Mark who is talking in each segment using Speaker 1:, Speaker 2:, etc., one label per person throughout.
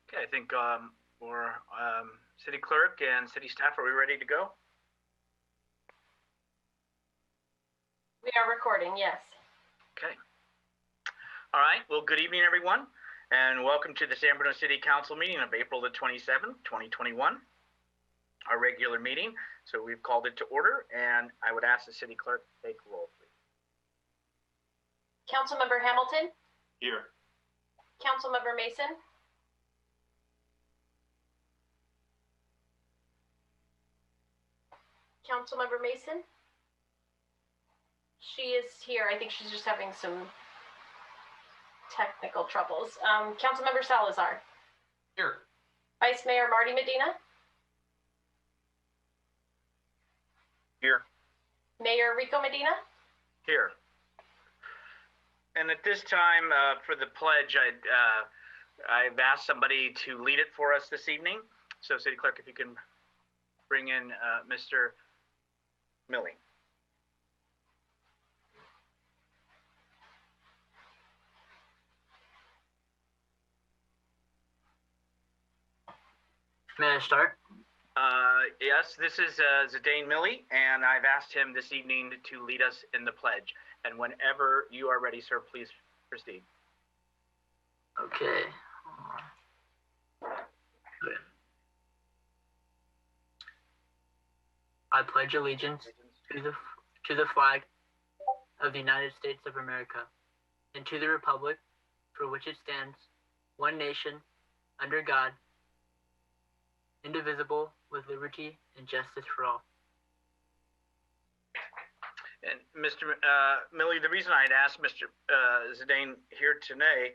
Speaker 1: Okay, I think for city clerk and city staff, are we ready to go?
Speaker 2: We are recording, yes.
Speaker 1: Okay. All right, well, good evening, everyone, and welcome to the San Bruno City Council meeting of April the 27th, 2021, our regular meeting. So we've called it to order, and I would ask the city clerk to take roll, please.
Speaker 2: Councilmember Hamilton?
Speaker 1: Here.
Speaker 2: Councilmember Mason? Councilmember Mason? She is here. I think she's just having some technical troubles. Councilmember Salazar?
Speaker 1: Here.
Speaker 2: Vice Mayor Marty Medina?
Speaker 1: Here.
Speaker 2: Mayor Rico Medina?
Speaker 1: Here. And at this time, for the pledge, I've asked somebody to lead it for us this evening. So, city clerk, if you can bring in Mr. Millie.
Speaker 3: May I start?
Speaker 1: Yes, this is Zidane Millie, and I've asked him this evening to lead us in the pledge. And whenever you are ready, sir, please proceed.
Speaker 3: Okay. Good. I pledge allegiance to the flag of the United States of America and to the republic for which it stands, one nation, under God, indivisible, with liberty and justice for all.
Speaker 1: And Mr. Millie, the reason I'd asked Mr. Zidane here today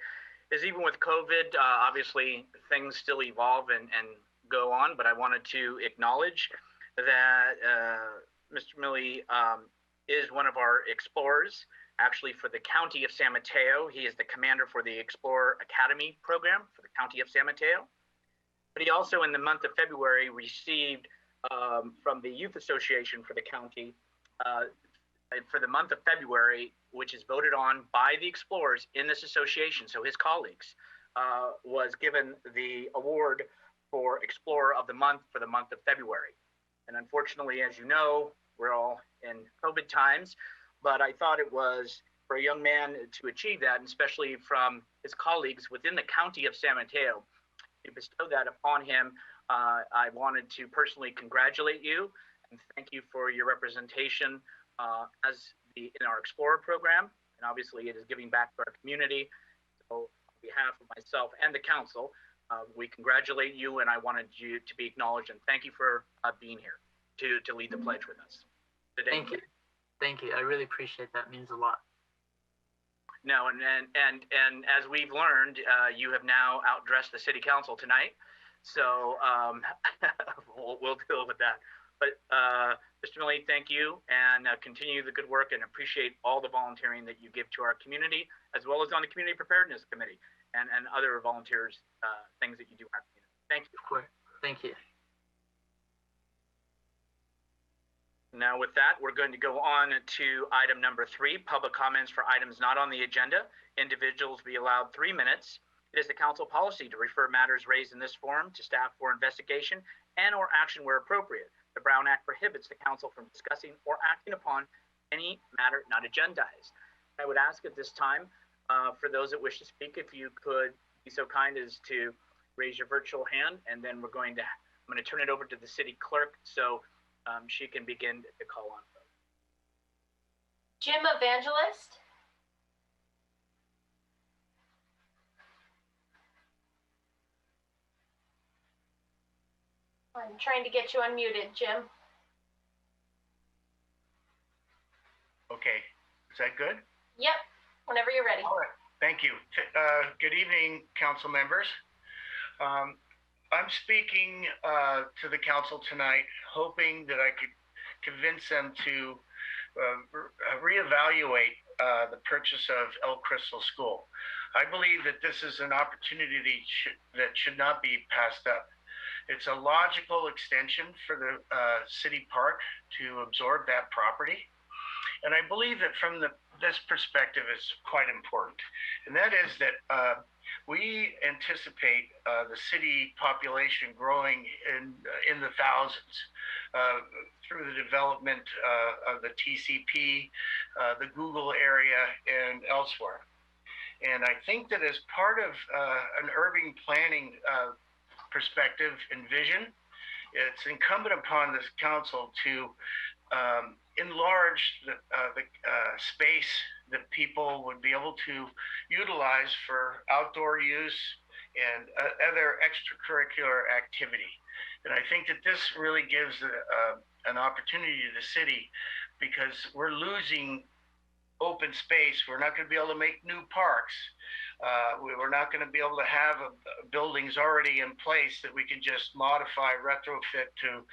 Speaker 1: is even with COVID, obviously things still evolve and go on, but I wanted to acknowledge that Mr. Millie is one of our explorers, actually for the County of San Mateo. He is the commander for the Explorer Academy program for the County of San Mateo. But he also, in the month of February, received from the Youth Association for the county, for the month of February, which is voted on by the explorers in this association, so his colleagues, was given the award for Explorer of the Month for the month of February. And unfortunately, as you know, we're all in COVID times, but I thought it was for a young man to achieve that, and especially from his colleagues within the County of San Mateo, to bestow that upon him. I wanted to personally congratulate you and thank you for your representation in our Explorer program. And obviously it is giving back to our community. So on behalf of myself and the council, we congratulate you, and I wanted you to be acknowledged and thank you for being here to lead the pledge with us today.
Speaker 3: Thank you. Thank you. I really appreciate that. It means a lot.
Speaker 1: No, and as we've learned, you have now outdressed the city council tonight, so we'll deal with that. But Mr. Millie, thank you, and continue the good work, and appreciate all the volunteering that you give to our community, as well as on the Community Preparedness Committee and other volunteers, things that you do in our community. Thank you.
Speaker 3: Of course. Thank you.
Speaker 1: Now with that, we're going to go on to item number 3, public comments for items not on the agenda. Individuals be allowed 3 minutes. It is the council policy to refer matters raised in this forum to staff for investigation and or action where appropriate. The Brown Act prohibits the council from discussing or acting upon any matter not agendized. I would ask at this time, for those that wish to speak, if you could be so kind as to raise your virtual hand, and then I'm going to turn it over to the city clerk so she can begin to call on folks.
Speaker 2: Jim Evangelist? I'm trying to get you unmuted, Jim.
Speaker 4: Okay, is that good?
Speaker 2: Yep, whenever you're ready.
Speaker 4: All right, thank you. Good evening, council members. I'm speaking to the council tonight, hoping that I could convince them to reevaluate the purchase of El Crystal School. I believe that this is an opportunity that should not be passed up. It's a logical extension for the city park to absorb that property. And I believe that from the this perspective is quite important, and that is that we anticipate the city population growing in the thousands through the development of the TCP, the Google area, and elsewhere. And I think that as part of an urban planning perspective and vision, it's incumbent upon this council to enlarge the space that people would be able to utilize for outdoor use and other extracurricular activity. And I think that this really gives an opportunity to the city, because we're losing open space. We're not going to be able to make new parks. We're not going to be able to have buildings already in place that we can just modify, retrofit to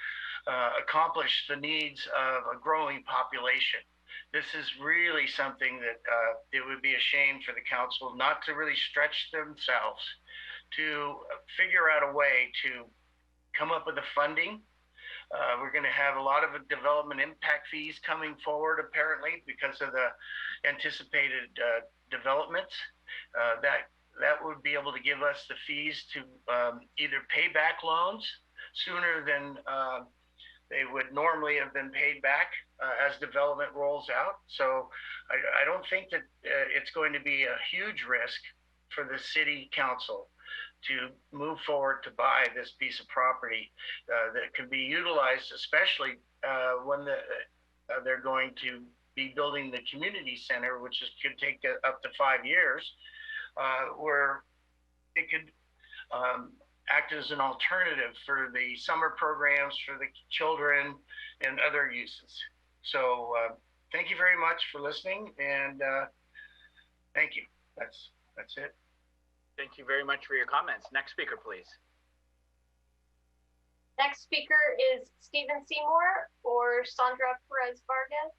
Speaker 4: accomplish the needs of a growing population. This is really something that it would be a shame for the council not to really stretch themselves to figure out a way to come up with the funding. We're going to have a lot of development impact fees coming forward, apparently, because of the anticipated developments. That would be able to give us the fees to either pay back loans sooner than they would normally have been paid back as development rolls out. So I don't think that it's going to be a huge risk for the city council to move forward to buy this piece of property that can be utilized, especially when they're going to be building the community center, which could take up to 5 years, where it could act as an alternative for the summer programs for the children and other uses. So thank you very much for listening, and thank you. That's it.
Speaker 1: Thank you very much for your comments. Next speaker, please.
Speaker 2: Next speaker is Stephen Seymour or Sandra Perez Vargas.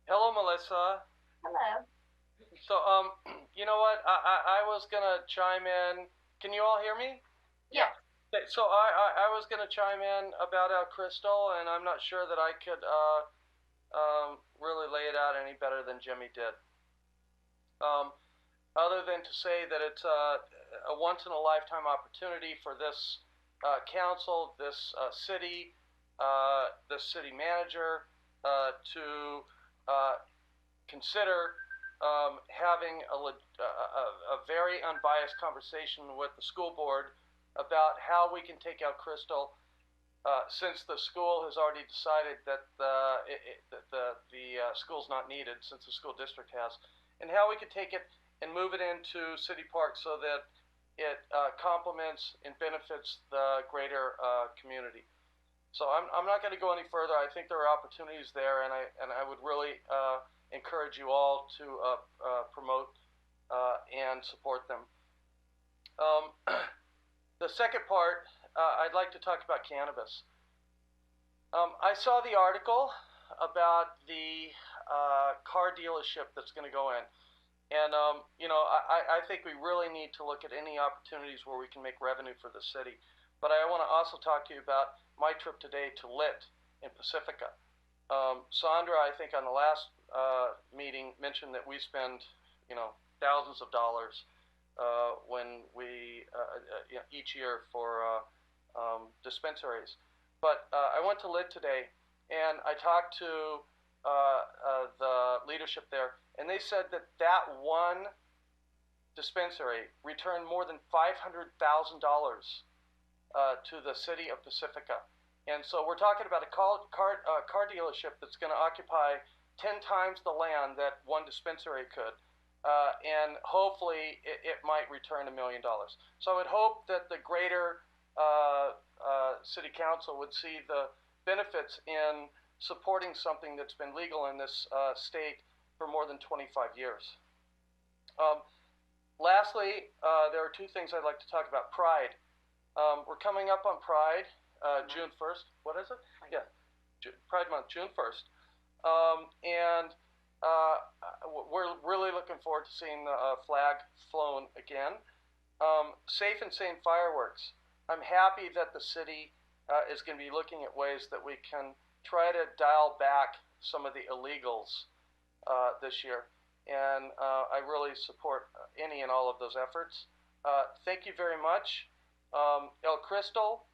Speaker 5: Hello, Melissa.
Speaker 2: Hello.
Speaker 5: So, you know what? I was gonna chime in. Can you all hear me?
Speaker 2: Yeah.
Speaker 5: Okay, so I was gonna chime in about El Crystal, and I'm not sure that I could really lay it out any better than Jimmy did. Other than to say that it's a once-in-a-lifetime opportunity for this council, this city, the city manager to consider having a very unbiased conversation with the school board about how we can take out Crystal, since the school has already decided that the school's not needed, since the school district has, and how we could take it and move it into City Park so that it complements and benefits the greater community. So I'm not going to go any further. I think there are opportunities there, and I would really encourage you all to promote and support them. The second part, I'd like to talk about cannabis. I saw the article about the car dealership that's going to go in. And, you know, I think we really need to look at any opportunities where we can make revenue for the city. But I want to also talk to you about my trip today to Lit in Pacifica. Sandra, I think on the last meeting, mentioned that we spend, you know, thousands of dollars when we, each year for dispensaries. But I went to Lit today, and I talked to the leadership there, and they said that one dispensary returned more than $500,000 to the city of Pacifica. And so we're talking about a car dealership that's going to occupy 10 times the land that one dispensary could. And hopefully it might return $1 million. So I would hope that the greater city council would see the benefits in supporting something that's been legal in this state for more than 25 years. Lastly, there are two things I'd like to talk about. Pride. We're coming up on Pride, June 1st. What is it? Yeah, Pride Month, June 1st. And we're really looking forward to seeing the flag flown again. Safe and sane fireworks. I'm happy that the city is going to be looking at ways that we can try to dial back some of the illegals this year. And I really support any and all of those efforts. Thank you very much. El Crystal,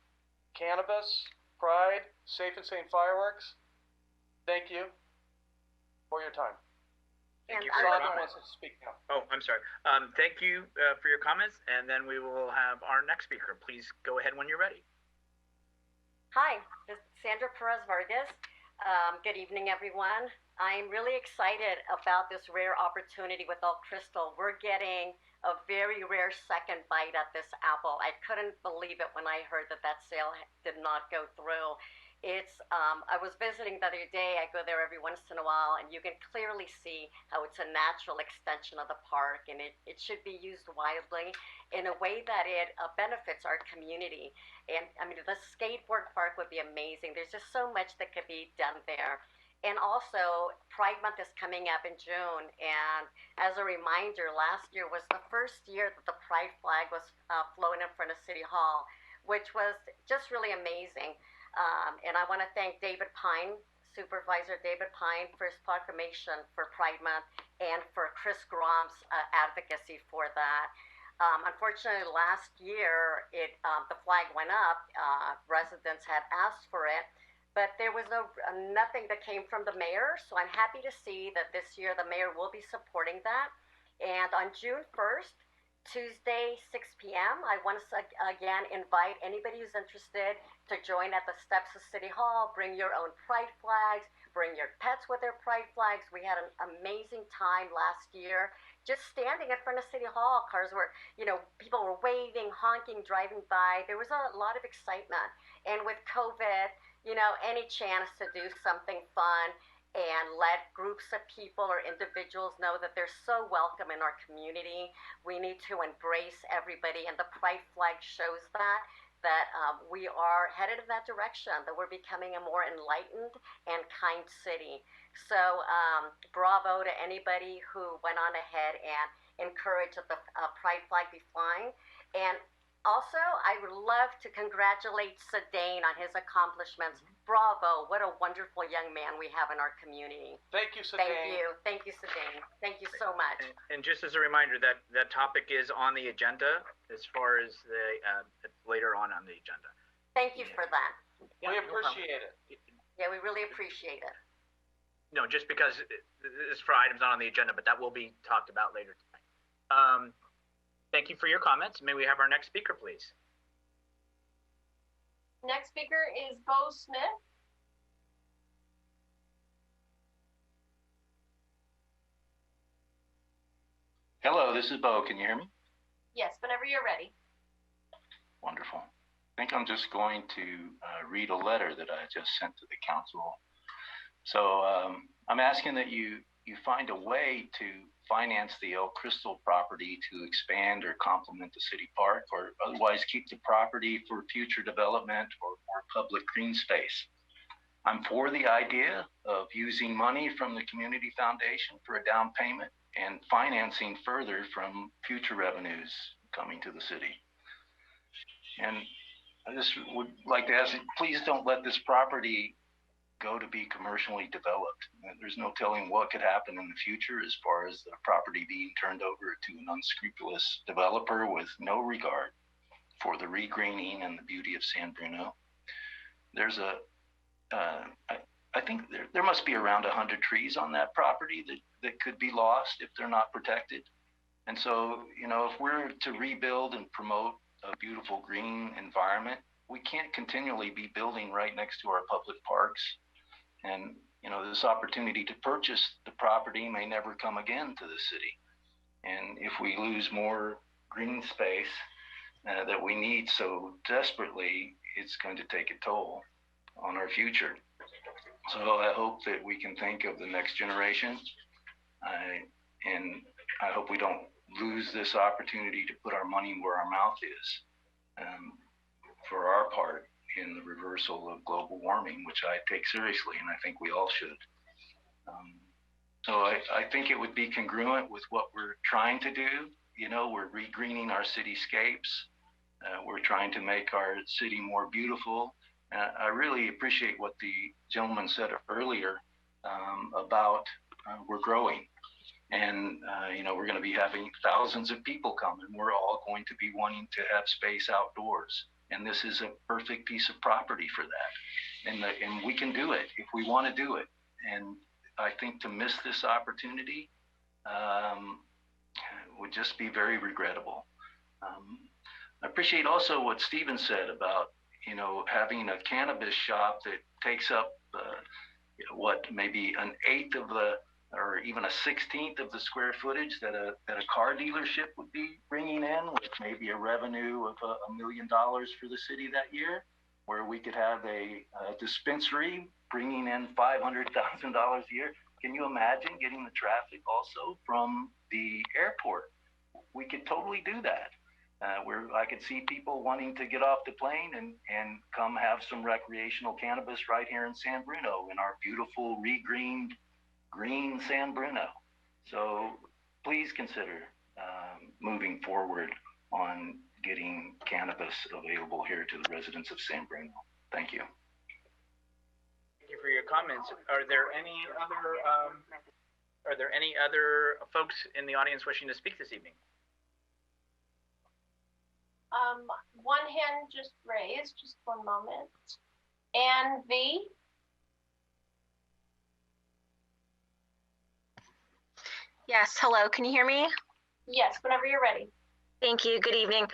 Speaker 5: Cannabis, Pride, Safe and Sane Fireworks, thank you for your time.
Speaker 1: Thank you for your
Speaker 5: Sandra
Speaker 1: comments.
Speaker 5: wants to speak now.
Speaker 1: Oh, I'm sorry. Thank you for your comments, and then we will have our next speaker. Please go ahead when you're ready.
Speaker 6: Hi, this is Sandra Perez Vargas. Good evening, everyone. I'm really excited about this rare opportunity with El Crystal. We're getting a very rare second bite at this apple. I couldn't believe it when I heard that sale did not go through. I was visiting the other day. I go there every once in a while, and you can clearly see how it's a natural extension of the park, and it should be used widely in a way that it benefits our community. And I mean, the skateboard park would be amazing. There's just so much that could be done there. And also, Pride Month is coming up in June, and as a reminder, last year was the first year that the Pride flag was flown in front of City Hall, which was just really amazing. And I want to thank David Pine, Supervisor David Pine, for his proclamation for Pride Month, and for Chris Grom's advocacy for that. Unfortunately, last year, the flag went up. Residents had asked for it, but there was nothing that came from the mayor. So I'm happy to see that this year the mayor will be supporting that. And on June 1st, Tuesday, 6 p.m., I want to again invite anybody who's interested to join at the steps of City Hall. Bring your own pride flags, bring your pets with their pride flags. We had an amazing time last year just standing in front of City Hall. Cars were, people were waving, honking, driving by. There was a lot of excitement. And with COVID, any chance to do something fun and let groups of people or individuals know that they're so welcome in our community. We need to embrace everybody, and the Pride flag shows that we are headed in that direction, that we're becoming a more enlightened and kind city. So bravo to anybody who went on ahead and encouraged that the Pride flag be flying. And also, I would love to congratulate Sedain on his accomplishments. Bravo, what a wonderful young man we have in our community.
Speaker 5: Thank you, Sedain.
Speaker 6: Thank you, Sedain. Thank you so much.
Speaker 1: And just as a reminder, that topic is on the agenda as far as later on the agenda.
Speaker 6: Thank you for that.
Speaker 5: We appreciate it.
Speaker 6: Yeah, we really appreciate it.
Speaker 1: No, just because it's for items not on the agenda, but that will be talked about later tonight. Thank you for your comments. May we have our next speaker, please?
Speaker 2: Next speaker is Bo Smith.
Speaker 7: Hello, this is Bo. Can you hear me?
Speaker 2: Yes, whenever you're ready.
Speaker 7: Wonderful. I think I'm just going to read a letter that I just sent to the council. So I'm asking that you find a way to finance the El Crystal property to expand or complement the city park, or otherwise keep the property for future development or more public green space. I'm for the idea of using money from the community foundation for a down payment and financing further from future revenues coming to the city. And I just would like to ask, please don't let this property go to be commercially developed. There's no telling what could happen in the future as far as the property being turned over to an unscrupulous developer with no regard for the regreening and the beauty of San Bruno. There's I think there must be around 100 trees on that property that could be lost if they're not protected. And so, if we're to rebuild and promote a beautiful green environment, we can't continually be building right next to our public parks. And, this opportunity to purchase the property may never come again to the city. And if we lose more green space that we need so desperately, it's going to take a toll on our future. So I hope that we can think of the next generation. And I hope we don't lose this opportunity to put our money where our mouth is for our part in the reversal of global warming, which I take seriously, and I think we all should. So I think it would be congruent with what we're trying to do. We're regreening our cityscapes. We're trying to make our city more beautiful. I really appreciate what the gentleman said earlier about we're growing. And, we're going to be having thousands of people come, and we're all going to be wanting to have space outdoors. And this is a perfect piece of property for that. And we can do it if we want to do it. And I think to miss this opportunity would just be very regrettable. I appreciate also what Stephen said about, having a cannabis shop that takes up maybe an eighth of or even a 16th of the square footage that a car dealership would be bringing in, with maybe a revenue of $1 million for the city that year, where we could have a dispensary bringing in $500,000 a year. Can you imagine getting the traffic also from the airport? We could totally do that. Where I could see people wanting to get off the plane and come have some recreational cannabis right here in San Bruno, in our beautiful regreened green San Bruno. So please consider moving forward on getting cannabis available here to the residents of San Bruno. Thank you.
Speaker 1: Thank you for your comments. Are there any other folks in the audience wishing to speak this evening?
Speaker 2: One hand just raised, just one moment. Anne V.
Speaker 8: Yes, hello, can you hear me?
Speaker 2: Yes, whenever you're ready.
Speaker 8: Thank you, good evening.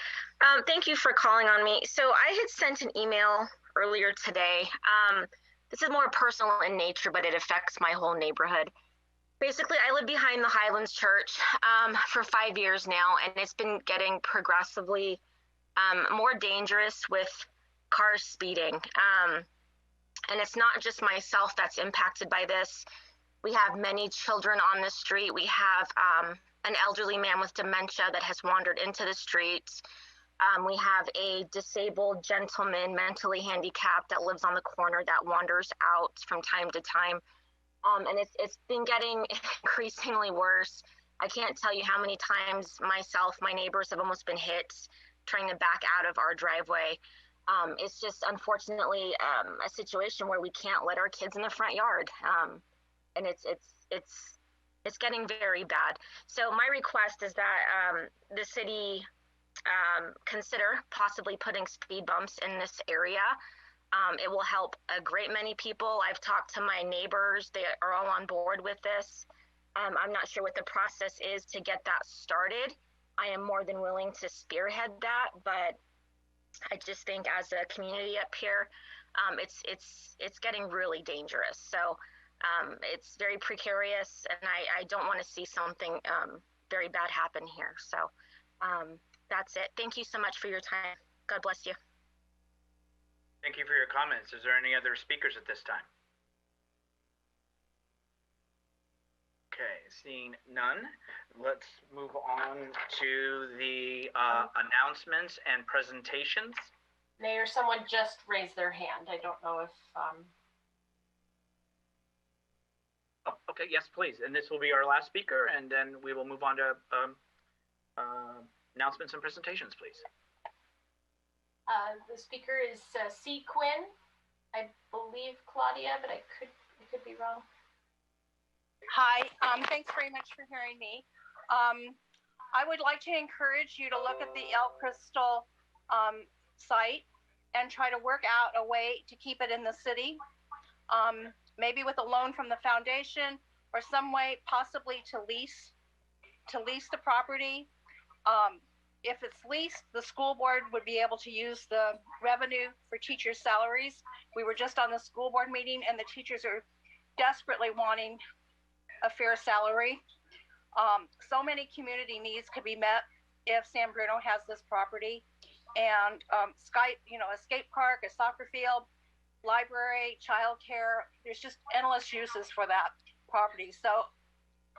Speaker 8: Thank you for calling on me. So I had sent an email earlier today. This is more personal in nature, but it affects my whole neighborhood. Basically, I live behind the Highlands Church for 5 years now, and it's been getting progressively more dangerous with cars speeding. And it's not just myself that's impacted by this. We have many children on the street. We have an elderly man with dementia that has wandered into the street. We have a disabled gentleman, mentally handicapped, that lives on the corner that wanders out from time to time. And it's been getting increasingly worse. I can't tell you how many times myself, my neighbors have almost been hit trying to back out of our driveway. It's just unfortunately a situation where we can't let our kids in the front yard. And it's getting very bad. So my request is that the city consider possibly putting speed bumps in this area. It will help a great many people. I've talked to my neighbors. They are all on board with this. I'm not sure what the process is to get that started. I am more than willing to spearhead that, but I just think as a community up here, it's getting really dangerous. So it's very precarious, and I don't want to see something very bad happen here. So that's it. Thank you so much for your time. God bless you.
Speaker 1: Thank you for your comments. Is there any other speakers at this time? Okay, seeing none, let's move on to the announcements and presentations.
Speaker 2: Mayor, someone just raised their hand. I don't know if
Speaker 1: Oh, okay, yes, please. And this will be our last speaker, and then we will move on to announcements and presentations, please.
Speaker 2: the speaker is C. Quinn. I believe Claudia, but I could be wrong.
Speaker 9: Hi, thanks very much for hearing me. I would like to encourage you to look at the El Crystal site and try to work out a way to keep it in the city. Maybe with a loan from the foundation, or some way possibly to lease the property. If it's leased, the school board would be able to use the revenue for teachers' salaries. We were just on the school board meeting, and the teachers are desperately wanting a fair salary. So many community needs could be met if San Bruno has this property. And a skate park, a soccer field, library, childcare, there's just endless uses for that property. So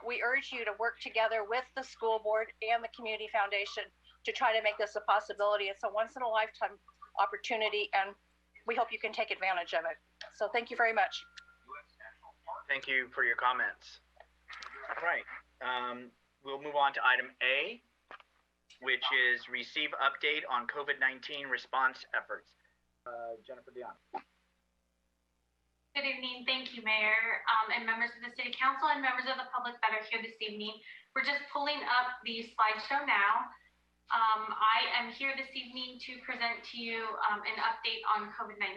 Speaker 9: we urge you to work together with the school board and the community foundation to try to make this a possibility. It's a once in a lifetime opportunity, and we hope you can take advantage of it. So thank you very much.
Speaker 1: Thank you for your comments. All right, we'll move on to item A, which is receive update on COVID-19 response efforts. Jennifer Diamas.
Speaker 10: Good evening. Thank you, Mayor, and members of the City Council and members of the public that are here this evening. We're just pulling up the slideshow now. I am here this evening to present to you an update on COVID-19.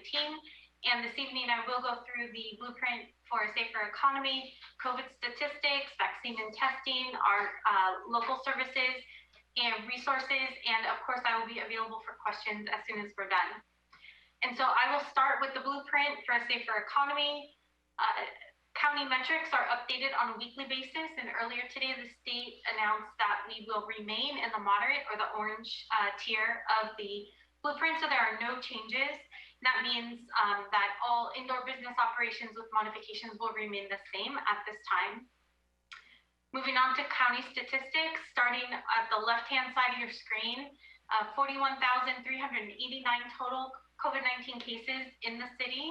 Speaker 10: And this evening, I will go through the blueprint for a safer economy, COVID statistics, vaccine and testing, our local services and resources. And of course, I will be available for questions as soon as we're done. And so I will start with the blueprint for a safer economy. County metrics are updated on a weekly basis, and earlier today, the state announced that we will remain in the moderate or the orange tier of the blueprint, so there are no changes. That means that all indoor business operations with modifications will remain the same at this time. Moving on to county statistics, starting at the left-hand side of your screen, 41,389 total COVID-19 cases in the city.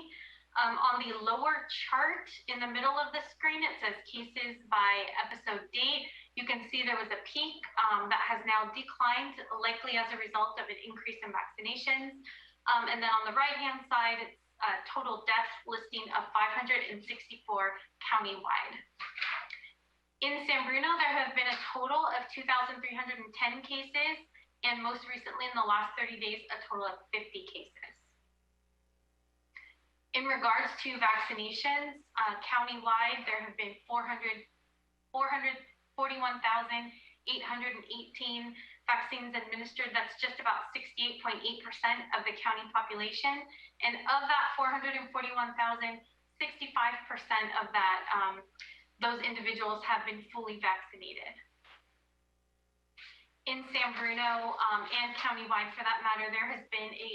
Speaker 10: On the lower chart in the middle of the screen, it says cases by episode date. You can see there was a peak that has now declined, likely as a result of an increase in vaccinations. And then on the right-hand side, it's a total death listing of 564 countywide. In San Bruno, there have been a total of 2,310 cases, and most recently in the last 30 days, a total of 50 cases. In regards to vaccinations, countywide, there have been 441,818 vaccines administered. That's just about 68.8% of the county population. And of that 441,000, 65% of that, those individuals have been fully vaccinated. In San Bruno and countywide, for that matter, there has been a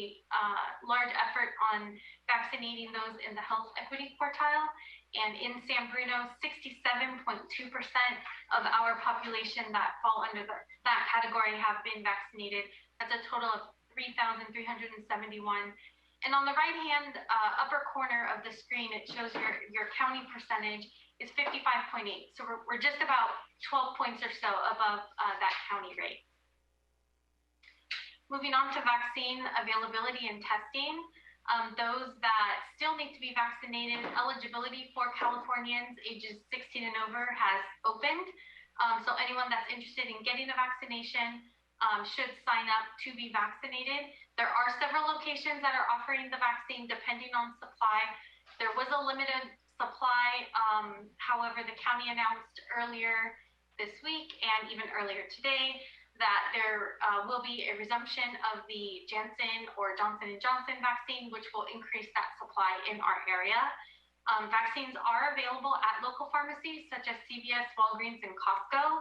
Speaker 10: large effort on vaccinating those in the health equity quartile. And in San Bruno, 67.2% of our population that fall under that category have been vaccinated. That's a total of 3,371. And on the right-hand upper corner of the screen, it shows your county percentage is 55.8. So we're just about 12 points or so above that county rate. Moving on to vaccine availability and testing. Those that still need to be vaccinated, eligibility for Californians ages 16 and over has opened. So anyone that's interested in getting a vaccination should sign up to be vaccinated. There are several locations that are offering the vaccine depending on supply. There was a limited supply. However, the county announced earlier this week and even earlier today that there will be a resumption of the Janssen or Johnson & Johnson vaccine, which will increase that supply in our area. Vaccines are available at local pharmacies such as CVS, Walgreens, and Costco.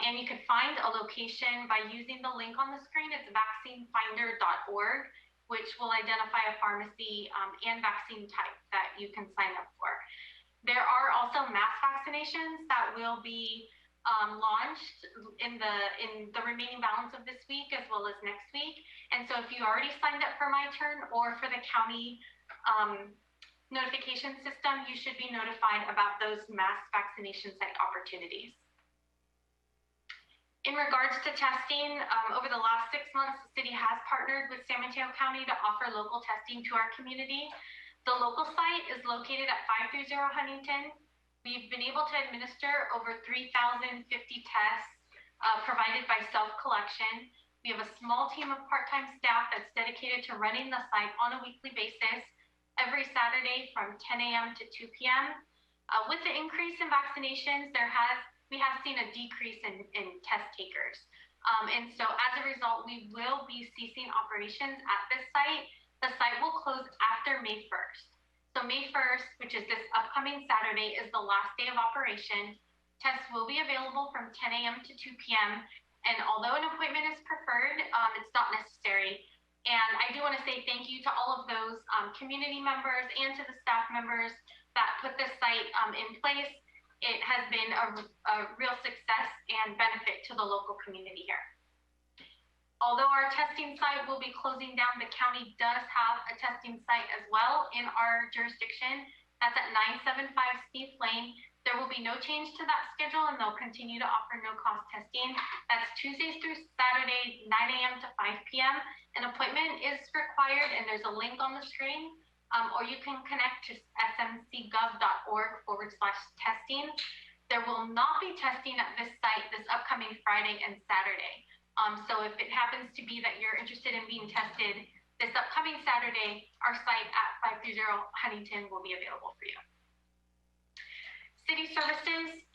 Speaker 10: And you can find a location by using the link on the screen. It's vaccinefinder.org, which will identify a pharmacy and vaccine type that you can sign up for. There are also mass vaccinations that will be launched in the remaining balance of this week as well as next week. And so if you already signed up for My Turn or for the county notification system, you should be notified about those mass vaccination site opportunities. In regards to testing, over the last 6 months, the city has partnered with San Mateo County to offer local testing to our community. The local site is located at 530 Huntington. We've been able to administer over 3,050 tests provided by self-collection. We have a small team of part-time staff that's dedicated to running the site on a weekly basis, every Saturday from 10 a.m. to 2 p.m. With the increase in vaccinations, we have seen a decrease in test takers. And so as a result, we will be ceasing operations at this site. The site will close after May 1st. So May 1st, which is this upcoming Saturday, is the last day of operation. Tests will be available from 10 a.m. to 2 p.m. And although an appointment is preferred, it's not necessary. And I do want to say thank you to all of those community members and to the staff members that put this site in place. It has been a real success and benefit to the local community here. Although our testing site will be closing down, the county does have a testing site as well in our jurisdiction. That's at 975 Steve Lane. There will be no change to that schedule, and they'll continue to offer no-cost testing. That's Tuesdays through Saturday, 9 a.m. to 5 p.m. An appointment is required, and there's a link on the screen. or you can connect to smcgov.org/testing. There will not be testing at this site this upcoming Friday and Saturday. So if it happens to be that you're interested in being tested this upcoming Saturday, our site at 530 Huntington will be available for you. City services,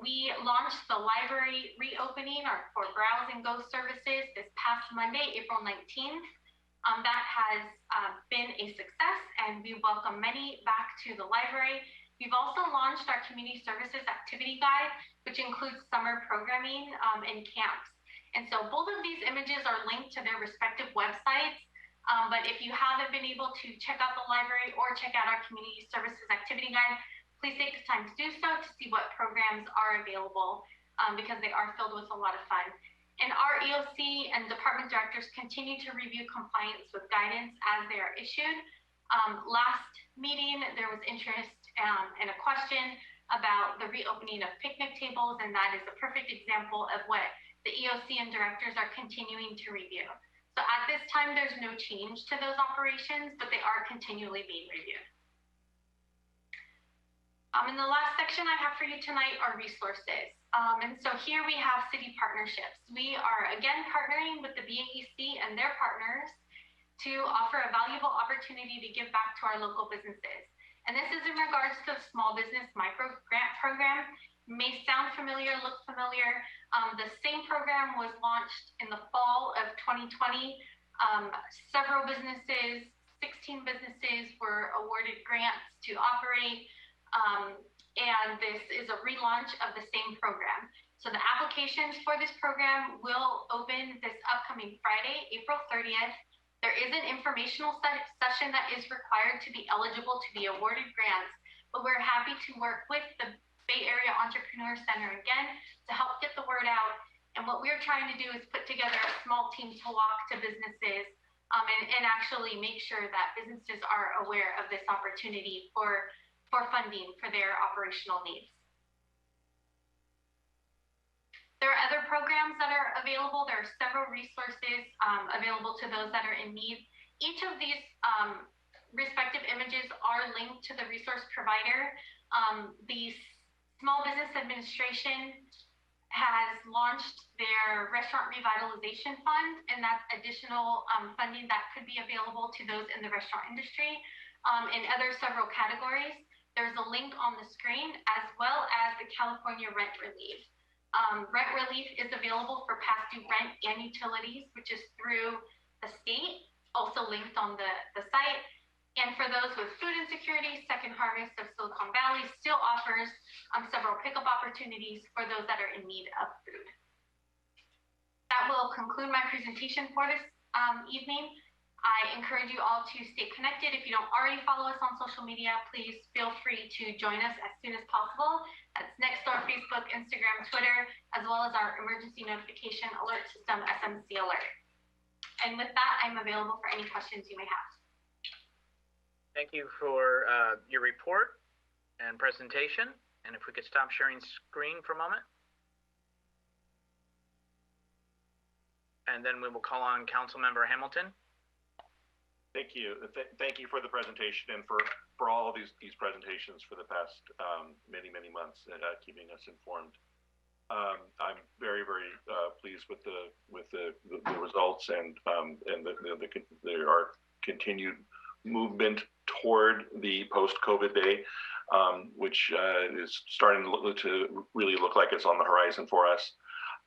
Speaker 10: we launched the library reopening for Browse and Go services this past Monday, April 19th. That has been a success, and we welcome many back to the library. We've also launched our community services activity guide, which includes summer programming and camps. And so both of these images are linked to their respective websites. But if you haven't been able to check out the library or check out our community services activity guide, please take the time to do so to see what programs are available because they are filled with a lot of fun. And our EOC and department directors continue to review compliance with guidance as they are issued. Last meeting, there was interest and a question about the reopening of picnic tables, and that is a perfect example of what the EOC and directors are continuing to review. So at this time, there's no change to those operations, but they are continually being reviewed. In the last section I have for you tonight are resources. And so here we have city partnerships. We are again partnering with the BAEC and their partners to offer a valuable opportunity to give back to our local businesses. And this is in regards to the Small Business Micro Grant Program. It may sound familiar, look familiar. The same program was launched in the fall of 2020. Several businesses, 16 businesses were awarded grants to operate. And this is a relaunch of the same program. So the applications for this program will open this upcoming Friday, April 30th. There is an informational session that is required to be eligible to be awarded grants, but we're happy to work with the Bay Area Entrepreneur Center again to help get the word out. And what we're trying to do is put together a small team to walk to businesses and actually make sure that businesses are aware of this opportunity for funding for their operational needs. There are other programs that are available. There are several resources available to those that are in need. Each of these respective images are linked to the resource provider. The Small Business Administration has launched their Restaurant Revitalization Fund, and that's additional funding that could be available to those in the restaurant industry in other several categories. There's a link on the screen, as well as the California Rent Relief. Rent relief is available for past due rent and utilities, which is through the state, also linked on the site. And for those with food insecurity, Second Harvest of Silicon Valley still offers several pickup opportunities for those that are in need of food. That will conclude my presentation for this evening. I encourage you all to stay connected. If you don't already follow us on social media, please feel free to join us as soon as possible. That's Nextdoor, Facebook, Instagram, Twitter, as well as our emergency notification alert system, SMC Alert. And with that, I'm available for any questions you may have.
Speaker 1: Thank you for your report and presentation. And if we could stop sharing screen for a moment. And then we will call on Councilmember Hamilton.
Speaker 11: Thank you. Thank you for the presentation and for all of these presentations for the past many months, keeping us informed. I'm very pleased with the results and our continued movement toward the post-COVID day, which is starting to really look like it's on the horizon for us.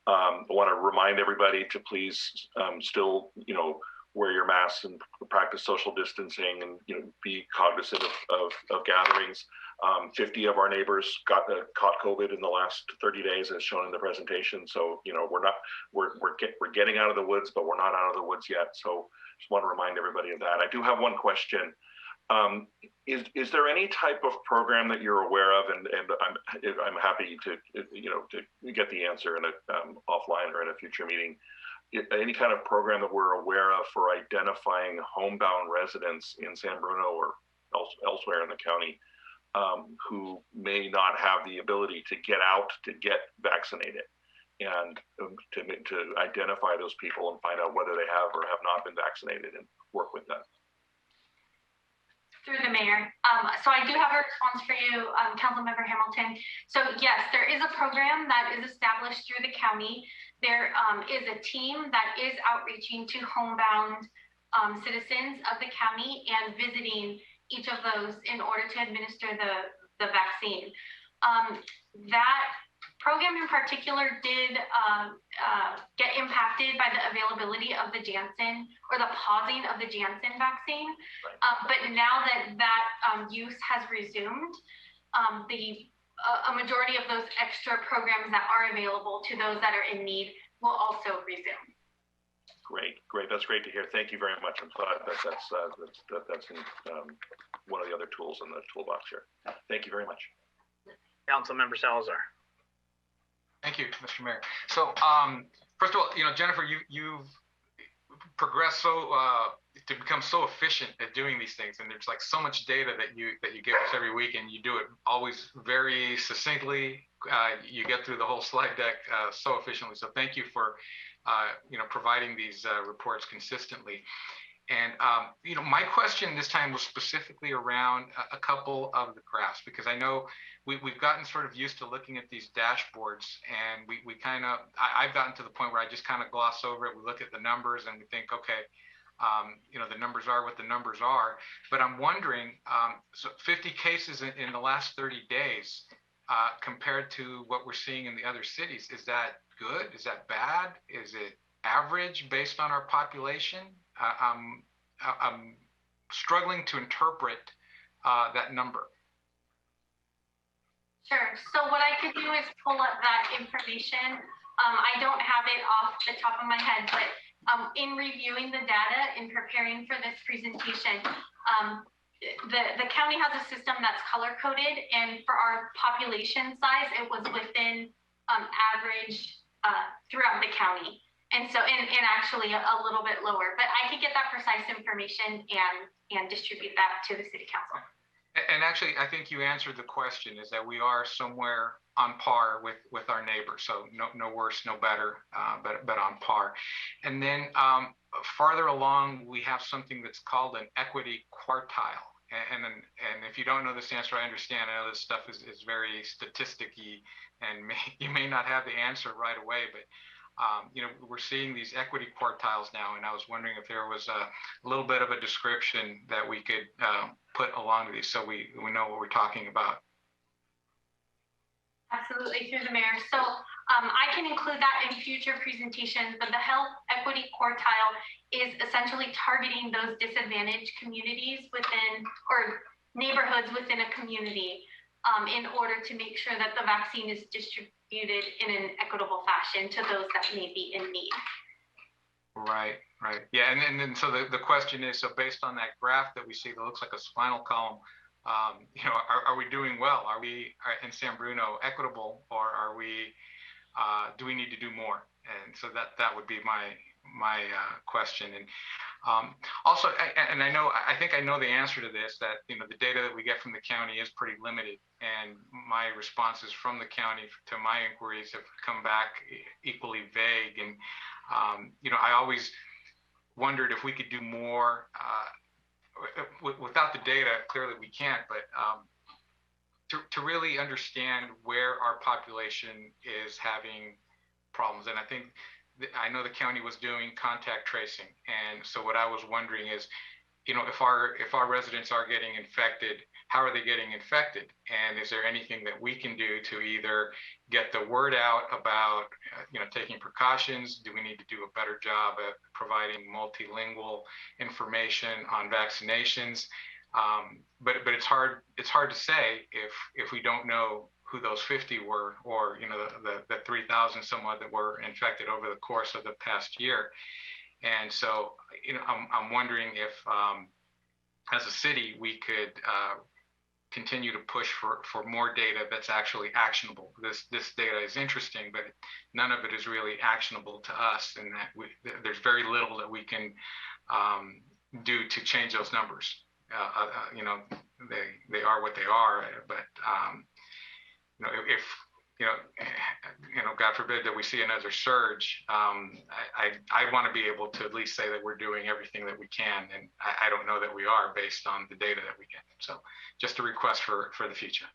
Speaker 11: I want to remind everybody to please still, wear your masks and practice social distancing, and be cognizant of gatherings. 50 of our neighbors caught COVID in the last 30 days, as shown in the presentation. So we're getting out of the woods, but we're not out of the woods yet. So just want to remind everybody of that. I do have one question. Is there any type of program that you're aware of, and I'm happy to get the answer in offline or in a future meeting. Any kind of program that we're aware of for identifying homebound residents in San Bruno or elsewhere in the county who may not have the ability to get out to get vaccinated, and to identify those people and find out whether they have or have not been vaccinated and work with them.
Speaker 10: Through the mayor. So I do have a response for you, Councilmember Hamilton. So yes, there is a program that is established through the county. There is a team that is outreaching to homebound citizens of the county and visiting each of those in order to administer the vaccine. That program in particular did get impacted by the availability of the Janssen or the pausing of the Janssen vaccine. But now that use has resumed, a majority of those extra programs that are available to those that are in need will also resume.
Speaker 11: Great. That's great to hear. Thank you very much. I'm glad that's in, one of the other tools in the toolbox here. Thank you very much.
Speaker 1: Councilmember Salazar.
Speaker 12: Thank you, Mr. Mayor. So, first of all, Jennifer, you've progressed to become so efficient at doing these things, and there's like so much data that you give us every week, and you do it always very succinctly. You get through the whole slide deck so efficiently. So, thank you for providing these reports consistently. And my question this time was specifically around a couple of the graphs, because I know we've gotten sort of used to looking at these dashboards, and I've gotten to the point where I just kind of gloss over it. We look at the numbers and we think, okay, the numbers are what the numbers are. But I'm wondering, so 50 cases in the last 30 days compared to what we're seeing in the other cities, is that good? Is that bad? Is it average based on our population? I'm struggling to interpret that number.
Speaker 10: Sure. So what I could do is pull up that information. I don't have it off the top of my head, but in reviewing the data and preparing for this presentation, the county has a system that's color coded, and for our population size, it was within average throughout the county. And so, and actually a little bit lower, but I could get that precise information and distribute that to the city council.
Speaker 12: And actually, I think you answered the question, is that we are somewhere on par with our neighbors. So no worse, no better, but on par. And then farther along, we have something that's called an equity quartile. And if you don't know this answer, I understand. I know this stuff is very statistic-y, and you may not have the answer right away, but we're seeing these equity quartiles now, and I was wondering if there was a little bit of a description that we could put along these so we know what we're talking about.
Speaker 10: Absolutely, through the mayor. So I can include that in future presentations, but the health equity quartile is essentially targeting those disadvantaged communities within, or neighborhoods within a community, in order to make sure that the vaccine is distributed in an equitable fashion to those that may be in need. Right.
Speaker 12: Yeah, and then so the question is, so based on that graph that we see that looks like a spinal column, are we doing well? Are we in San Bruno equitable, or are we do we need to do more? And so that would be my question. And also, I think I know the answer to this, that the data that we get from the county is pretty limited, and my responses from the county to my inquiries have come back equally vague. And I always wondered if we could do more without the data. Clearly we can't, but to really understand where our population is having problems. And I know the county was doing contact tracing, and so what I was wondering is, if our residents are getting infected, how are they getting infected? And is there anything that we can do to either get the word out about, taking precautions? Do we need to do a better job at providing multilingual information on vaccinations? But it's hard to say if we don't know who those 50 were, or the 3,000 somewhat that were infected over the course of the past year. And so I'm wondering if as a city we could continue to push for more data that's actually actionable. This data is interesting, but none of it is really actionable to us, and that there's very little that we can do to change those numbers. They are what they are, but God forbid that we see another surge, I want to be able to at least say that we're doing everything that we can, and I don't know that we are based on the data that we get. So just a request for the future.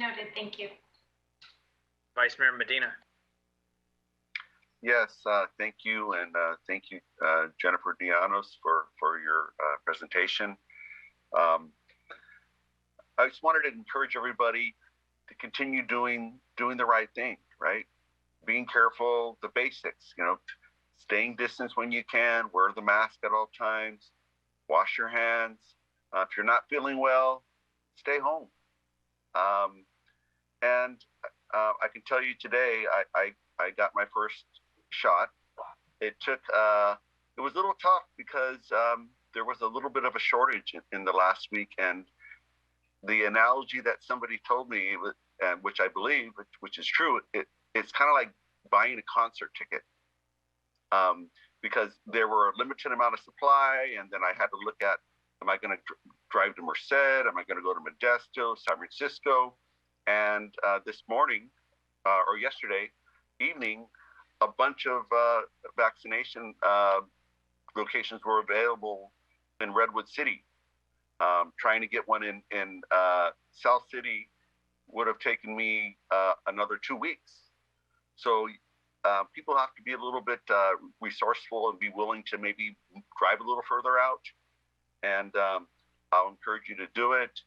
Speaker 10: Noted, thank you.
Speaker 1: Vice Mayor Medina.
Speaker 13: Yes, thank you, and thank you, Jennifer Diamas, for your presentation. I just wanted to encourage everybody to continue doing the right thing, right? Being careful, the basics, staying distance when you can, wear the mask at all times, wash your hands. If you're not feeling well, stay home. And I can tell you today, I got my first shot. It was a little tough because there was a little bit of a shortage in the last week, and the analogy that somebody told me, which I believe, which is true, it's kind of like buying a concert ticket, because there were a limited amount of supply, and then I had to look at, am I going to drive to Merced? Am I going to go to Modesto, San Francisco? And this morning, or yesterday evening, a bunch of vaccination locations were available in Redwood City. Trying to get one in South City would have taken me another 2 weeks. So people have to be a little bit resourceful and be willing to maybe drive a little further out. And I'll encourage you to do it.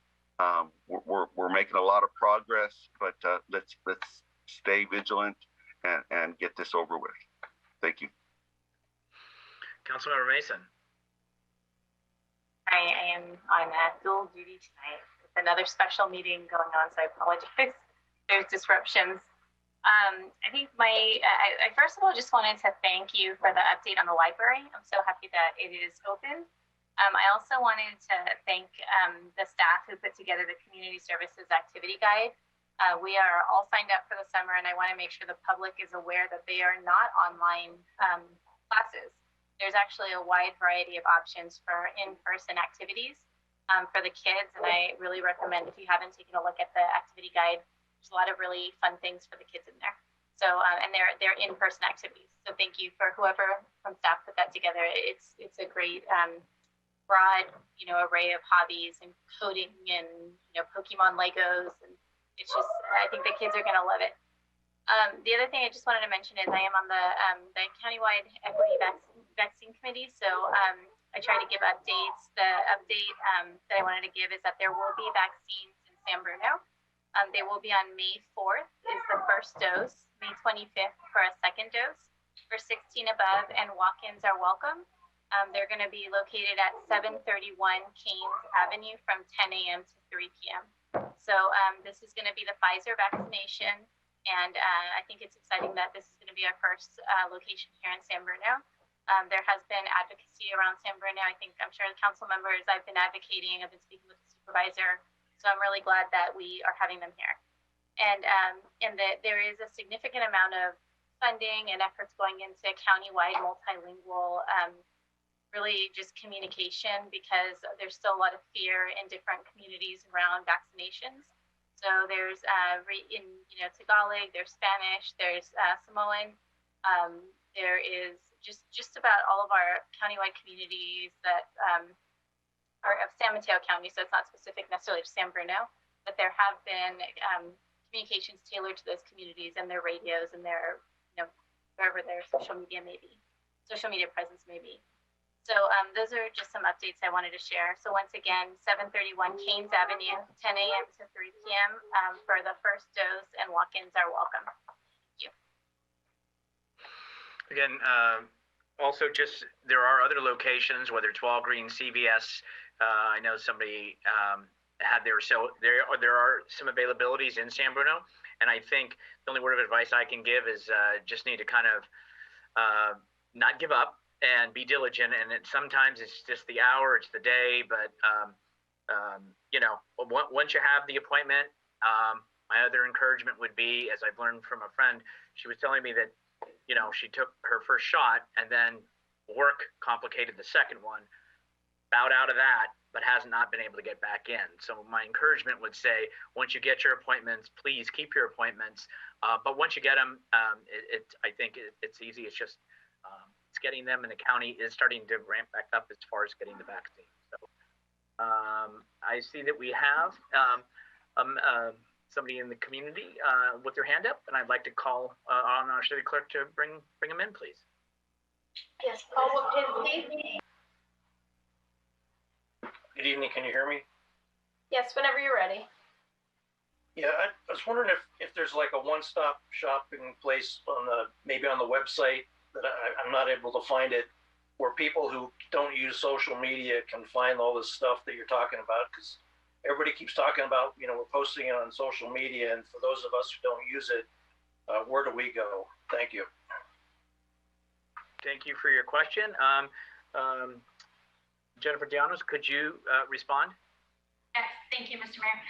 Speaker 13: We're making a lot of progress, but let's stay vigilant and get this over with. Thank you.
Speaker 1: Councilmember Mason.
Speaker 14: I am on dual duty tonight with another special meeting going on, so I apologize. There's disruptions. I think I first of all just wanted to thank you for the update on the library. I'm so happy that it is open. I also wanted to thank the staff who put together the Community Services Activity Guide. We are all signed up for the summer, and I want to make sure the public is aware that they are not online classes. There's actually a wide variety of options for in-person activities for the kids, and I really recommend, if you haven't taken a look at the activity guide, there's a lot of really fun things for the kids in there. So, and they're in-person activities. So thank you for whoever from staff put that together. It's a great broad, array of hobbies and coding and Pokemon Legos, and it's just, I think the kids are gonna love it. The other thing I just wanted to mention is I am on the countywide equity vaccine committee, so I try to give updates. The update that I wanted to give is that there will be vaccines in San Bruno. They will be on May 4th is the first dose, May 25th for a second dose. For 16 above and walk-ins are welcome. They're going to be located at 731 Keynes Avenue from 10 a.m. to 3 p.m. So this is going to be the Pfizer vaccination, and I think it's exciting that this is going to be our first location here in San Bruno. There has been advocacy around San Bruno. I'm sure the council members, I've been advocating, I've been speaking with the supervisor, so I'm really glad that we are having them here. And that there is a significant amount of funding and efforts going into countywide multilingual really just communication, because there's still a lot of fear in different communities around vaccinations. So there's in Tagalog, there's Spanish, there's Samoan, there is just about all of our countywide communities that are of San Mateo County, so it's not specific necessarily to San Bruno, but there have been communications tailored to those communities and their radios and their wherever their social media presence may be. So those are just some updates I wanted to share. So once again, 731 Keynes Avenue, 10 a.m. to 3 p.m. For the first dose, and walk-ins are welcome. Thank you.
Speaker 1: Again, also just there are other locations, whether it's Walgreens, CVS. I know somebody had their, so there are some availabilities in San Bruno, and I think the only word of advice I can give is just need to kind of not give up and be diligent. And sometimes it's just the hour, it's the day, but once you have the appointment, my other encouragement would be, as I've learned from a friend, she was telling me that she took her first shot and then work complicated the second one, bowed out of that, but has not been able to get back in. So my encouragement would say, once you get your appointments, please keep your appointments. But once you get them, I think it's easy. It's just it's getting them, and the county is starting to ramp back up as far as getting the vaccine. So I see that we have somebody in the community with their hand up, and I'd like to call on our city clerk to bring them in, please.
Speaker 2: Yes, Paul Wapinski.
Speaker 15: Good evening, can you hear me?
Speaker 2: Yes, whenever you're ready.
Speaker 15: Yeah, I was wondering if there's like a one-stop shopping place maybe on the website that I'm not able to find it, where people who don't use social media can find all this stuff that you're talking about, because everybody keeps talking about, we're posting it on social media, and for those of us who don't use it, where do we go? Thank you.
Speaker 1: Thank you for your question. Jennifer Diamas, could you respond?
Speaker 10: Yes, thank you, Mr. Mayor.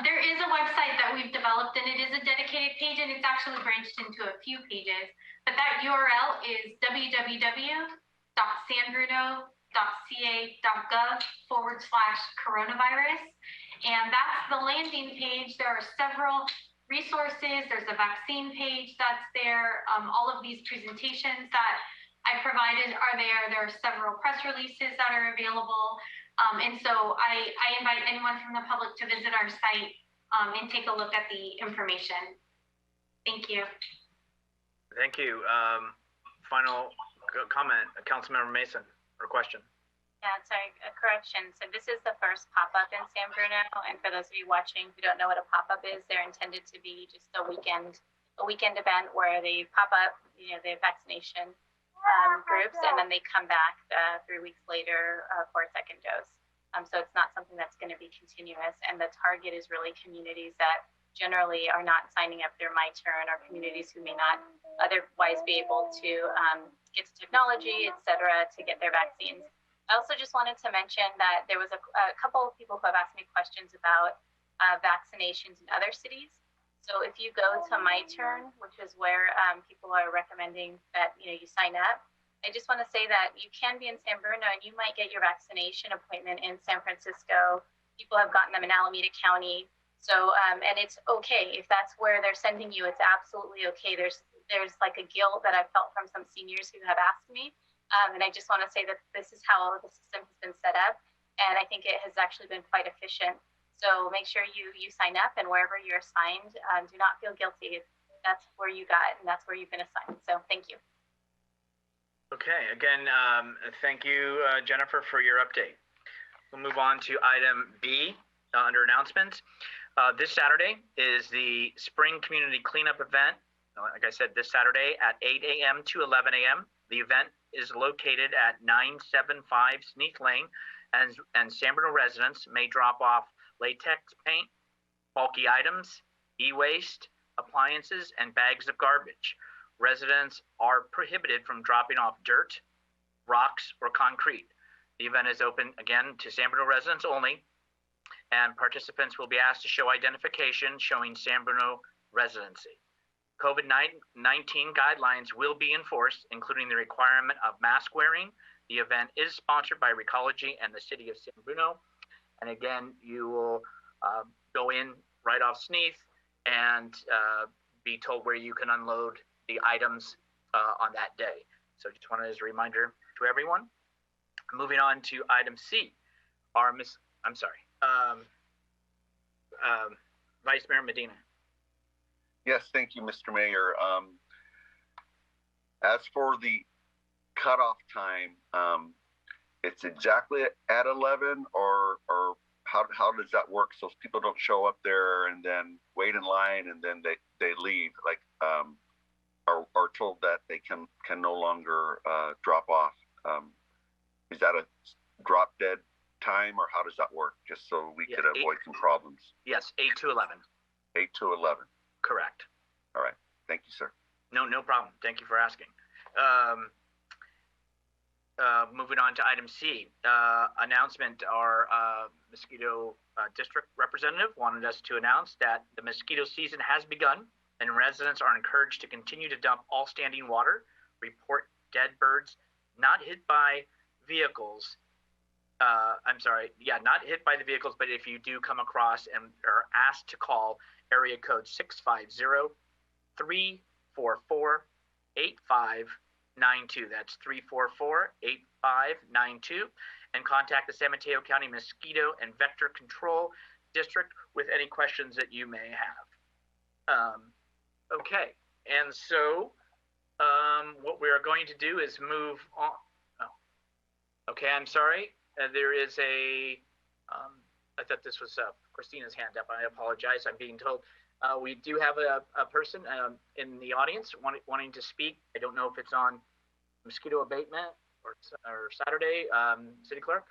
Speaker 10: There is a website that we've developed, and it is a dedicated page, and it's actually branched into a few pages. But that URL is www.sanbruno.ca.gov/coronavirus. And that's the landing page. There are several resources. There's a vaccine page that's there. All of these presentations that I provided are there. There are several press releases that are available. And so I invite anyone from the public to visit our site and take a look at the information. Thank you.
Speaker 1: Thank you. Final comment, Councilmember Mason, or question?
Speaker 14: Yeah, sorry, a correction. So this is the first pop-up in San Bruno, and for those of you watching who don't know what a pop-up is, they're intended to be just a weekend event where they pop up, the vaccination groups, and then they come back 3 weeks later for a second dose. So it's not something that's going to be continuous, and the target is really communities that generally are not signing up their My Turn, or communities who may not otherwise be able to get to technology, et cetera, to get their vaccines. I also just wanted to mention that there was a couple of people who have asked me questions about vaccinations in other cities. So if you go to My Turn, which is where people are recommending that you sign up, I just want to say that you can be in San Bruno and you might get your vaccination appointment in San Francisco. People have gotten them in Alameda County. So and it's okay if that's where they're sending you. It's absolutely okay. There's like a guilt that I've felt from some seniors who have asked me. And I just want to say that this is how the system has been set up. And I think it has actually been quite efficient. So make sure you sign up, and wherever you're assigned, do not feel guilty. That's where you got, and that's where you've been assigned. So thank you.
Speaker 1: Okay, again, thank you, Jennifer, for your update. We'll move on to item B under announcements. This Saturday is the Spring Community Cleanup event. Like I said, this Saturday at 8 a.m. to 11 a.m. The event is located at 975 Sneath Lane, and San Bruno residents may drop off latex paint, bulky items, e-waste, appliances, and bags of garbage. Residents are prohibited from dropping off dirt, rocks, or concrete. The event is open, again, to San Bruno residents only, and participants will be asked to show identification showing San Bruno residency. COVID-19 guidelines will be enforced, including the requirement of mask wearing. The event is sponsored by Recology and the City of San Bruno. And again, you will go in right off Sneath and be told where you can unload the items on that day. So just wanted as a reminder to everyone. Moving on to item C, Vice Mayor Medina.
Speaker 13: Yes, thank you, Mr. Mayor. As for the cutoff time, it's exactly at 11, or how does that work? So people don't show up there and then wait in line and then they leave, like are told that they can no longer drop off. Is that a drop dead time, or how does that work? Just so we could avoid some problems.
Speaker 1: Yes, 8 to 11.
Speaker 13: 8 to 11.
Speaker 1: Correct.
Speaker 13: All right. Thank you, sir.
Speaker 1: No problem. Thank you for asking. Moving on to item C, announcement. Our mosquito district representative wanted us to announce that the mosquito season has begun, and residents are encouraged to continue to dump all standing water, report dead birds not hit by vehicles I'm sorry, yeah, not hit by the vehicles, but if you do come across and are asked to call area code 650-344-8592. That's 344-8592. And contact the San Mateo County Mosquito and Vector Control District with any questions that you may have. Okay, and so what we are going to do is move on. Oh, okay, I'm sorry. There is a, I thought this was Christina's hand up. I apologize. I'm being told we do have a person in the audience wanting to speak. I don't know if it's on mosquito abatement or Saturday. City Clerk?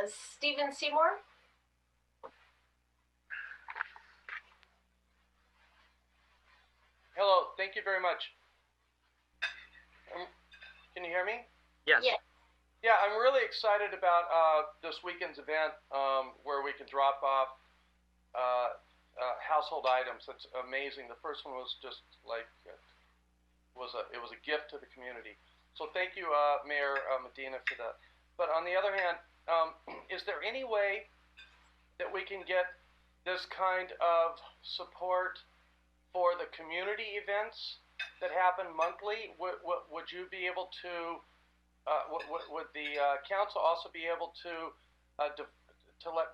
Speaker 2: Stephen Seymour?
Speaker 5: Hello, thank you very much. Can you hear me?
Speaker 1: Yes.
Speaker 2: Yeah.
Speaker 5: Yeah, I'm really excited about this weekend's event where we can drop off household items. It's amazing. The first one was just like it was a gift to the community. So thank you, Mayor Medina, for that. But on the other hand, is there any way that we can get this kind of support for the community events that happen monthly? Would you be able to? Would the council also be able to let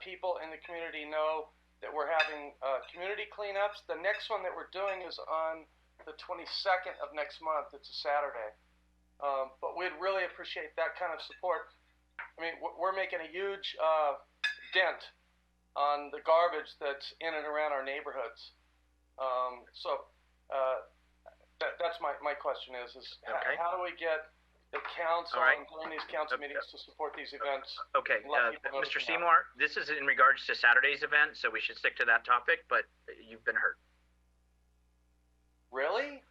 Speaker 5: people in the community know that we're having community cleanups? The next one that we're doing is on the 22nd of next month. It's a Saturday. But we'd really appreciate that kind of support. I mean, we're making a huge dent on the garbage that's in and around our neighborhoods. That's my question is
Speaker 1: okay.
Speaker 5: How do we get the council
Speaker 1: right.
Speaker 5: and during these council meetings to support these events?
Speaker 1: Okay, Mr. Seymour, this is in regards to Saturday's event, so we should stick to that topic, but you've been heard.
Speaker 5: Really?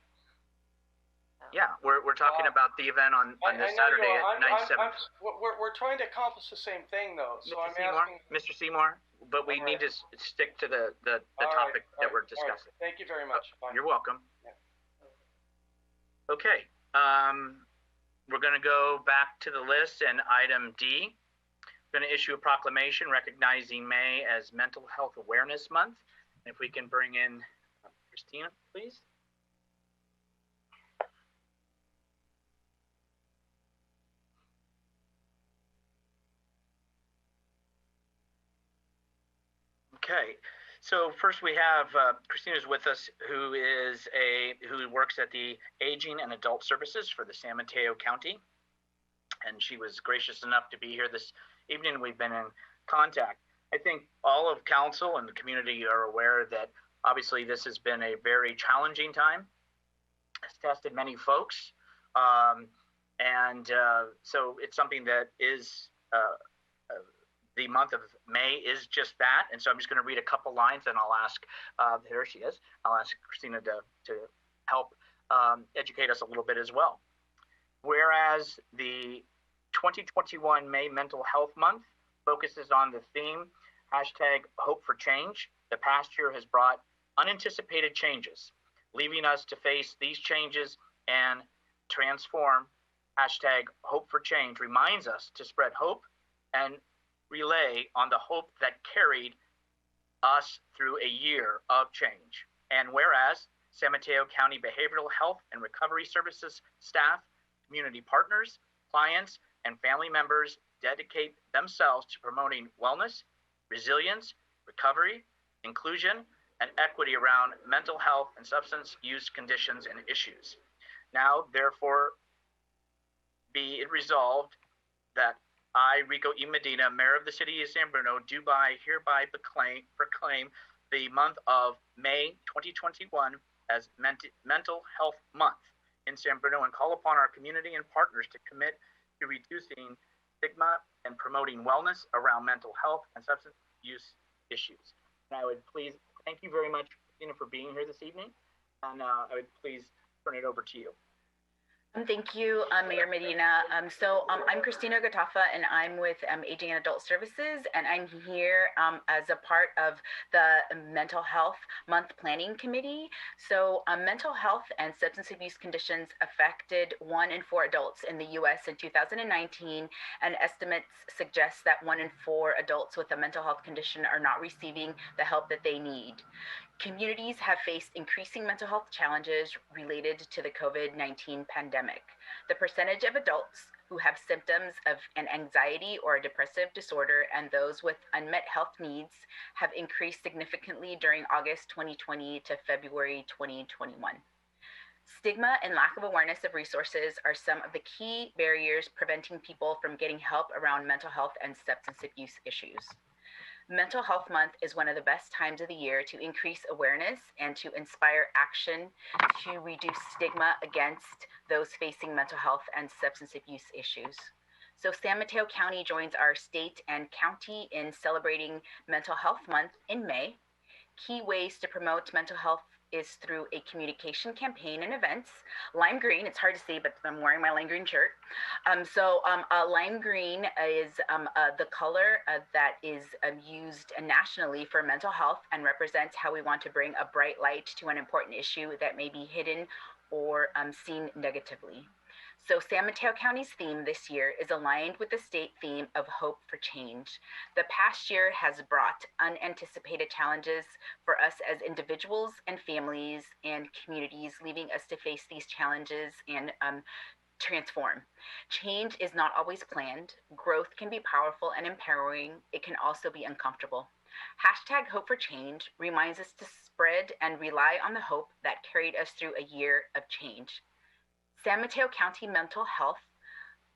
Speaker 1: Yeah, we're talking about the event on this Saturday at 9/7.
Speaker 5: We're trying to accomplish the same thing, though. So
Speaker 1: Mr. Seymour, but we need to stick to the topic that we're discussing.
Speaker 5: Right. Thank you very much. Bye.
Speaker 1: You're welcome.
Speaker 5: Yeah.
Speaker 1: Okay, we're going to go back to the list, and item D, we're going to issue a proclamation recognizing May as Mental Health Awareness Month. And if we can bring in Christina, please. Okay, so first we have Christina's with us, who works at the Aging and Adult Services for the San Mateo County, and she was gracious enough to be here this evening. We've been in contact. I think all of council and the community are aware that obviously this has been a very challenging time. It's tested many folks, so it's something that is the month of May is just that. And so I'm just going to read a couple lines and I'll ask, there she is, I'll ask Christina to help educate us a little bit as well. Whereas the 2021 May Mental Health Month focuses on the theme, #Hope for Change, the past year has brought unanticipated changes, leaving us to face these changes and transform. #Hope for Change reminds us to spread hope and relay on the hope that carried us through a year of change. And whereas San Mateo County Behavioral Health and Recovery Services staff, community partners, clients, and family members dedicate themselves to promoting wellness, resilience, recovery, inclusion, and equity around mental health and substance use conditions and issues. Now, therefore, be it resolved that I, Rico E. Medina, Mayor of the City of San Bruno, do hereby proclaim the month of May 2021 as Mental Health Month in San Bruno and call upon our community and partners to commit to reducing stigma and promoting wellness around mental health and substance use issues. And I would please, thank you very much, Christina, for being here this evening. And I would please turn it over to you.
Speaker 16: Thank you, Mayor Medina. I'm Christina Gatafa, and I'm with Aging and Adult Services, and I'm here as a part of the Mental Health Month Planning Committee. Mental health and substance abuse conditions affected 1 in 4 adults in the U.S. in 2019, and estimates suggest that 1 in 4 adults with a mental health condition are not receiving the help that they need. Communities have faced increasing mental health challenges related to the COVID-19 pandemic. The percentage of adults who have symptoms of an anxiety or a depressive disorder and those with unmet health needs have increased significantly during August 2020 to February 2021. Stigma and lack of awareness of resources are some of the key barriers preventing people from getting help around mental health and substance abuse issues. Mental Health Month is one of the best times of the year to increase awareness and to inspire action to reduce stigma against those facing mental health and substance abuse issues. So San Mateo County joins our state and county in celebrating Mental Health Month in May. Key ways to promote mental health is through a communication campaign and events. Lime green, it's hard to see, but I'm wearing my lime green shirt. Lime green is the color that is used nationally for mental health and represents how we want to bring a bright light to an important issue that may be hidden or seen negatively. So San Mateo County's theme this year is aligned with the state theme of hope for change. The past year has brought unanticipated challenges for us as individuals and families and communities, leaving us to face these challenges and transform. Change is not always planned. Growth can be powerful and empowering. It can also be uncomfortable. Hashtag Hope for Change reminds us to spread and rely on the hope that carried us through a year of change. San Mateo County Mental Health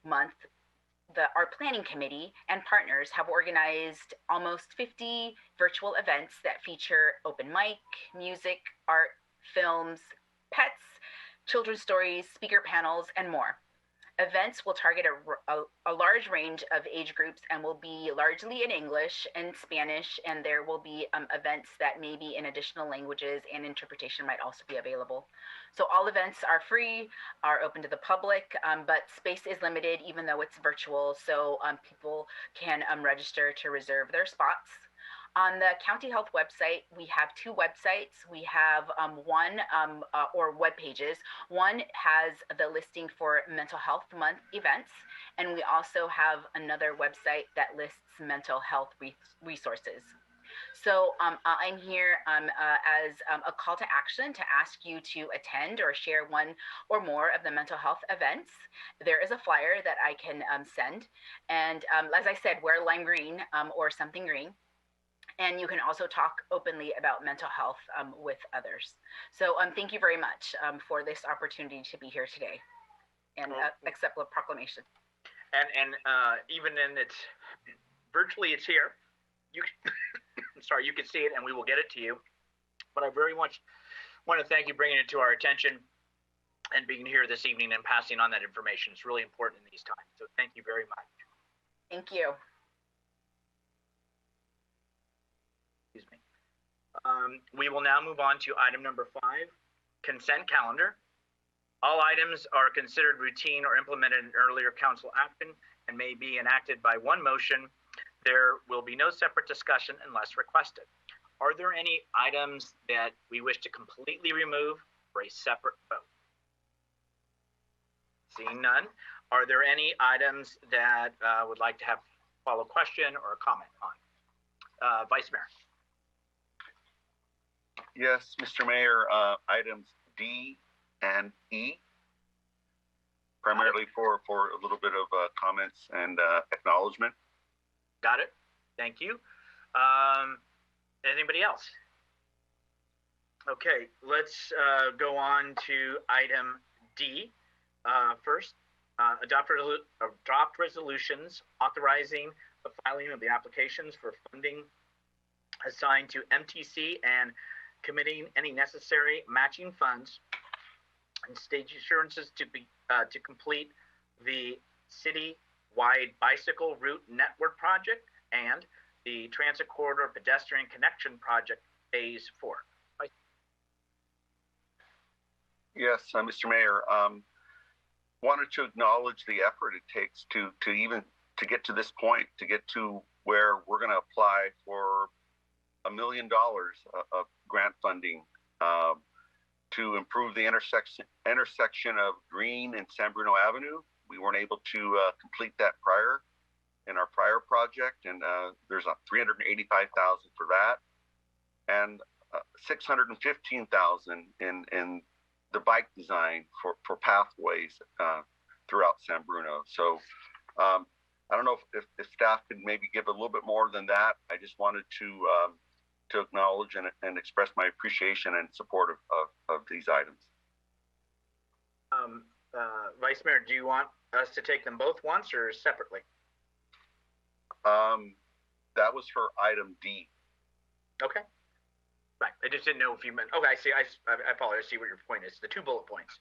Speaker 16: Month, our planning committee and partners have organized almost 50 virtual events that feature open mic, music, art, films, pets, children's stories, speaker panels, and more. Events will target a large range of age groups and will be largely in English and Spanish, and there will be events that may be in additional languages, and interpretation might also be available. So all events are free, are open to the public, but space is limited even though it's virtual, so people can register to reserve their spots. On the county health website, we have 2 websites. We have or web pages. One has the listing for Mental Health Month events, and we also have another website that lists mental health resources. So I'm here as a call to action to ask you to attend or share one or more of the mental health events. There is a flyer that I can send, and as I said, wear lime green or something green. And you can also talk openly about mental health with others. So thank you very much for this opportunity to be here today and accept the proclamation.
Speaker 1: And even in its virtually, it's here. You sorry, you can see it, and we will get it to you. But I very much want to thank you bringing it to our attention and being here this evening and passing on that information. It's really important in these times. So thank you very much.
Speaker 16: Thank you.
Speaker 1: Excuse me. We will now move on to item number 5, consent calendar. All items are considered routine or implemented in earlier council action and may be enacted by one motion. There will be no separate discussion unless requested. Are there any items that we wish to completely remove for a separate vote? Seeing none, are there any items that would like to have follow question or comment on? Vice Mayor.
Speaker 13: Yes, Mr. Mayor, items D and E, primarily for a little bit of comments and acknowledgement.
Speaker 1: Got it. Thank you. Anybody else? Okay, let's go on to item D first. Adopt resolutions authorizing the filing of the applications for funding assigned to MTC and committing any necessary matching funds and state assurances to complete the city-wide bicycle route network project and the Transit Corridor Pedestrian Connection Project Phase 4.
Speaker 13: Yes, Mr. Mayor. wanted to acknowledge the effort it takes to even to get to this point, to get to where we're going to apply for $1 million of grant funding to improve the intersection of Green and San Bruno Avenue. We weren't able to complete that in our prior project, and there's $385,000 for that, and $615,000 in the bike design for pathways throughout San Bruno. So I don't know if staff could maybe give a little bit more than that. I just wanted to acknowledge and express my appreciation and support of these items.
Speaker 1: Vice Mayor, do you want us to take them both once or separately?
Speaker 13: That was for item D.
Speaker 1: Okay. Right. I just didn't know if you meant. Okay, I see. I apologize. I see what your point is. The 2 bullet points.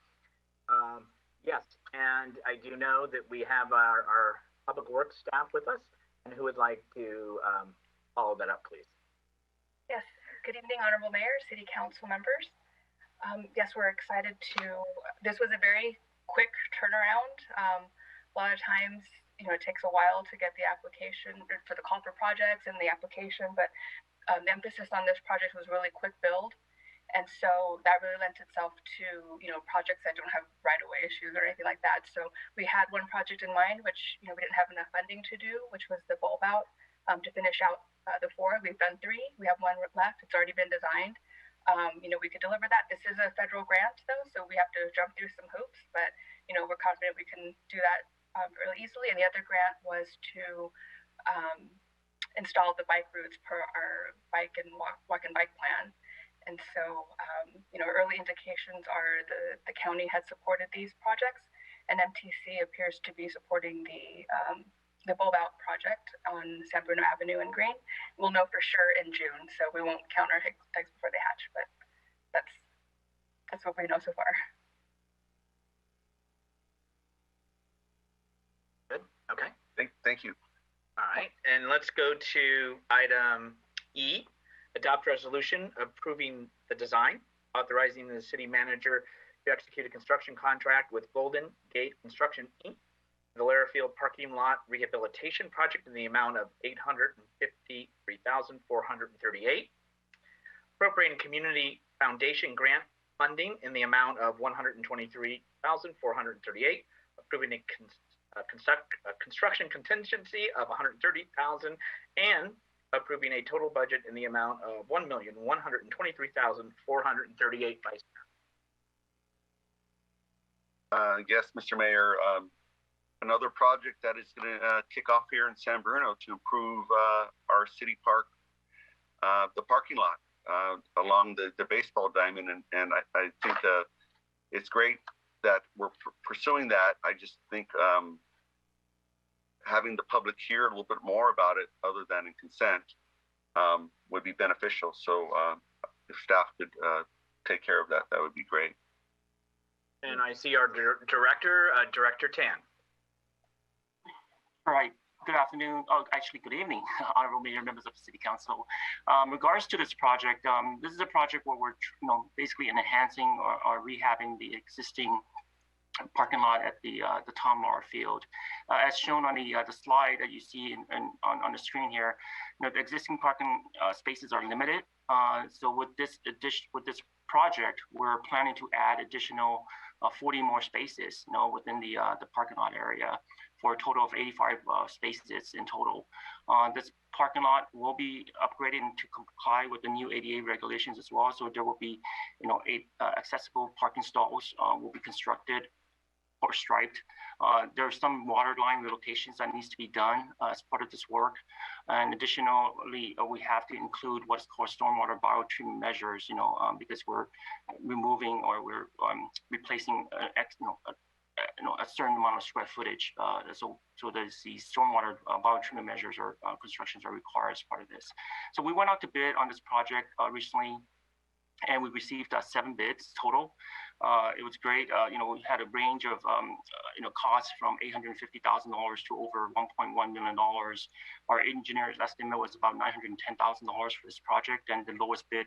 Speaker 1: Yes, and I do know that we have our public works staff with us, and who would like to follow that up, please?
Speaker 17: Yes. Good evening, Honorable Mayor, City Council members. Yes, we're excited to. This was a very quick turnaround. A lot of times, it takes a while to get the application for the call for projects and the application, but the emphasis on this project was really quick build. And so that really lends itself to, projects that don't have right-of-way issues or anything like that. So we had one project in mind, which, we didn't have enough funding to do, which was the bulb out to finish out the 4. We've done 3. We have 1 left. It's already been designed. We could deliver that. This is a federal grant, though, so we have to jump through some hoops. But, we're confident we can do that really easily. And the other grant was to install the bike routes per our bike and walk and bike plan. And so, early indications are the county has supported these projects, and MTC appears to be supporting the bulb out project on San Bruno Avenue and Green. We'll know for sure in June, so we won't count our eggs before they hatch. But that's what we know so far.
Speaker 1: Good. Okay.
Speaker 13: Thank you.
Speaker 1: All right, and let's go to item E. Adopt resolution approving the design, authorizing the city manager to execute a construction contract with Golden Gate Construction, Inc., the Larifield parking lot rehabilitation project in the amount of $853,438. Appropriating community foundation grant funding in the amount of $123,438. Approving a construction contingency of $130,000 and approving a total budget in the amount of $1,123,438. Vice
Speaker 13: Mayor. Yes, Mr. Mayor. Another project that is going to kick off here in San Bruno to improve our city park, the parking lot along the baseball diamond, and I think it's great that we're pursuing that. I just think having the public hear a little bit more about it other than in consent would be beneficial. So if staff could take care of that, that would be great.
Speaker 1: And I see our director, Director Tan.
Speaker 18: All right. Good afternoon. Oh, actually, good evening, honorable mayor, members of the city council. Regards to this project, this is a project where we're, basically enhancing or rehabbing the existing parking lot at the Tom Larifield. As shown on the slide that you see on the screen here, the existing parking spaces are limited. So with this project, we're planning to add additional 40 more spaces, within the parking lot area, for a total of 85 spaces in total. This parking lot will be upgraded to comply with the new ADA regulations as well. So there will be, 8 accessible parking stalls will be constructed or striped. There are some water line relocations that needs to be done as part of this work. And additionally, we have to include what's called stormwater biotreatment measures, because we're removing or we're replacing a certain amount of square footage. So there's these stormwater biotreatment measures or constructions are required as part of this. So we went out to bid on this project recently. and we received 7 bids total. It was great. We had a range of costs from $850,000 to over $1.1 million. Our engineer's estimate was about $910,000 for this project, and the lowest bid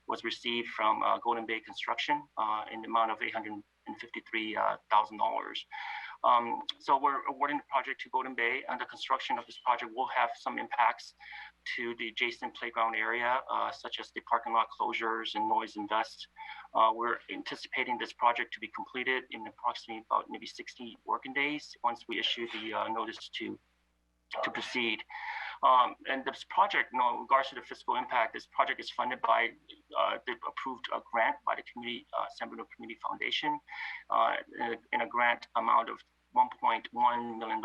Speaker 18: was received from Golden Bay Construction in the amount of $853,000. So we're awarding the project to Golden Bay, and the construction of this project will have some impacts to the adjacent playground area, such as the parking lot closures and noise and dust. We're anticipating this project to be completed in approximately about maybe 60 working days once we issue the notice to proceed. And this project, in regards to the fiscal impact, this project is funded by the approved grant by the San Bruno Community Foundation in a grant amount of $1.1 million,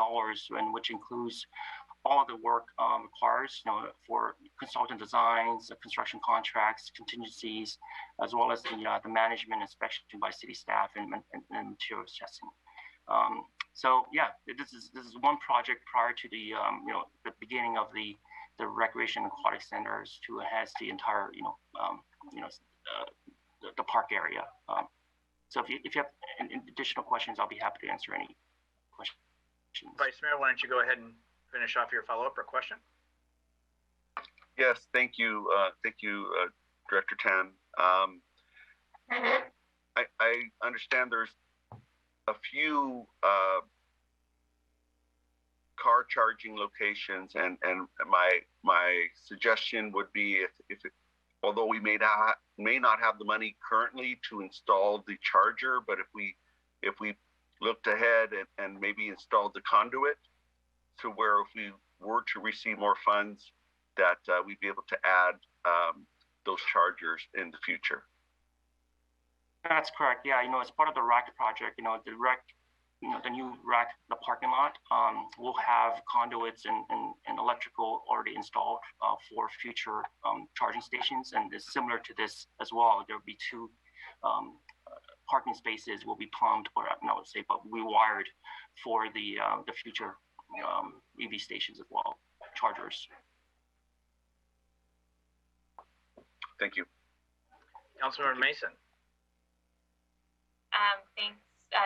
Speaker 18: which includes all the work requires, for consultant designs, construction contracts, contingencies, as well as the management inspection by city staff and materials testing. So yeah, this is one project prior to the the beginning of the recreation and aquatic centers to enhance the entire the park area. So if you have additional questions, I'll be happy to answer any questions.
Speaker 1: Vice Mayor, why don't you go ahead and finish off your follow-up or question?
Speaker 13: Yes, thank you, Director Tan. I understand there's a few car charging locations, and my suggestion would be although we may not have the money currently to install the charger, but if we looked ahead and maybe installed the conduit, to where if we were to receive more funds, that we'd be able to add those chargers in the future.
Speaker 18: That's correct. Yeah, as part of the RAC project, the new RAC, the parking lot, will have conduits and electrical already installed for future charging stations, and it's similar to this as well. There will be 2 parking spaces will be plumbed, or I would say, but rewired for the future EV stations as well, chargers.
Speaker 13: Thank you.
Speaker 1: Councilmember Mason.
Speaker 14: Thanks,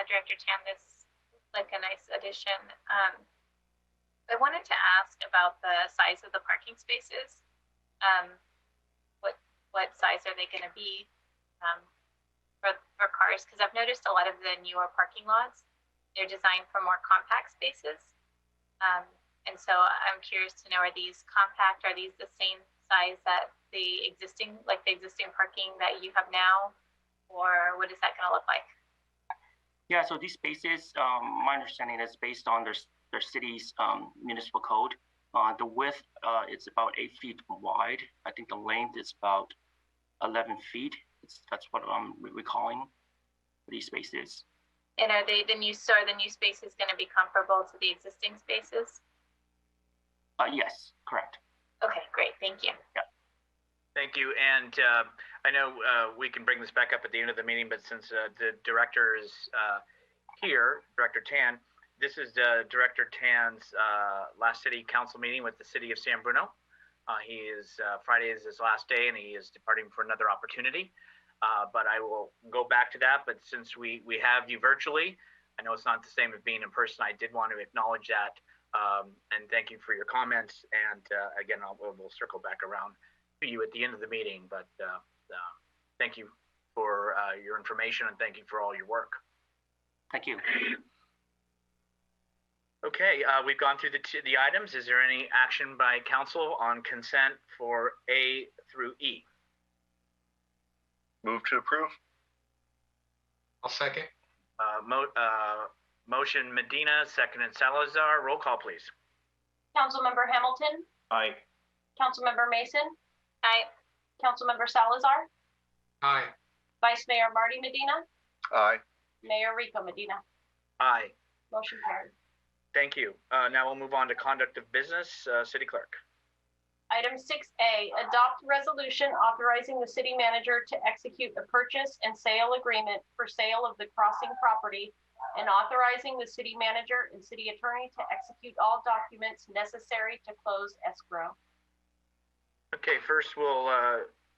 Speaker 14: Director Tan. This looks like a nice addition. I wanted to ask about the size of the parking spaces. What size are they going to be for cars? Because I've noticed a lot of the newer parking lots, they're designed for more compact spaces. And so I'm curious to know, are these compact? Are these the same size that the existing parking that you have now? Or what is that going to look like?
Speaker 18: Yeah, so these spaces, my understanding is based on their city's municipal code. The width is about 8 feet wide. I think the length is about 11 feet. That's what I'm recalling these spaces.
Speaker 14: And are the new spaces going to be comparable to the existing spaces?
Speaker 18: Yes, correct.
Speaker 14: Okay, great. Thank you.
Speaker 18: Yeah.
Speaker 1: Thank you. And I know we can bring this back up at the end of the meeting, but since the director is here, Director Tan, this is Director Tan's last city council meeting with the city of San Bruno. Friday is his last day, and he is departing for another opportunity. But I will go back to that. But since we have you virtually, I know it's not the same as being in person. I did want to acknowledge that and thank you for your comments. And again, we'll circle back around to you at the end of the meeting. But thank you for your information, and thank you for all your work.
Speaker 18: Thank you.
Speaker 1: Okay, we've gone through the items. Is there any action by council on consent for A through E?
Speaker 13: Move to approve.
Speaker 12: I'll second.
Speaker 1: Motion Medina, seconded Salazar. Roll call, please.
Speaker 2: Councilmember Hamilton,
Speaker 11: Aye.
Speaker 2: Councilmember Mason,
Speaker 14: Aye.
Speaker 2: Councilmember Salazar,
Speaker 12: Aye.
Speaker 2: Vice Mayor Marty Medina,
Speaker 13: Aye.
Speaker 2: Mayor Rico Medina.
Speaker 1: Aye.
Speaker 2: Motion carried.
Speaker 1: Thank you. Now we'll move on to conduct of business. City Clerk.
Speaker 2: Item 6A, adopt resolution authorizing the city manager to execute the purchase and sale agreement for sale of the crossing property and authorizing the city manager and city attorney to execute all documents necessary to close escrow.
Speaker 1: Okay, first we'll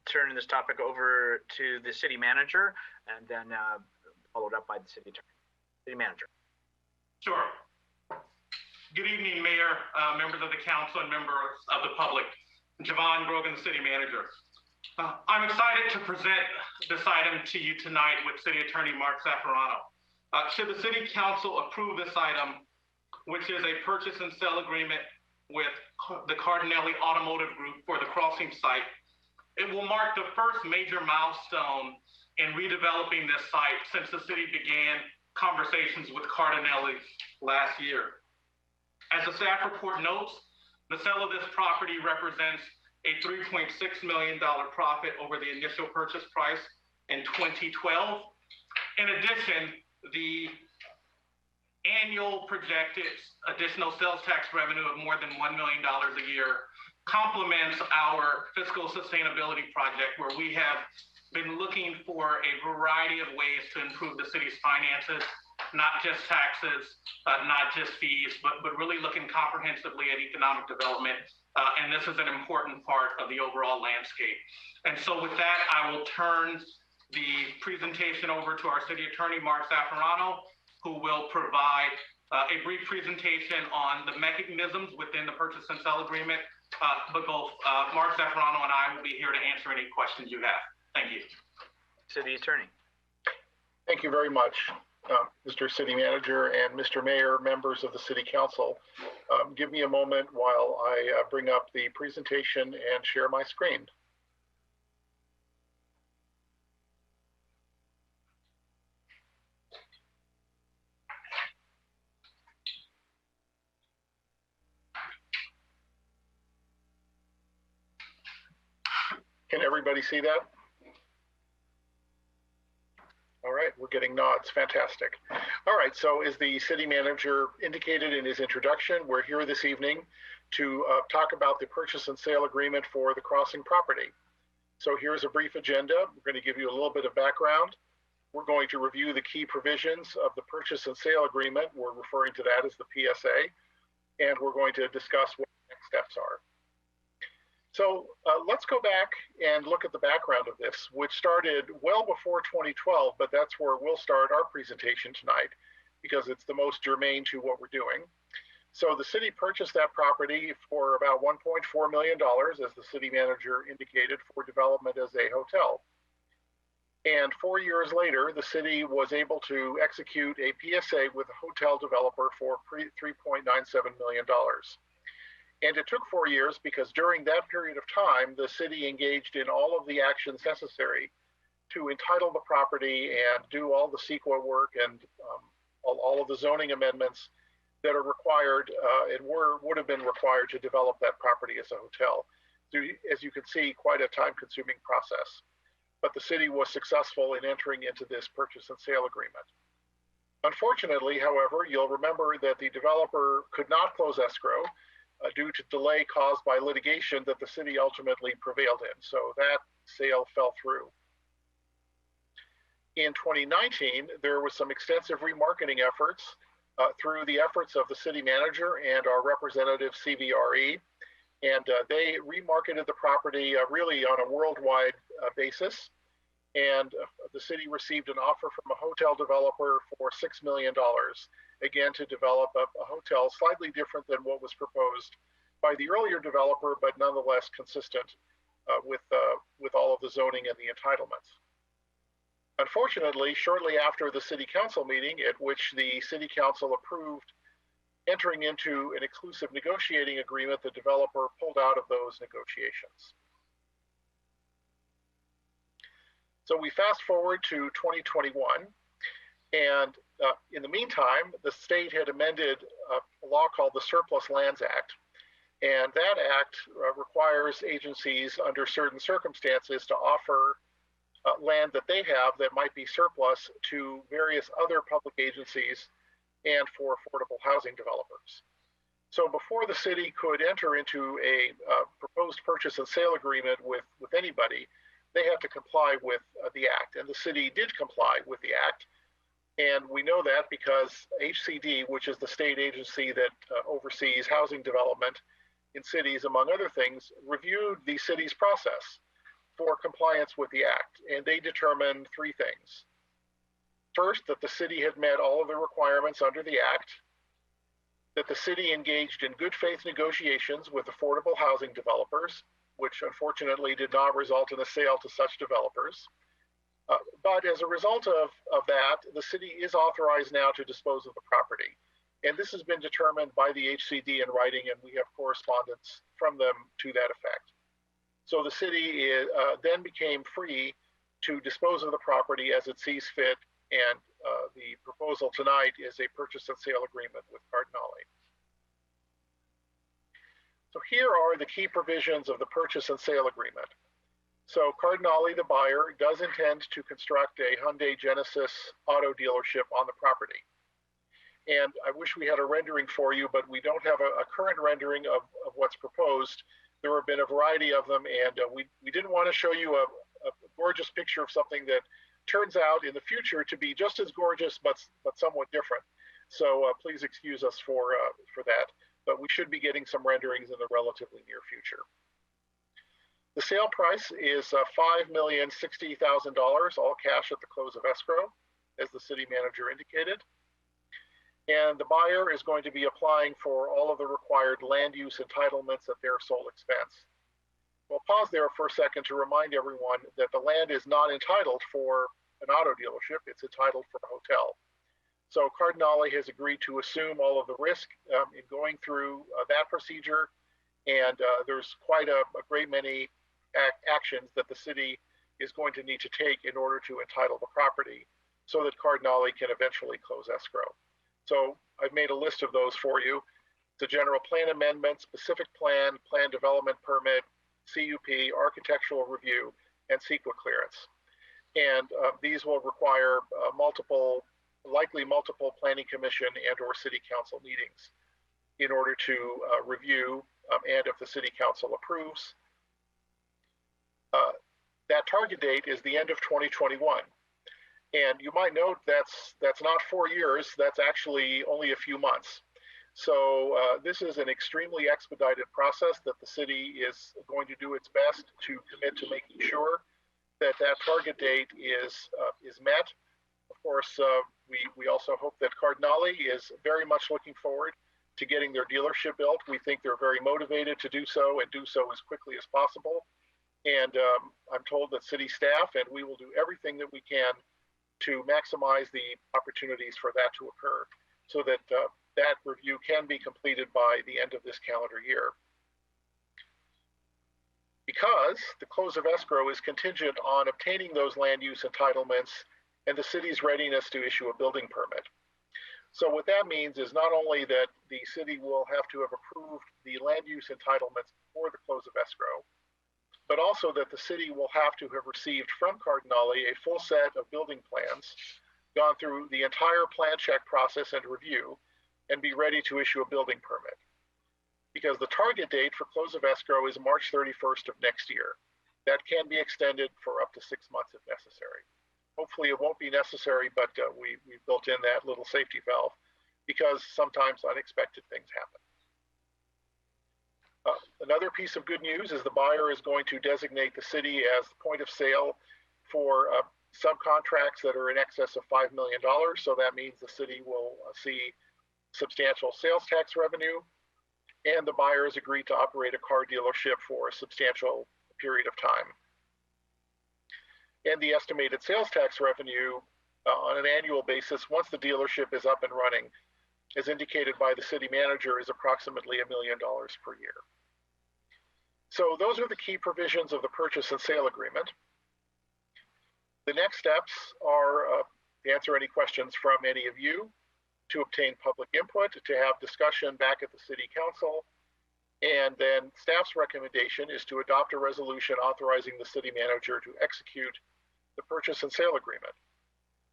Speaker 1: turn this topic over to the city manager and then followed up by the city attorney. City manager.
Speaker 19: Sure. Good evening, Mayor, members of the council, and members of the public. Javon Grogan, the city manager. I'm excited to present this item to you tonight with City Attorney Mark Zaffarano. Should the City Council approve this item, which is a purchase and sale agreement with the Cardinelli Automotive Group for the crossing site, it will mark the first major milestone in redeveloping this site since the city began conversations with Cardinelli last year. As the staff report notes, the sale of this property represents a $3.6 million profit over the initial purchase price in 2012. In addition, the annual projected additional sales tax revenue of more than $1 million a year complements our fiscal sustainability project, where we have been looking for a variety of ways to improve the city's finances, not just taxes, not just fees, but really looking comprehensively at economic development. And this is an important part of the overall landscape. And so with that, I will turn the presentation over to our city attorney, Mark Zaffarano, who will provide a brief presentation on the mechanisms within the purchase and sale agreement. But both Mark Zaffarano and I will be here to answer any questions you have. Thank you.
Speaker 1: City attorney.
Speaker 20: Thank you very much, Mr. City Manager and Mr. Mayor, members of the City Council. Give me a moment while I bring up the presentation and share my screen. Can everybody see that? All right, we're getting nods. Fantastic. All right, so as the city manager indicated in his introduction, we're here this evening to talk about the purchase and sale agreement for the crossing property. So here's a brief agenda. We're going to give you a little bit of background. We're going to review the key provisions of the purchase and sale agreement. We're referring to that as the PSA. And we're going to discuss what the next steps are. So let's go back and look at the background of this, which started well before 2012, but that's where we'll start our presentation tonight because it's the most germane to what we're doing. So the city purchased that property for about $1.4 million, as the city manager indicated, for development as a hotel. And 4 years later, the city was able to execute a PSA with a hotel developer for $3.97 million. And it took 4 years because during that period of time, the city engaged in all of the actions necessary to entitle the property and do all the CEQA work and all of the zoning amendments that are required and would have been required to develop that property as a hotel. So, as you can see, quite a time-consuming process. But the city was successful in entering into this purchase and sale agreement. Unfortunately, however, you'll remember that the developer could not close escrow due to delay caused by litigation that the city ultimately prevailed in. So that sale fell through. In 2019, there was some extensive remarketing efforts through the efforts of the city manager and our representative CBRE. And they remarketed the property really on a worldwide basis. And the city received an offer from a hotel developer for $6 million, again, to develop a hotel slightly different than what was proposed by the earlier developer, but nonetheless consistent with all of the zoning and the entitlements. Unfortunately, shortly after the city council meeting, at which the city council approved entering into an exclusive negotiating agreement, the developer pulled out of those negotiations. So we fast forward to 2021, and in the meantime, the state had amended a law called the Surplus Lands Act. And that act requires agencies under certain circumstances to offer land that they have that might be surplus to various other public agencies and for affordable housing developers. So before the city could enter into a proposed purchase and sale agreement with anybody, they had to comply with the act. And the city did comply with the act. And we know that because HCD, which is the state agency that oversees housing development in cities, among other things, reviewed the city's process for compliance with the Act, and they determined three things. First, that the city had met all of the requirements under the Act, that the city engaged in good faith negotiations with affordable housing developers, which unfortunately did not result in a sale to such developers. But as a result of that, the city is authorized now to dispose of the property. And this has been determined by the HCD in writing, and we have correspondence from them to that effect. So the city then became free to dispose of the property as it sees fit, and the proposal tonight is a purchase and sale agreement with Cardinale. So here are the key provisions of the purchase and sale agreement. So Cardinale, the buyer, does intend to construct a Hyundai Genesis auto dealership on the property. And I wish we had a rendering for you, but we don't have a current rendering of what's proposed. There have been a variety of them, and we didn't want to show you a gorgeous picture of something that turns out in the future to be just as gorgeous, but somewhat different. So please excuse us for that. But we should be getting some renderings in the relatively near future. The sale price is $5,060,000, all cash at the close of escrow, as the city manager indicated. And the buyer is going to be applying for all of the required land use entitlements at their sole expense. We'll pause there for a second to remind everyone that the land is not entitled for an auto dealership, it's entitled for a hotel. So Cardinale has agreed to assume all of the risk in going through that procedure, and there's quite a great many actions that the city is going to need to take in order to entitle the property so that Cardinale can eventually close escrow. So I've made a list of those for you. The general plan amendment, specific plan, plan development permit, CUP, architectural review, and CEQA clearance. And these will require likely multiple planning commission and or city council meetings in order to review, and if the city council approves. That target date is the end of 2021. And you might note that's not 4 years, that's actually only a few months. So this is an extremely expedited process that the city is going to do its best to commit to making sure that target date is met. Of course, we also hope that Cardinale is very much looking forward to getting their dealership built. We think they're very motivated to do so and do so as quickly as possible. And I'm told that city staff and we will do everything that we can to maximize the opportunities for that to occur so that that review can be completed by the end of this calendar year. Because the close of escrow is contingent on obtaining those land use entitlements and the city's readiness to issue a building permit. So what that means is not only that the city will have to have approved the land use entitlements before the close of escrow, but also that the city will have to have received from Cardinale a full set of building plans, gone through the entire plan check process and review, and be ready to issue a building permit. Because the target date for close of escrow is March 31st of next year. That can be extended for up to 6 months if necessary. Hopefully it won't be necessary, but we built in that little safety valve because sometimes unexpected things happen. Another piece of good news is the buyer is going to designate the city as the point of sale for subcontracts that are in excess of $5 million. So that means the city will see substantial sales tax revenue, and the buyer has agreed to operate a car dealership for a substantial period of time. And the estimated sales tax revenue on an annual basis, once the dealership is up and running, as indicated by the city manager, is approximately $1 million per year. So those are the key provisions of the purchase and sale agreement. The next steps are to answer any questions from any of you, to obtain public input, to have discussion back at the city council, and then staff's recommendation is to adopt a resolution authorizing the city manager to execute the purchase and sale agreement.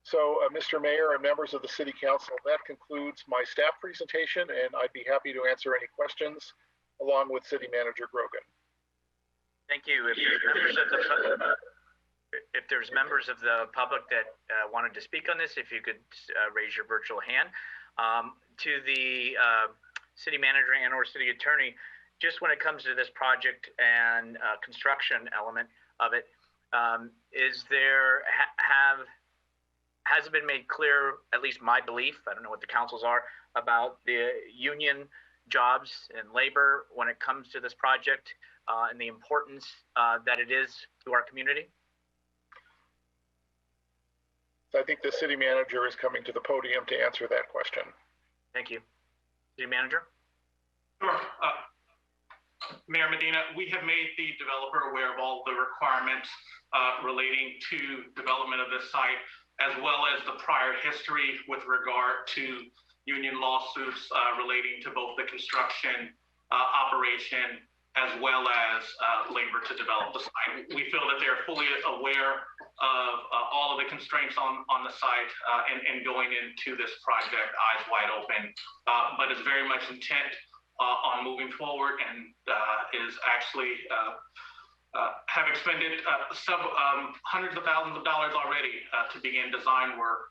Speaker 20: So, Mr. Mayor and members of the City Council, that concludes my staff presentation, and I'd be happy to answer any questions along with City Manager Grogan.
Speaker 1: Thank you. If there's members of the public that wanted to speak on this, if you could raise your virtual hand. To the City Manager and or City Attorney, just when it comes to this project and construction element, of it. Has it been made clear, at least my belief, I don't know what the councils are, about the union jobs and labor when it comes to this project and the importance that it is to our community?
Speaker 20: So I think the city manager is coming to the podium to answer that question.
Speaker 1: Thank you. City manager?
Speaker 19: Sure. Mayor Medina, we have made the developer aware of all the requirements relating to development of this site, as well as the prior history with regard to union lawsuits relating to both the construction operation as well as labor to develop the site. We feel that they're fully aware of all of the constraints on the site and going into this project eyes wide open, but is very much intent on moving forward and is actually have expended several hundreds of thousands of dollars already to begin design work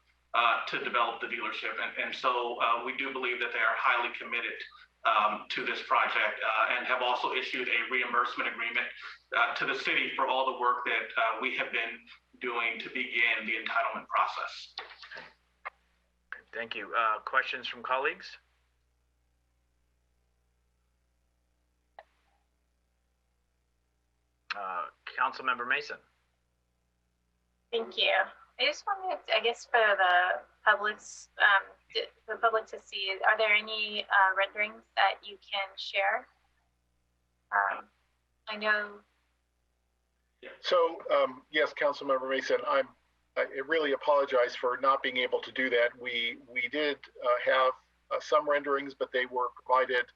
Speaker 19: to develop the dealership. And so we do believe that they are highly committed to this project and have also issued a reimbursement agreement to the city for all the work that we have been doing to begin the entitlement process.
Speaker 1: Thank you. Questions from colleagues? Councilmember Mason.
Speaker 14: Thank you. I just wanted, I guess, for the public to see, are there any renderings that you can share? I know.
Speaker 20: So yes, Councilmember Mason, I really apologize for not being able to do that. We did have some renderings, but they were provided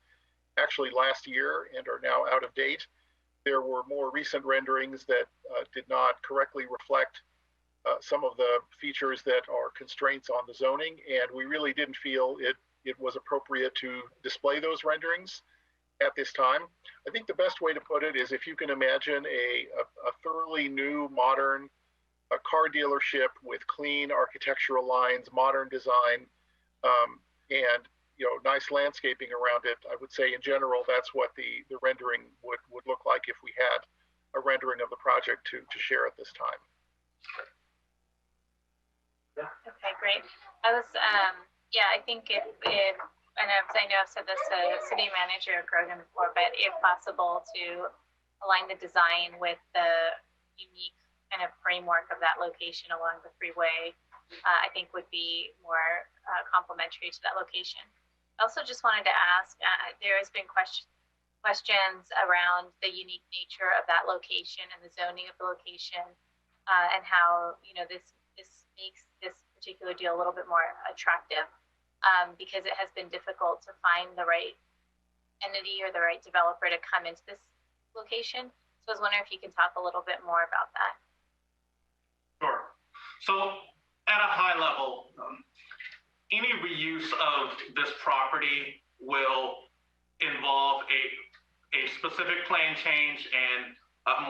Speaker 20: actually last year and are now out of date. There were more recent renderings that did not correctly reflect some of the features that are constraints on the zoning, and we really didn't feel it was appropriate to display those renderings at this time. I think the best way to put it is if you can imagine a thoroughly new, modern car dealership with clean architectural lines, modern design, and nice landscaping around it. I would say in general, that's what the rendering would look like if we had a rendering of the project to share at this time.
Speaker 14: Okay, great. I was, I think and I know I've said this to city manager Grogan before, but if possible to align the design with the unique kind of framework of that location along the freeway, I think would be more complementary to that location. I also just wanted to ask, there has been questions around the unique nature of that location and the zoning of the location, and how this makes this particular deal a little bit more attractive, because it has been difficult to find the right entity or the right developer to come into this location. So I was wondering if you can talk a little bit more about that.
Speaker 19: Sure. So at a high level, any reuse of this property will involve a specific plan change and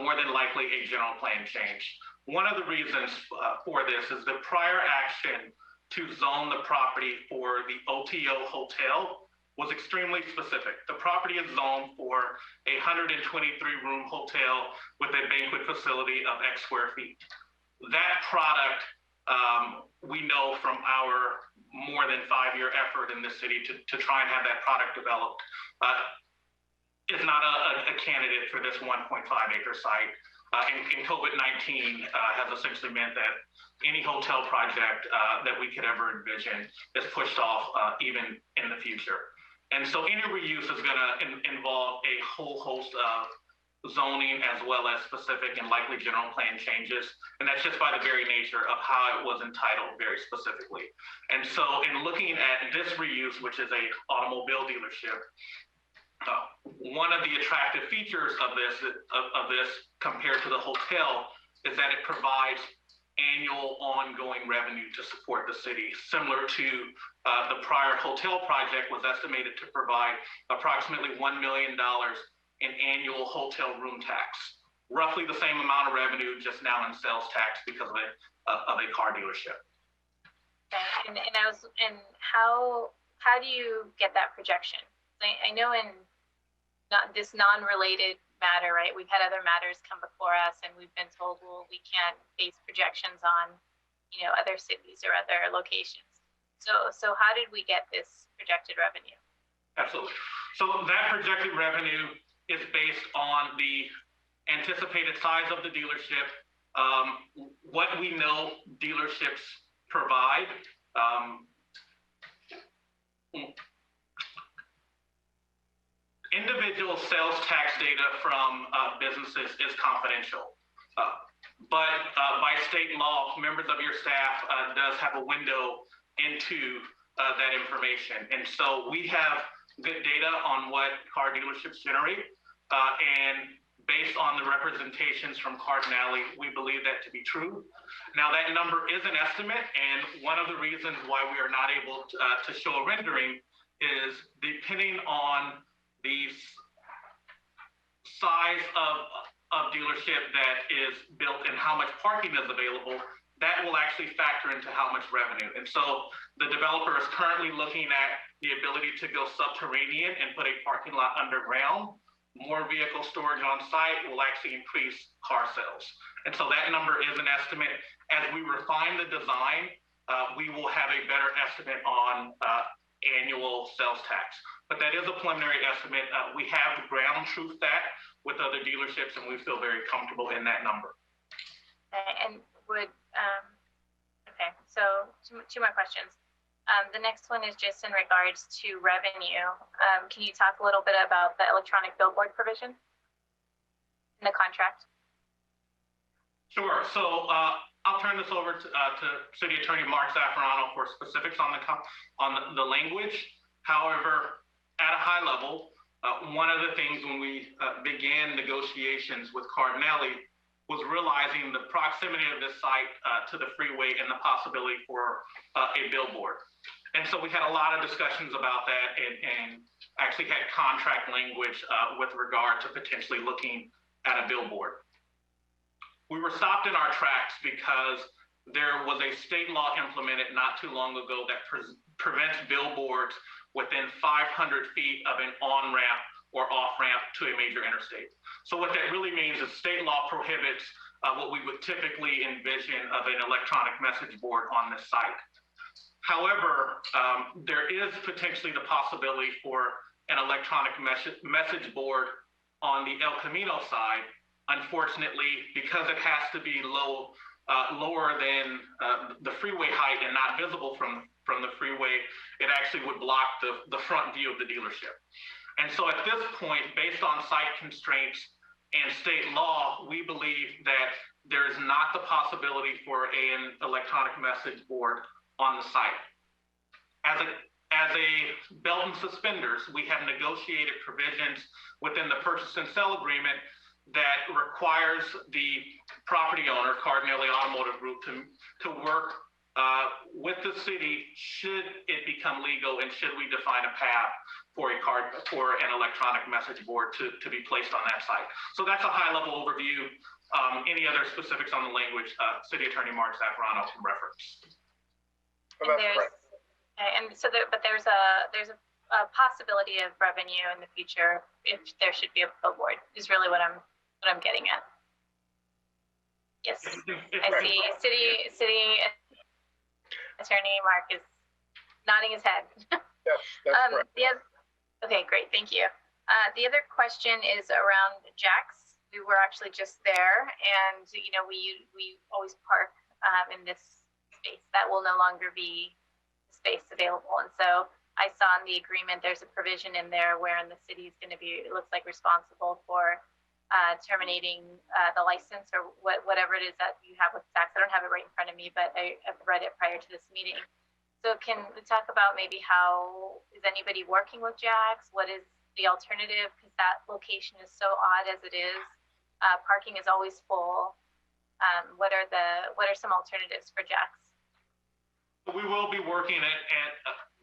Speaker 19: more than likely a general plan change. One of the reasons for this is the prior action to zone the property for the OTO hotel was extremely specific. The property is zoned for a 123-room hotel with a banquet facility of X square feet. That product, we know from our more than 5-year effort in this city to try and have that product developed, is not a candidate for this 1.5-acre site. And COVID-19 has essentially meant that any hotel project that we could ever envision is pushed off even in the future. And so any reuse is going to involve a whole host of zoning as well as specific and likely general plan changes. And that's just by the very nature of how it was entitled very specifically. And so in looking at this reuse, which is a automobile dealership, one of the attractive features of this compared to the hotel is that it provides annual ongoing revenue to support the city, similar to the prior hotel project was estimated to provide approximately $1 million in annual hotel room tax, roughly the same amount of revenue, just now in sales tax because of a car dealership.
Speaker 14: Okay. And how do you get that projection? I know in this non-related matter, right? We've had other matters come before us, and we've been told, well, we can't base projections on, you know, other cities or other locations. So how did we get this projected revenue?
Speaker 19: Absolutely. So that projected revenue is based on the anticipated size of the dealership, what we know dealerships provide. Individual sales tax data from businesses is confidential, but by state law, members of your staff does have a window into that information. And so we have good data on what car dealerships generate, and based on the representations from Cardinale, we believe that to be true. Now, that number is an estimate, and one of the reasons why we are not able to show a rendering is depending on the size of dealership that is built and how much parking is available, that will actually factor into how much revenue. And so the developer is currently looking at the ability to go subterranean and put a parking lot underground. More vehicle storage on site will actually increase car sales. And so that number is an estimate. As we refine the design, we will have a better estimate on annual sales tax. But that is a preliminary estimate. We have ground truth that with other dealerships, and we feel very comfortable in that number.
Speaker 14: And would, okay, so two more questions. The next one is just in regards to revenue. Can you talk a little bit about the electronic billboard provision in the contract?
Speaker 19: Sure. So I'll turn this over to City Attorney Mark Zaffarano for specifics on the language. However, at a high level, one of the things when we began negotiations with Cardinale was realizing the proximity of this site to the freeway and the possibility for a billboard. And so we had a lot of discussions about that and actually had contract language with regard to potentially looking at a billboard. We were stopped in our tracks because there was a state law implemented not too long ago that prevents billboards within 500 feet of an on-ramp or off-ramp to a major interstate. So what that really means is state law prohibits what we would typically envision of an electronic message board on this site. However, there is potentially the possibility for an electronic message board on the El Camino side. Unfortunately, because it has to be lower than the freeway height and not visible from the freeway, it actually would block the front view of the dealership. And so at this point, based on site constraints and state law, we believe that there is not the possibility for an electronic message board on the site. As a belt and suspenders, we have negotiated provisions within the purchase and sale agreement that requires the property owner, Cardinale Automotive Group, to work with the city should it become legal and should we define a path for an electronic message board to be placed on that site. So that's a high-level overview. Any other specifics on the language, City Attorney Mark Zaffarano can reference.
Speaker 20: Well, that's correct.
Speaker 14: And so, there's a possibility of revenue in the future if there should be a billboard. Is really what I'm getting at. Yes, I see. City Attorney Mark is nodding his head.
Speaker 20: Yes, that's correct.
Speaker 14: Okay, great, thank you. The other question is around Jack's. We were actually just there, and you know we always park in this space. That will no longer be space available, and so I saw in the agreement there's a provision in there wherein the city is going to be, it looks like, responsible for terminating the license or whatever it is that you have with Jack's. I don't have it right in front of me, but I've read it prior to this meeting. So can we talk about maybe how, is anybody working with Jack's? What is the alternative? Because that location is so odd as it is. Parking is always full. What are some alternatives for Jack's?
Speaker 19: We will be working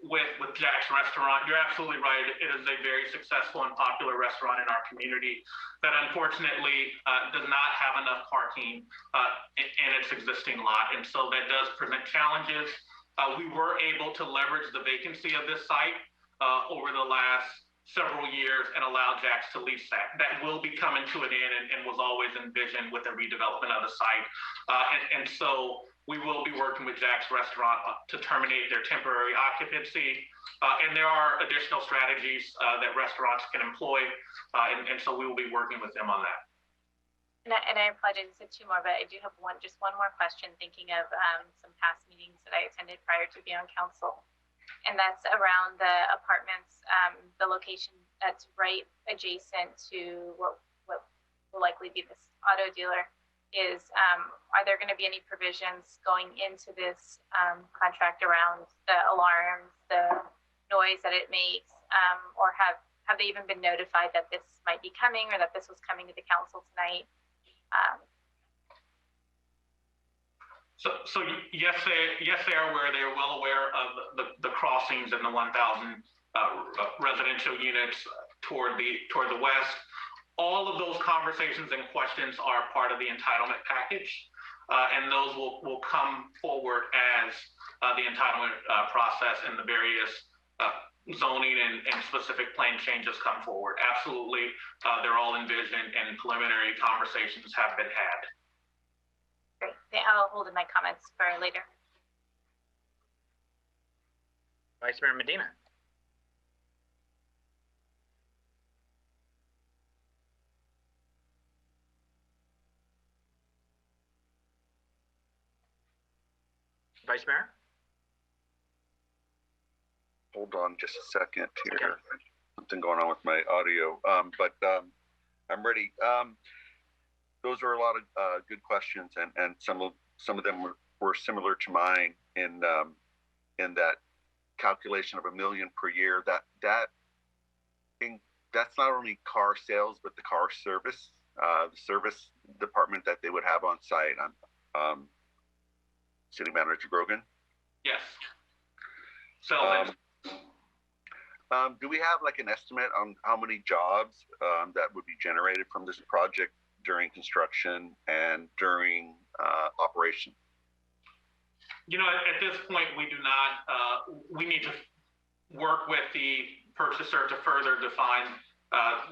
Speaker 19: with Jack's Restaurant. You're absolutely right. It is a very successful and popular restaurant in our community that unfortunately does not have enough parking in its existing lot. And so that does present challenges. We were able to leverage the vacancy of this site over the last several years and allow Jack's to lease that. That will be coming to an end and was always envisioned with the redevelopment of the site. And so we will be working with Jack's Restaurant to terminate their temporary occupancy. And there are additional strategies that restaurants can employ. And so we will be working with them on that.
Speaker 14: And I apologize, I said two more, but I do have just one more question, thinking of some past meetings that I attended prior to being on council. And that's around the apartments, the location that's right adjacent to what will likely be this auto dealer. Are there going to be any provisions going into this contract around the alarms, the noise that it makes, or have they even been notified that this might be coming or that this was coming to the council tonight?
Speaker 19: So yes, they are aware. They are well aware of the crossings and the 1,000 residential units toward the west. All of those conversations and questions are part of the entitlement package, and those will come forward as the entitlement process and the various zoning and specific plan changes come forward. Absolutely, they're all envisioned and preliminary conversations have been had.
Speaker 14: Great. I'll hold in my comments for later.
Speaker 1: Vice Mayor Medina. Vice Mayor?
Speaker 13: Hold on just a second here. Okay. Something going on with my audio, but I'm ready. Those are a lot of good questions, and some of them were similar to mine in that calculation of $1 million per year. That's not only car sales, but the car service, the service department that they would have on site. City Manager Grogan?
Speaker 19: Yes. So
Speaker 13: do we have like an estimate on how many jobs that would be generated from this project during construction and during operation?
Speaker 19: You know, at this point, we do not. We need to work with the purchaser to further define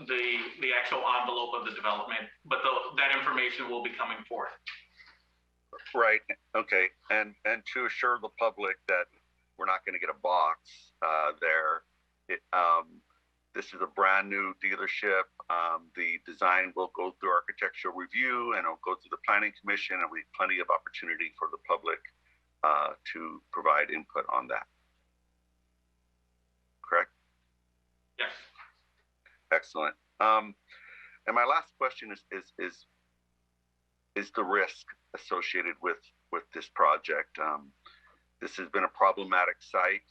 Speaker 19: the actual envelope of the development, but that information will be coming forth.
Speaker 13: Right. Okay. And to assure the public that we're not going to get a box there. This is a brand new dealership. The design will go through architectural review and it'll go through the planning commission, and we have plenty of opportunity for the public to provide input on that. Correct?
Speaker 19: Yes.
Speaker 13: Excellent. And my last question is the risk associated with this project. This has been a problematic site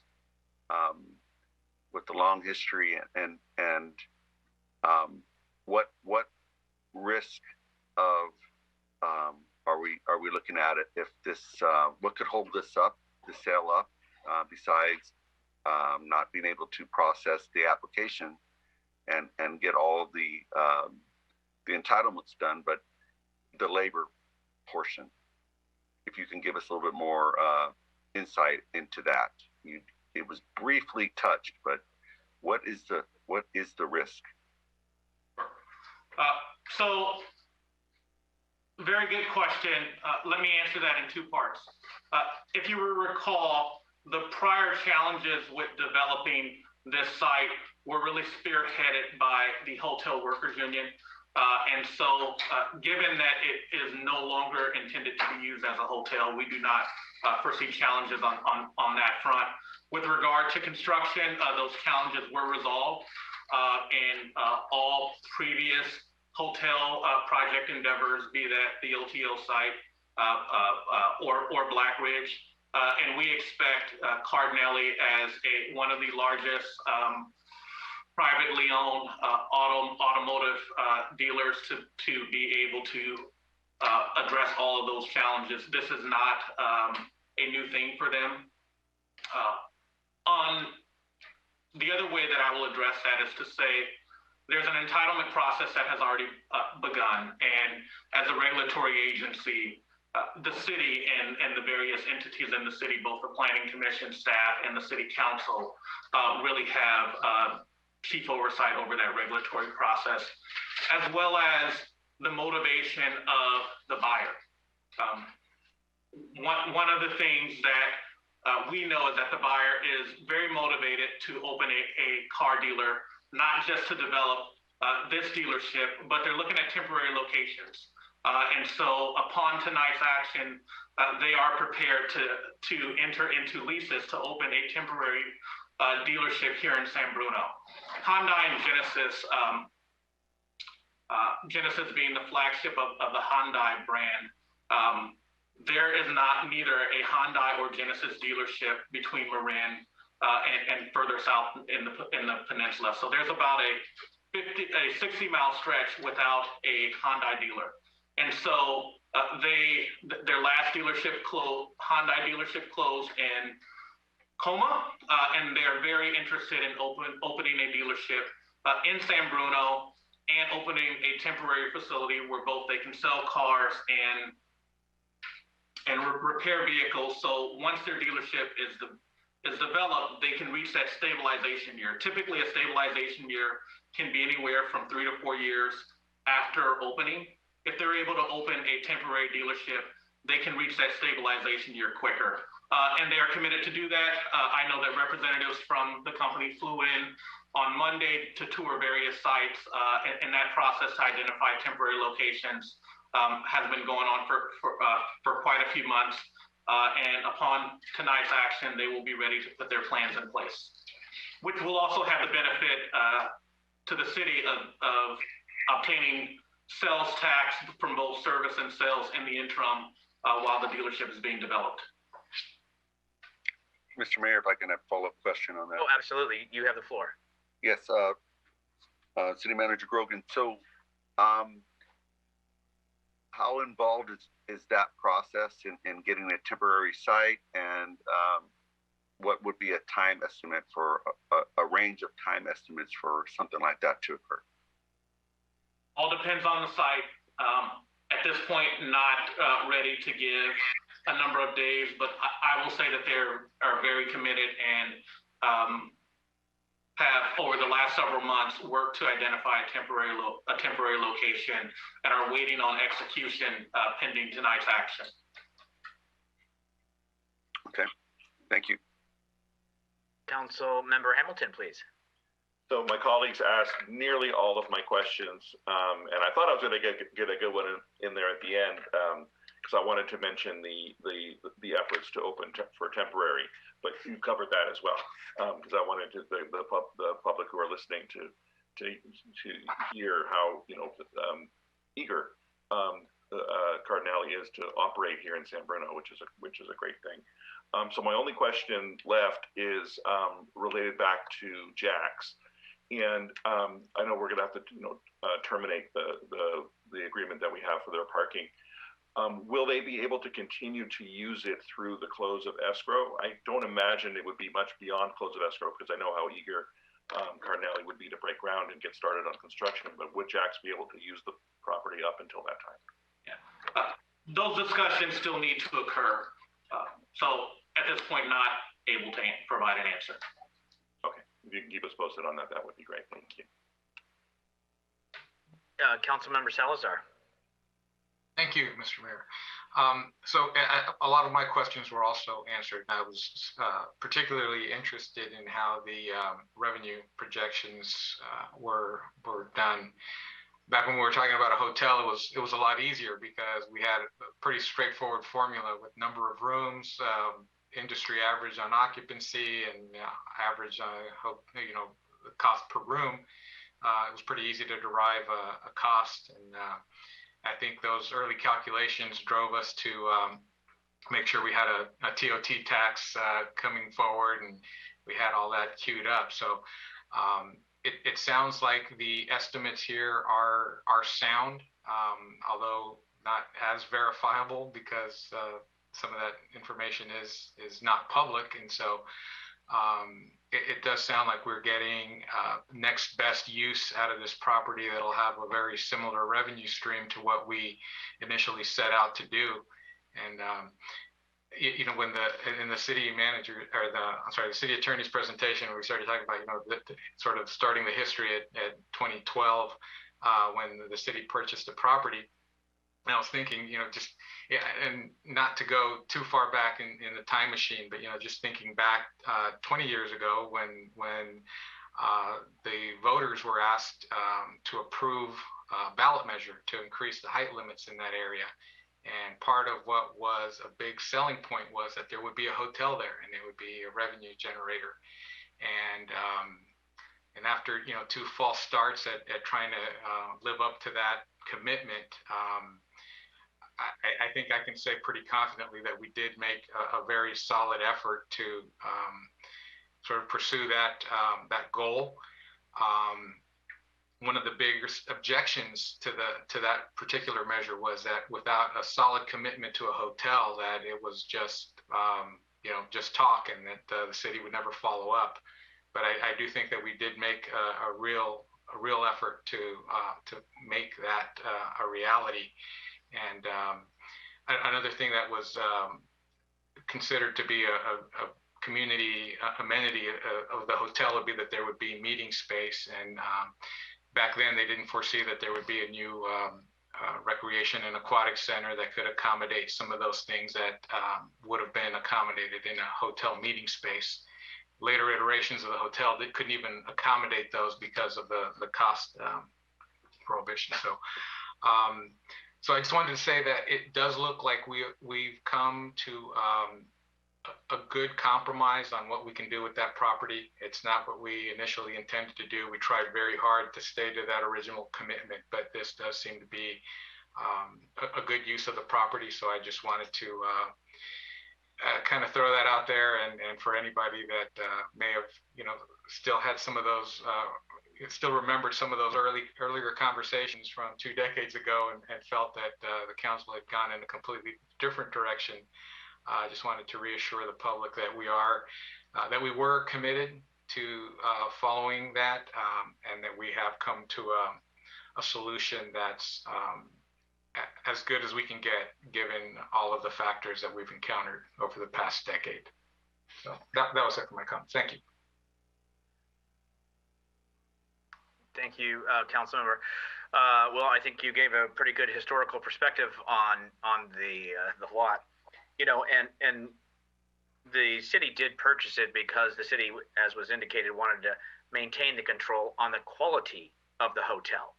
Speaker 13: with a long history, and what risk of are we looking at it if this what could hold this sale up besides not being able to process the application and get all the entitlements done, but the labor portion? If you can give us a little bit more insight into that. It was briefly touched, but what is the risk?
Speaker 19: So, very good question. Let me answer that in two parts. If you recall, the prior challenges with developing this site were really spearheaded by the Hotel Workers Union. And so, given that it is no longer intended to be used as a hotel, we do not foresee challenges on that front. With regard to construction, those challenges were resolved, and all previous hotel project endeavors, be that the OTO site or Black Ridge, and we expect Cardinelli as one of the largest privately owned automotive dealers to be able to address all of those challenges. This is not a new thing for them. On the other way that I will address that is to say there's an entitlement process that has already begun, and as a regulatory agency, the city and the various entities in the city, both the planning commission staff and the city council, really have chief oversight over that regulatory process, as well as the motivation of the buyer. One of the things that we know is that the buyer is very motivated to open a car dealer, not just to develop this dealership, but they're looking at temporary locations. And so upon tonight's action, they are prepared to enter into leases to open a temporary dealership here in San Bruno. Hyundai and Genesis, Genesis being the flagship of the Hyundai brand, there is neither a Hyundai or Genesis dealership between Marin and further south in the peninsula. So there's about a 60-mile stretch without a Hyundai dealer. And so their last dealership closed, Hyundai dealership closed in Coma, and they're very interested in opening a dealership in San Bruno and opening a temporary facility where both they can sell cars and repair vehicles. So once their dealership is developed, they can reach that stabilization year. Typically, a stabilization year can be anywhere from 3 to 4 years after opening. If they're able to open a temporary dealership, they can reach that stabilization year quicker. And they are committed to do that. I know that representatives from the company flew in on Monday to tour various sites, and that process to identify temporary locations has been going on for quite a few months. And upon tonight's action, they will be ready to put their plans in place, which will also have the benefit to the city of obtaining sales tax from both service and sales in the interim while the dealership is being developed.
Speaker 13: Mr. Mayor, if I can have a follow-up question on that.
Speaker 1: Oh, absolutely. You have the floor.
Speaker 13: Yes, City Manager Grogan. So, how involved is that process in getting a temporary site, and what would be a time estimate for a range of time estimates for something like that to occur?
Speaker 19: All depends on the site. At this point, not ready to give a number of days, but I will say that they are very committed and have, over the last several months, worked to identify a temporary location and are waiting on execution pending tonight's action.
Speaker 13: Okay, thank you.
Speaker 1: Council Member Hamilton, please.
Speaker 11: So my colleagues asked nearly all of my questions, and I thought I was going to get a good one in there at the end, because I wanted to mention the efforts to open for temporary, but you covered that as well, because I wanted the public who are listening to hear how eager Cardinale is to operate here in San Bruno, which is a great thing. So my only question left is related back to Jack's. And I know we're going to have to, terminate the agreement that we have for their parking. Will they be able to continue to use it through the close of escrow? I don't imagine it would be much beyond close of escrow, because I know how eager Cardinale would be to break ground and get started on construction. But would Jack's be able to use the property up until that time?
Speaker 19: Yeah, those discussions still need to occur. So at this point, not able to provide an answer.
Speaker 11: If you can keep us posted on that, that would be great. Thank you.
Speaker 1: Councilmember Salazar.
Speaker 12: Thank you, Mr. Mayor. So a lot of my questions were also answered. I was particularly interested in how the revenue projections were done. Back when we were talking about a hotel, it was a lot easier because we had a pretty straightforward formula with number of rooms, industry average on occupancy, and average the cost per room. It was pretty easy to derive a cost, and I think those early calculations drove us to make sure we had a TOT tax coming forward, and we had all that queued up. So it sounds like the estimates here are sound, although not as verifiable, because some of that information is not public, and so it does sound like we're getting next best use out of this property that'll have a very similar revenue stream to what we initially set out to do. And when in the city manager or the city attorney's presentation, we started talking about, sort of starting the history at 2012 when the city purchased the property. And I was thinking, and not to go too far back in the time machine, but, just thinking back 20 years ago when the voters were asked to approve a ballot measure to increase the height limits in that area. And part of what was a big selling point was that there would be a hotel there and it would be a revenue generator. And after, two false starts at trying to live up to that commitment, I think I can say pretty confidently that we did make a very solid effort to sort of pursue that goal. One of the biggest objections to that particular measure was that without a solid commitment to a hotel, that it was just just talk, and that the city would never follow up. But I do think that we did make a real effort to make that a reality. And another thing that was considered to be a community amenity of the hotel would be that there would be meeting space. And back then, they didn't foresee that there would be a new recreation and aquatic center that could accommodate some of those things that would have been accommodated in a hotel meeting space. Later iterations of the hotel that couldn't even accommodate those because of the cost prohibition. So I just wanted to say that it does look like we've come to a good compromise on what we can do with that property. It's not what we initially intended to do. We tried very hard to stay to that original commitment, but this does seem to be a good use of the property. So I just wanted to kind of throw that out there, and for anybody that may have still had some of those still remembered some of those earlier conversations from 2 decades ago and felt that the council had gone in a completely different direction. I just wanted to reassure the public that we were committed to following that, and that we have come to a solution that's as good as we can get, given all of the factors that we've encountered over the past decade. So that was it for my comments. Thank you.
Speaker 1: Thank you, Councilmember. Well, I think you gave a pretty good historical perspective on the lot. And the city did purchase it because the city, as was indicated, wanted to maintain the control on the quality of the hotel,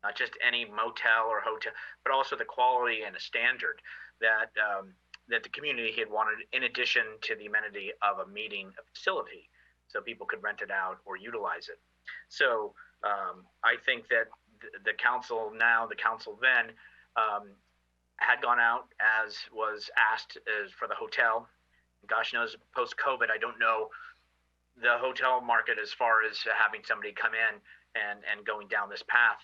Speaker 1: not just any motel or hotel, but also the quality and the standard that the community had wanted, in addition to the amenity of a meeting facility, so people could rent it out or utilize it. So I think that the council now, the council then, had gone out as was asked for the hotel. Gosh knows, post-COVID, I don't know the hotel market as far as having somebody come in and going down this path.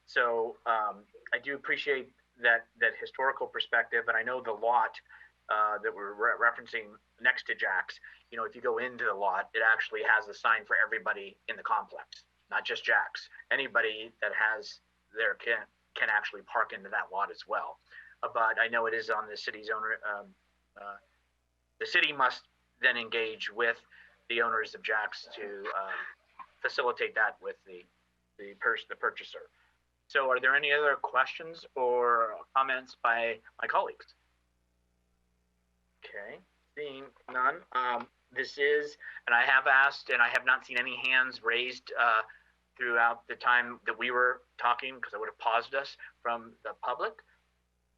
Speaker 1: So I do appreciate that historical perspective, and I know the lot that we're referencing next to Jack's, if you go into the lot, it actually has a sign for everybody in the complex, not just Jack's. Anybody that has their can actually park into that lot as well. But I know it is on the city's owner. The city must then engage with the owners of Jack's to facilitate that with the purchaser. So are there any other questions or comments by my colleagues? Okay, seeing none. This is, and I have asked, and I have not seen any hands raised throughout the time that we were talking, because I would have paused us from the public.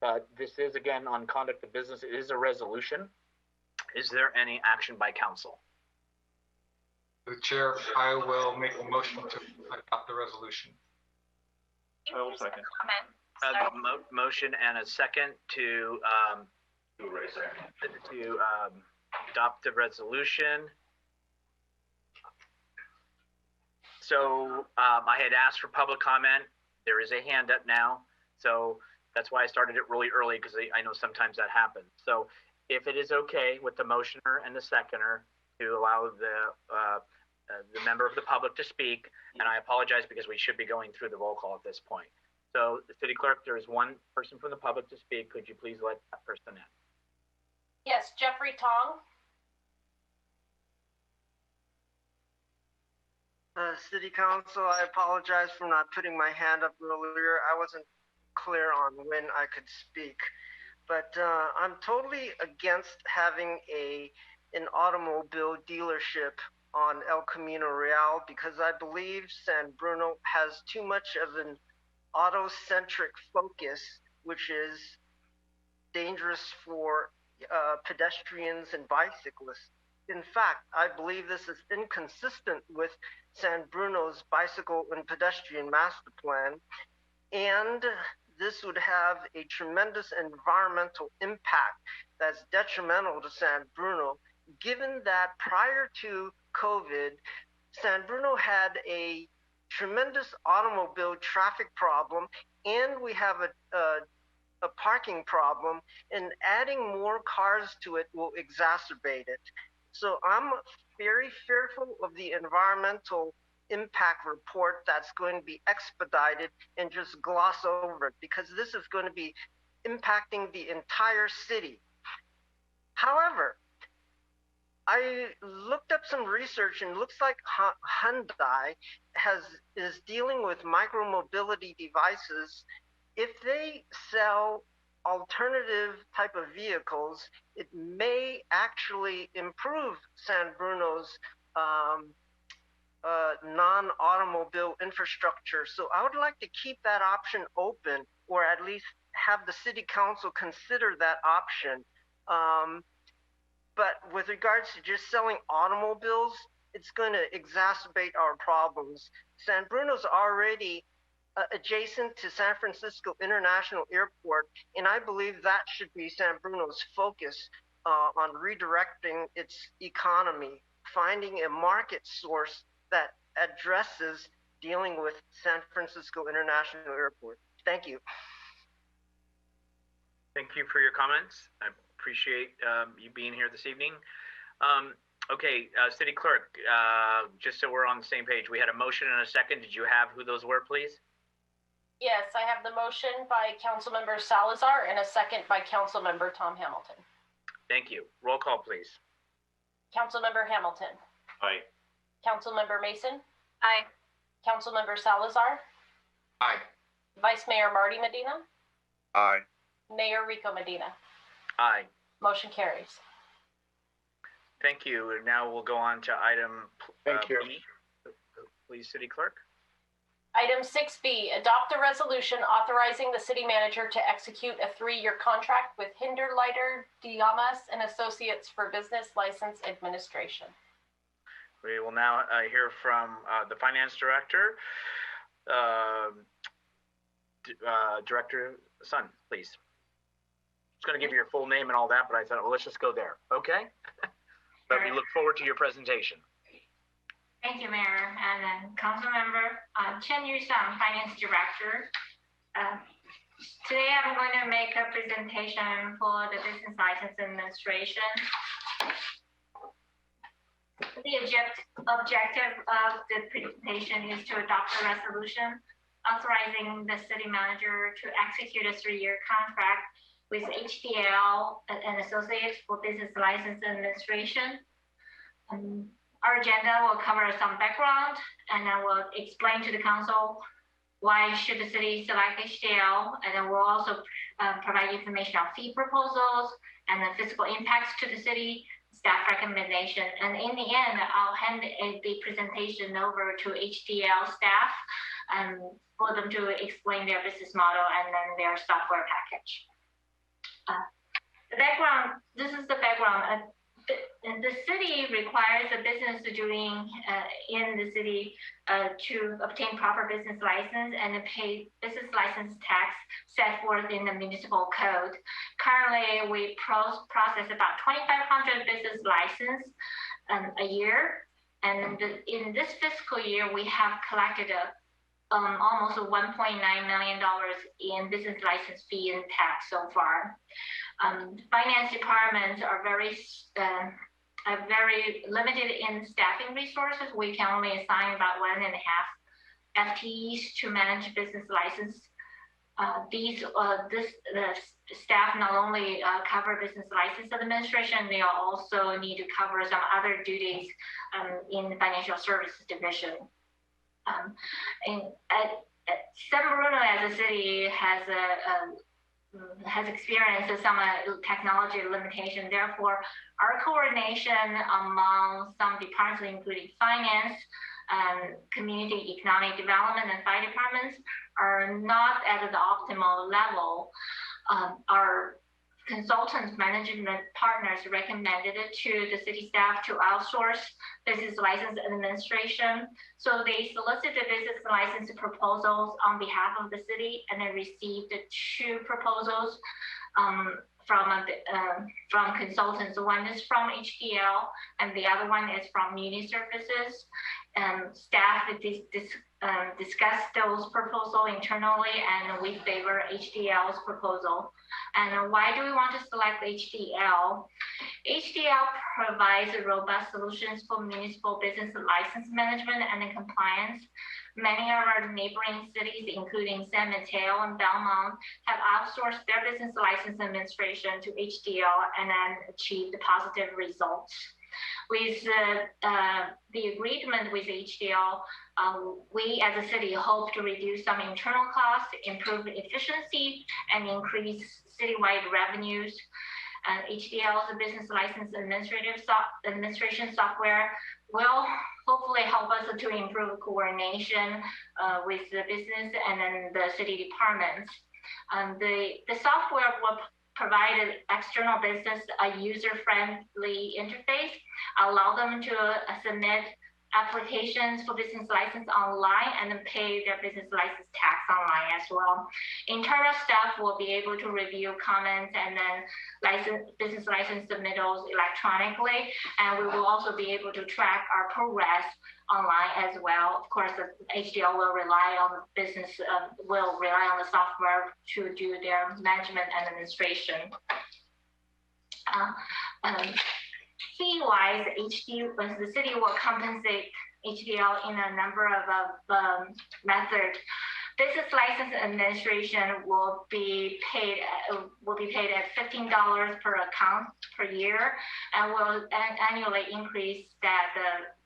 Speaker 1: But this is, again, on conduct of business. It is a resolution. Is there any action by council?
Speaker 12: The chair, I will make a motion to adopt the resolution.
Speaker 11: I will second.
Speaker 1: Motion and a second to adopt the resolution. So I had asked for public comment. There is a hand up now. So that's why I started it really early, because I know sometimes that happens. So if it is okay with the motioner and the seconder to allow the member of the public to speak, and I apologize because we should be going through the roll call at this point. So the city clerk, there is one person from the public to speak. Could you please let that person in?
Speaker 2: Yes, Jeffrey Tong. City Council, I apologize for not putting my hand up earlier. I wasn't clear on when I could speak. But I'm totally against having an automobile dealership on El Camino Real because I believe San Bruno has too much of an auto-centric focus, which is dangerous for pedestrians and bicyclists. In fact, I believe this is inconsistent with San Bruno's bicycle and pedestrian master plan, and this would have a tremendous environmental impact that's detrimental to San Bruno, given that prior to COVID, San Bruno had a tremendous automobile traffic problem, and we have a parking problem, and adding more cars to it will exacerbate it. So I'm very fearful of the environmental impact report that's going to be expedited and just gloss over it, because this is going to be impacting the entire city. However, I looked up some research and it looks like Hyundai is dealing with micromobility devices. If they sell alternative type of vehicles, it may actually improve San Bruno's non-automobile infrastructure. So I would like to keep that option open, or at least have the city council consider that option. But with regards to just selling automobiles, it's going to exacerbate our problems. San Bruno's already adjacent to San Francisco International Airport, and I believe that should be San Bruno's focus on redirecting its economy, finding a market source that addresses dealing with San Francisco International Airport. Thank you.
Speaker 1: Thank you for your comments. I appreciate you being here this evening. Okay, City Clerk, just so we're on the same page, we had a motion and a second. Did you have who those were, please?
Speaker 2: Yes, I have the motion by Councilmember Salazar and a second by Councilmember Tom Hamilton.
Speaker 1: Thank you. Roll call, please.
Speaker 2: Councilmember Hamilton.
Speaker 11: Aye.
Speaker 2: Councilmember Mason.
Speaker 14: Aye.
Speaker 2: Councilmember Salazar.
Speaker 12: Aye.
Speaker 2: Vice Mayor Marty Medina.
Speaker 13: Aye.
Speaker 2: Mayor Rico Medina.
Speaker 1: Aye.
Speaker 2: Motion carries.
Speaker 1: Thank you. And now we'll go on to item
Speaker 20: Thank you.
Speaker 1: B. Please, City Clerk.
Speaker 2: Item 6B, adopt a resolution authorizing the city manager to execute a 3-year contract with Hinderlighter, Diamas, and Associates for business license administration.
Speaker 1: We will now hear from the Finance Director. Director Sun, please. Just going to give you your full name and all that, but I thought, well, let's just go there. Okay? But we look forward to your presentation.
Speaker 10: Thank you, Mayor, and then Councilmember Chen Yu-Shang, Finance Director. Today I'm going to make a presentation for the Business License Administration. The objective of the presentation is to adopt a resolution authorizing the city manager to execute a 3-year contract with HDL and Associates for Business License Administration. Our agenda will cover some background, and then we'll explain to the council why should the city select HDL, and then we'll also provide information on fee proposals and the fiscal impacts to the city, staff recommendation. And in the end, I'll hand the presentation over to HDL staff for them to explain their business model and then their software package. The background, this is the background. The city requires a business doing in the city to obtain proper business license and pay business license tax set forth in the municipal code. Currently, we process about 2,500 business license a year, and in this fiscal year, we have collected almost $1.9 million in business license fee and tax so far. Finance departments are very limited in staffing resources. We can only assign about 1.5 FTEs to manage business license. the staff not only cover business license administration, they also need to cover some other duties in the financial services division. San Bruno as a city has experienced some technology limitation. Therefore, our coordination among some departments, including finance, community economic development, and fire departments, are not at the optimal level. Our consultants, management partners recommended it to the city staff to outsource business license administration. So they solicited business license proposals on behalf of the city, and they received 2 proposals from consultants. One is from HDL, and the other one is from Muni Services. Staff discussed those proposals internally, and we favor HDL's proposal. And why do we want to select HDL? HDL provides robust solutions for municipal business license management and compliance. Many of our neighboring cities, including San Mateo and Belmont, have outsourced their business license administration to HDL and then achieved positive results. With the agreement with HDL, we as a city hope to reduce some internal costs, improve efficiency, and increase citywide revenues. HDL's business license administration software will hopefully help us to improve coordination with the business and then the city departments. The software will provide external business a user-friendly interface, allow them to submit applications for business license online and then pay their business license tax online as well. Internal staff will be able to review comments and then business license submittals electronically, and we will also be able to track our progress online as well. Of course, the HDL will rely on the business, will rely on the software to do their management and administration. Fee-wise, the city will compensate HDL in a number of methods. Business license administration will be paid at $15 per account per year, and will annually increase that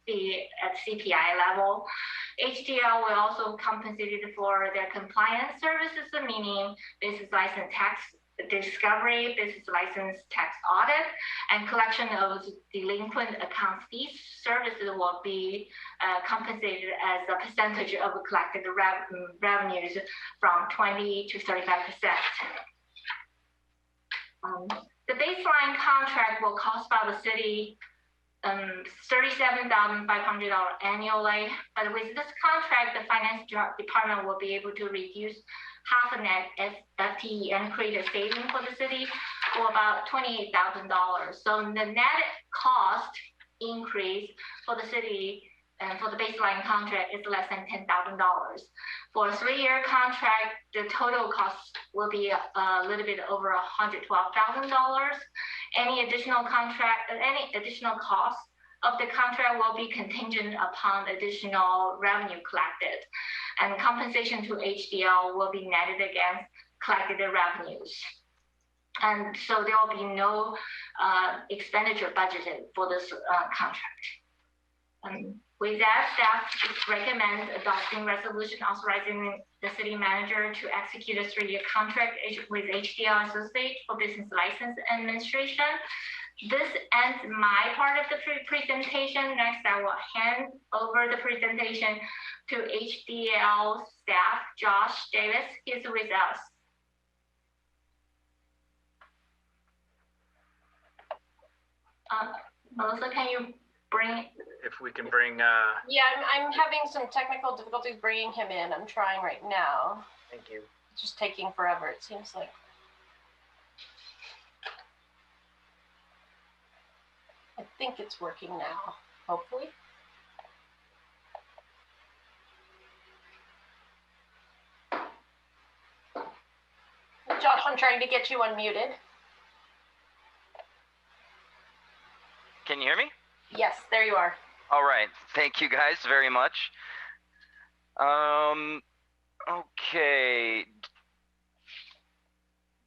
Speaker 10: fee at CPI level. HDL will also compensate for their compliance services, meaning business license tax discovery, business license tax audit, and collection of delinquent account fees. Services will be compensated as a percentage of collected revenues from 20 to 35%. The baseline contract will cost about the city $37,500 annually, but with this contract, the finance department will be able to reduce half a net FTE and create a saving for the city for about $28,000. So the net cost increase for the city and for the baseline contract is less than $10,000. For a 3-year contract, the total cost will be a little bit over $112,000. Any additional cost of the contract will be contingent upon additional revenue collected, and compensation to HDL will be netted against collected revenues. And so there will be no expenditure budgeted for this contract. With that, staff recommends adopting resolution authorizing the city manager to execute a 3-year contract with HDL Associates for business license administration. This ends my part of the presentation. Next, I will hand over the presentation to HDL staff, Josh Davis. He's with us. Melissa, can you bring?
Speaker 1: If we can bring.
Speaker 2: Yeah, I'm having some technical difficulties bringing him in. I'm trying right now.
Speaker 1: Thank you.
Speaker 2: It's just taking forever, it seems like. I think it's working now, hopefully. Josh, I'm trying to get you unmuted. Can you hear me? Yes, there you are. All right. Thank you guys very much. Okay.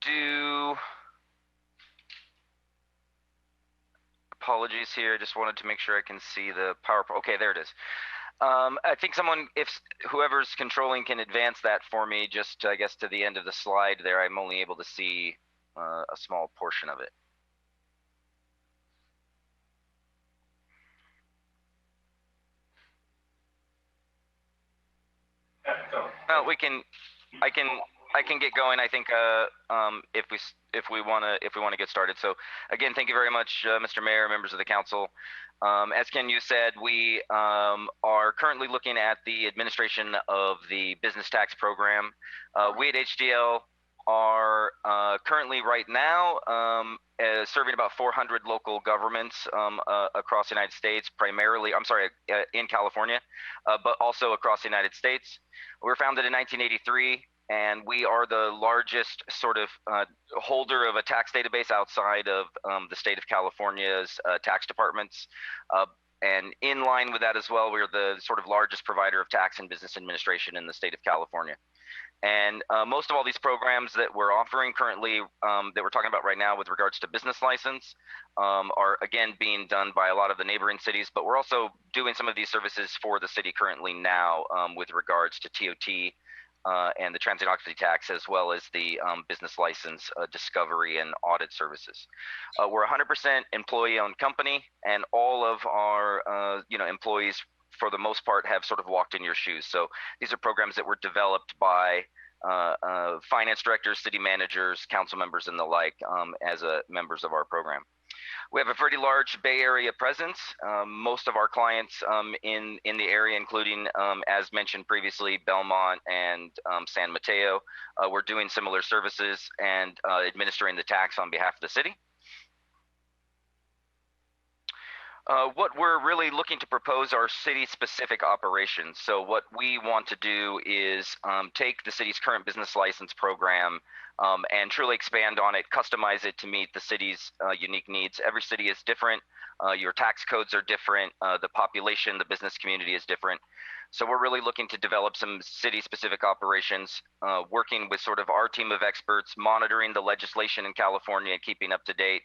Speaker 17: do. Apologies here. I just wanted to make sure I can see the PowerPoint. Okay, there it is. I think someone, if whoever's controlling can advance that for me, just I guess to the end of the slide there. I'm only able to see a small portion of it. We can, I can get going. I think if we want to get started. So again, thank you very much, Mr. Mayor, members of the council. As Ken, you said, we are currently looking at the administration of the business tax program. We at HDL are currently right now serving about 400 local governments across the United States, primarily, in California, but also across the United States. We were founded in 1983. And we are the largest sort of holder of a tax database outside of the state of California's tax departments. And in line with that as well, we're the sort of largest provider of tax and business administration in the state of California. And most of all these programs that we're offering currently, that we're talking about right now with regards to business license, are again being done by a lot of the neighboring cities, but we're also doing some of these services for the city currently now with regards to TOT, and the transient occupancy tax, as well as the business license discovery and audit services. We're a 100% employee-owned company, and all of our employees, for the most part, have sort of walked in your shoes. So these are programs that were developed by finance directors, city managers, council members, and the like as members of our program. We have a pretty large Bay Area presence. Most of our clients in the area, including, as mentioned previously, Belmont and San Mateo, we're doing similar services and administering the tax on behalf of the city. What we're really looking to propose are city-specific operations. So what we want to do is take the city's current business license program and truly expand on it, customize it to meet the city's unique needs. Every city is different. Your tax codes are different. The population, the business community is different. So we're really looking to develop some city-specific operations, working with sort of our team of experts, monitoring the legislation in California and keeping up to date,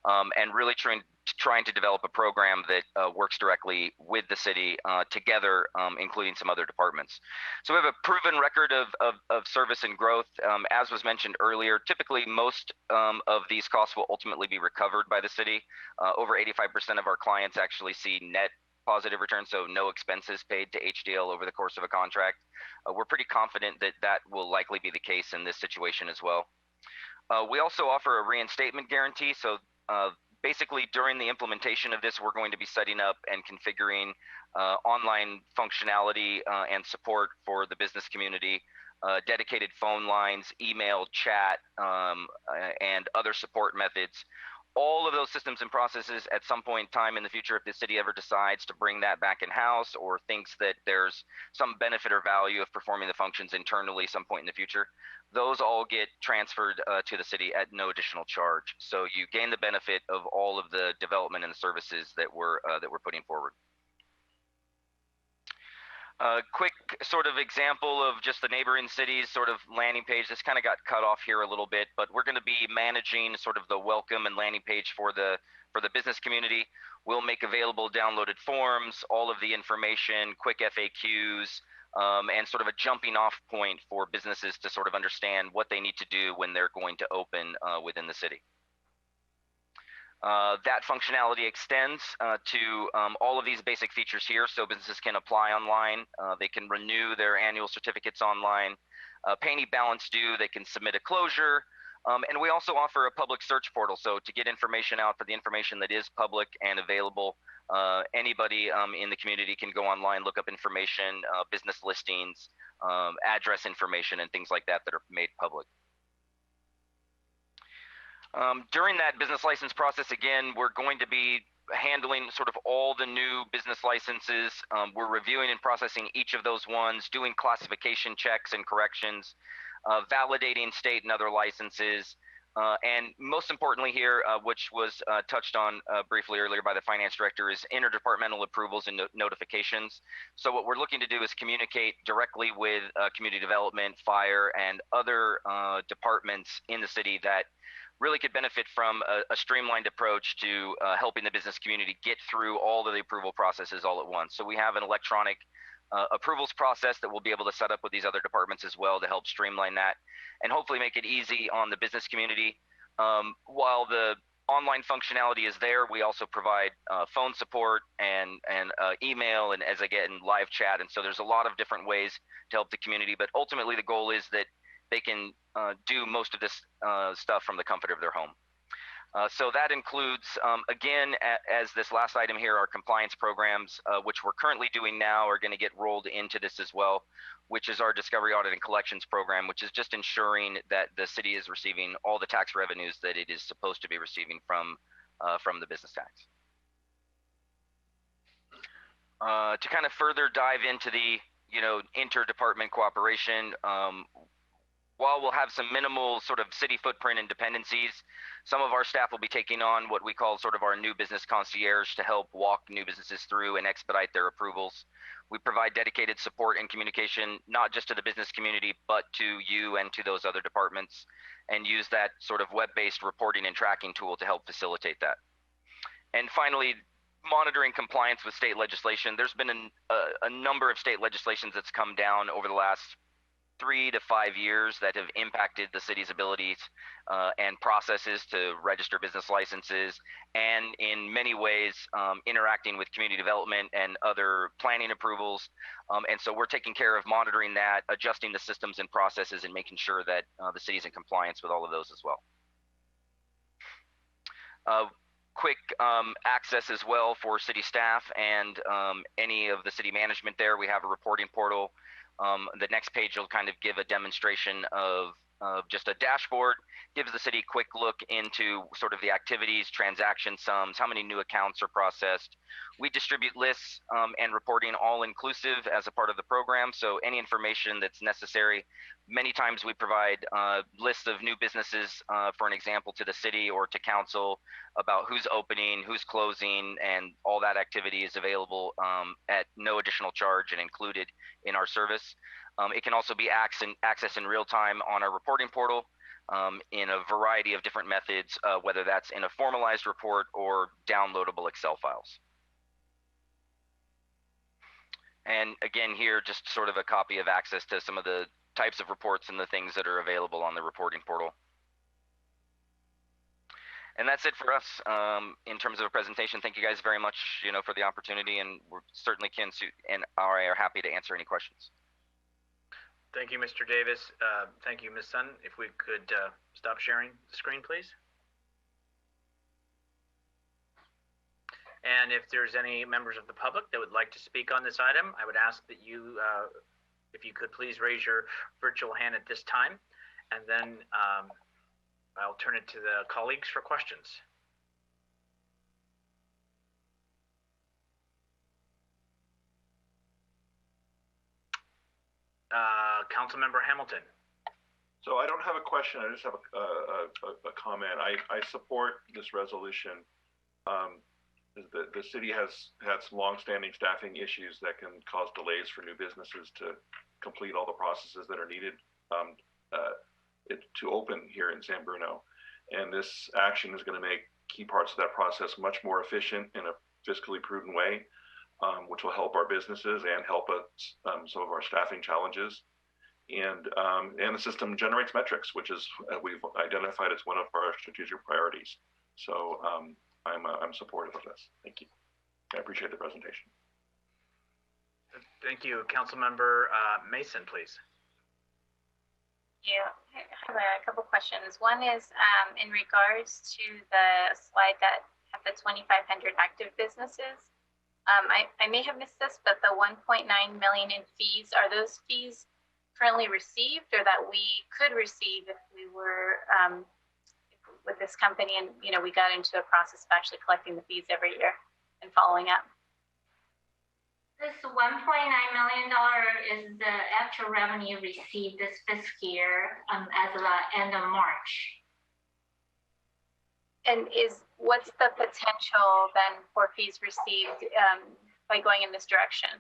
Speaker 17: and really trying to develop a program that works directly with the city together, including some other departments. So we have a proven record of service and growth. As was mentioned earlier, typically most of these costs will ultimately be recovered by the city. Over 85% of our clients actually see net positive returns, so no expenses paid to HDL over the course of a contract. We're pretty confident that that will likely be the case in this situation as well. We also offer a reinstatement guarantee. So basically, during the implementation of this, we're going to be setting up and configuring online functionality and support for the business community, dedicated phone lines, email, chat, and other support methods. All of those systems and processes at some point in time in the future, if the city ever decides to bring that back in-house or thinks that there's some benefit or value of performing the functions internally some point in the future, those all get transferred to the city at no additional charge. So you gain the benefit of all of the development and the services that we're putting forward. A quick sort of example of just the neighboring cities sort of landing page. This kind of got cut off here a little bit, but we're going to be managing sort of the welcome and landing page for the business community. We'll make available downloaded forms, all of the information, quick FAQs, and sort of a jumping off point for businesses to sort of understand what they need to do when they're going to open within the city. That functionality extends to all of these basic features here, so businesses can apply online, they can renew their annual certificates online, pay any balance due, they can submit a closure, and we also offer a public search portal, so to get information out for the information that is public and available, anybody in the community can go online, look up information, business listings, address information, and things like that that are made public. During that business license process, again, we're going to be handling sort of all the new business licenses. We're reviewing and processing each of those ones, doing classification checks and corrections, validating state and other licenses, And most importantly here, which was touched on briefly earlier by the finance director, is interdepartmental approvals and notifications. So what we're looking to do is communicate directly with community development, fire, and other departments in the city that really could benefit from a streamlined approach to helping the business community get through all of the approval processes all at once. So we have an electronic approvals process that we'll be able to set up with these other departments as well to help streamline that and hopefully make it easy on the business community. While the online functionality is there, we also provide phone support and email, and as again, live chat. And so there's a lot of different ways to help the community, but ultimately the goal is that they can do most of this stuff from the comfort of their home. So that includes, again, as this last item here, our compliance programs, which we're currently doing now, are going to get rolled into this as well, which is our discovery, audit, and collections program, which is just ensuring that the city is receiving all the tax revenues that it is supposed to be receiving from the business tax. To kind of further dive into the interdepartment cooperation, while we'll have some minimal sort of city footprint and dependencies, some of our staff will be taking on what we call sort of our new business concierge to help walk new businesses through and expedite their approvals. We provide dedicated support and communication, not just to the business community, but to you and to those other departments, and use that sort of web-based reporting and tracking tool to help facilitate that. And finally, monitoring compliance with state legislation. There's been a number of state legislations that's come down over the last 3 to 5 years that have impacted the city's abilities and processes to register business licenses, and in many ways interacting with community development and other planning approvals. And so we're taking care of monitoring that, adjusting the systems and processes, and making sure that the city's in compliance with all of those as well. Quick access as well for city staff and any of the city management there. We have a reporting portal. The next page will kind of give a demonstration of just a dashboard, gives the city a quick look into sort of the activities, transaction sums, how many new accounts are processed. We distribute lists and reporting all inclusive as a part of the program, so any information that's necessary. Many times we provide lists of new businesses, for an example, to the city or to council about who's opening, who's closing, and all that activity is available at no additional charge and included in our service. It can also be accessed in real time on our reporting portal in a variety of different methods, whether that's in a formalized report or downloadable Excel files. And again, here, just sort of a copy of access to some of the types of reports and the things that are available on the reporting portal. And that's it for us in terms of a presentation. Thank you guys very much, for the opportunity, and we're certainly and I are happy to answer any questions.
Speaker 1: Thank you, Mr. Davis. Thank you, Ms. Sun. If we could stop sharing the screen, please. And if there's any members of the public that would like to speak on this item, I would ask that you, if you could please raise your virtual hand at this time, and then I'll turn it to the colleagues for questions. Councilmember Hamilton.
Speaker 11: So I don't have a question. I just have a comment. I support this resolution. The city has had some longstanding staffing issues that can cause delays for new businesses to complete all the processes that are needed to open here in San Bruno. And this action is going to make key parts of that process much more efficient in a fiscally prudent way, which will help our businesses and help us some of our staffing challenges. And the system generates metrics, which is we've identified as one of our strategic priorities. So I'm supportive of this. Thank you. I appreciate the presentation.
Speaker 1: Thank you. Councilmember Mason, please.
Speaker 14: Yeah, I have a couple questions. One is in regards to the slide that have the 2,500 active businesses. I may have missed this, but the 1.9 million in fees, are those fees currently received or that we could receive if we were with this company and we got into a process of actually collecting the fees every year and following up?
Speaker 10: This $1.9 million is the actual revenue received this fiscal year as of the end of March.
Speaker 14: And what's the potential then for fees received by going in this direction?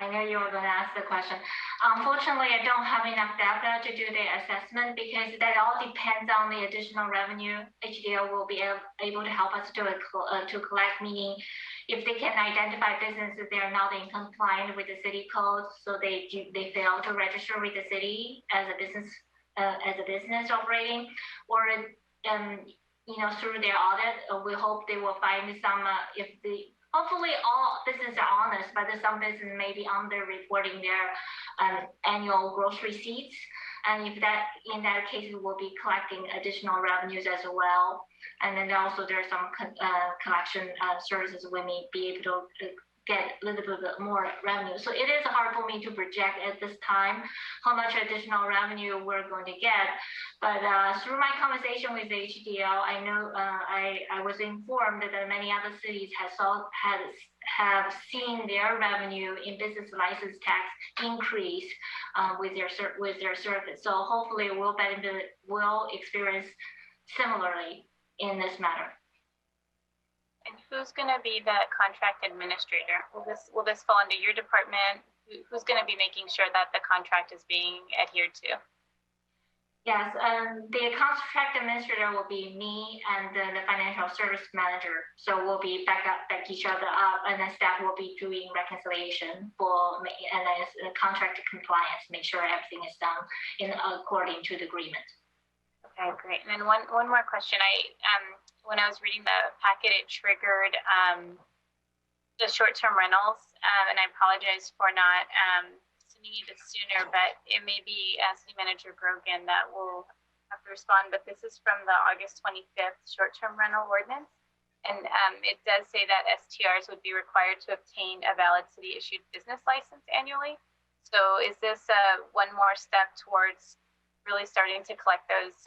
Speaker 10: I know you were going to ask the question. Unfortunately, I don't have enough data to do the assessment because that all depends on the additional revenue HDL will be able to help us to collect, meaning if they can identify businesses that are not in compliance with the city code, so they fail to register with the city as a business operating, or through their audit, we hope they will find some hopefully all businesses are honest, but some businesses may be under-reporting their annual gross receipts. And in that case, we will be collecting additional revenues as well. And then also there's some collection services we may be able to get a little bit more revenue. So it is hard for me to project at this time how much additional revenue we're going to get. But through my conversation with HDL, I know I was informed that many other cities have seen their revenue in business license tax increase with their service. So hopefully we'll experience similarly in this matter.
Speaker 14: And who's going to be the contract administrator? Will this fall under your department? Who's going to be making sure that the contract is being adhered to?
Speaker 10: Yes, the contract administrator will be me and the financial service manager. So we'll be back each other up, and the staff will be doing reconciliation and then contract compliance, make sure everything is done according to the agreement.
Speaker 14: Okay, great. And then one more question. When I was reading the packet, it triggered the short-term rentals, and I apologize for not sending you this sooner, but it may be City Manager Grogan that will have to respond, but this is from the August 25th short-term rental ordinance, and it does say that STRs would be required to obtain a valid city-issued business license annually. So is this one more step towards really starting to collect those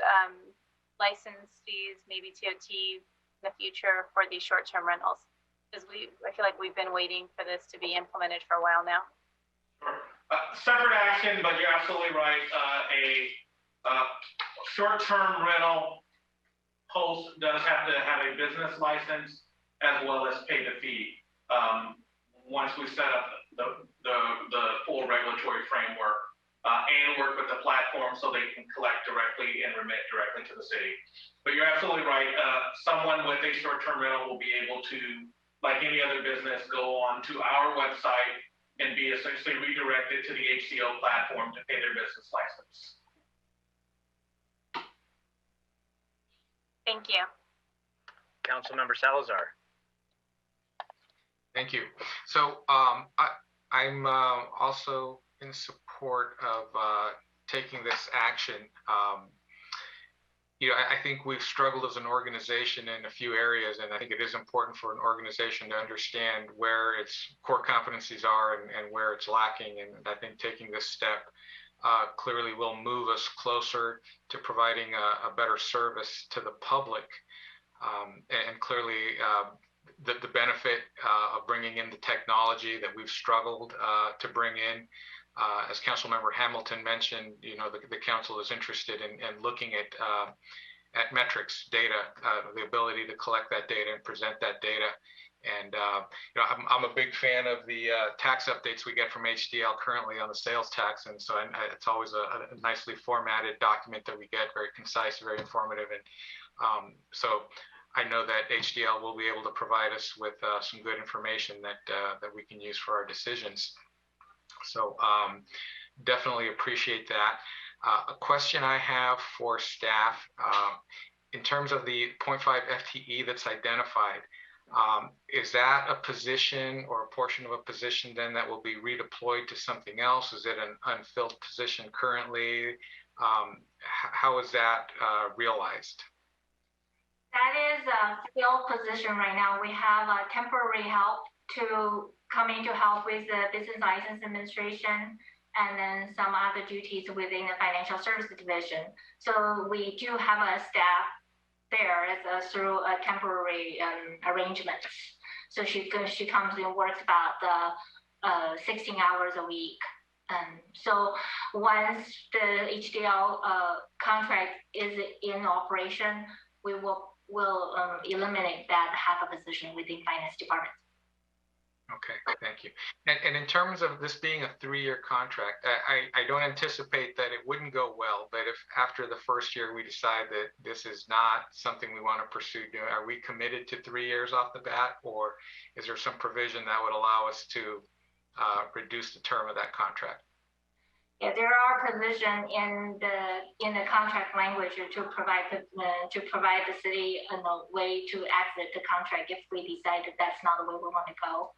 Speaker 14: license fees, maybe TOT in the future for these short-term rentals? Because I feel like we've been waiting for this to be implemented for a while now.
Speaker 19: Separate action, but you're absolutely right. A short-term rental host does have to have a business license as well as pay the fee once we set up the full regulatory framework. And work with the platform so they can collect directly and remit directly to the city. But you're absolutely right. Someone with a short-term rental will be able to, like any other business, go on to our website and be essentially redirected to the HCO platform to pay their business license.
Speaker 14: Thank you.
Speaker 1: Councilmember Salazar.
Speaker 12: Thank you. So I'm also in support of taking this action. I think we've struggled as an organization in a few areas, and I think it is important for an organization to understand where its core competencies are and where it's lacking. And I think taking this step clearly will move us closer to providing a better service to the public. And clearly, the benefit of bringing in the technology that we've struggled to bring in. As Councilmember Hamilton mentioned, the council is interested in looking at metrics, data, the ability to collect that data and present that data. And I'm a big fan of the tax updates we get from HDL currently on the sales tax, and so it's always a nicely formatted document that we get, very concise, very informative, and so I know that HDL will be able to provide us with some good information that we can use for our decisions. So definitely appreciate that. A question I have for staff, in terms of the 0.5 FTE that's identified, is that a position or a portion of a position then that will be redeployed to something else? Is it an unfilled position currently? How is that realized?
Speaker 10: That is a skilled position right now. We have a temporary help to come in to help with the business license administration and then some other duties within the financial services division. So we do have a staff there through a temporary arrangement. So she comes and works about 16 hours a week. So once the HDL contract is in operation, we will eliminate that half a position within finance department.
Speaker 12: Okay, thank you. And in terms of this being a 3-year contract, I don't anticipate that it wouldn't go well, but if after the first year we decide that this is not something we want to pursue doing, are we committed to 3 years off the bat, or is there some provision that would allow us to reduce the term of that contract?
Speaker 10: Yeah, there are provisions in the contract language to provide the city a way to exit the contract if we decide that that's not the way we want to go.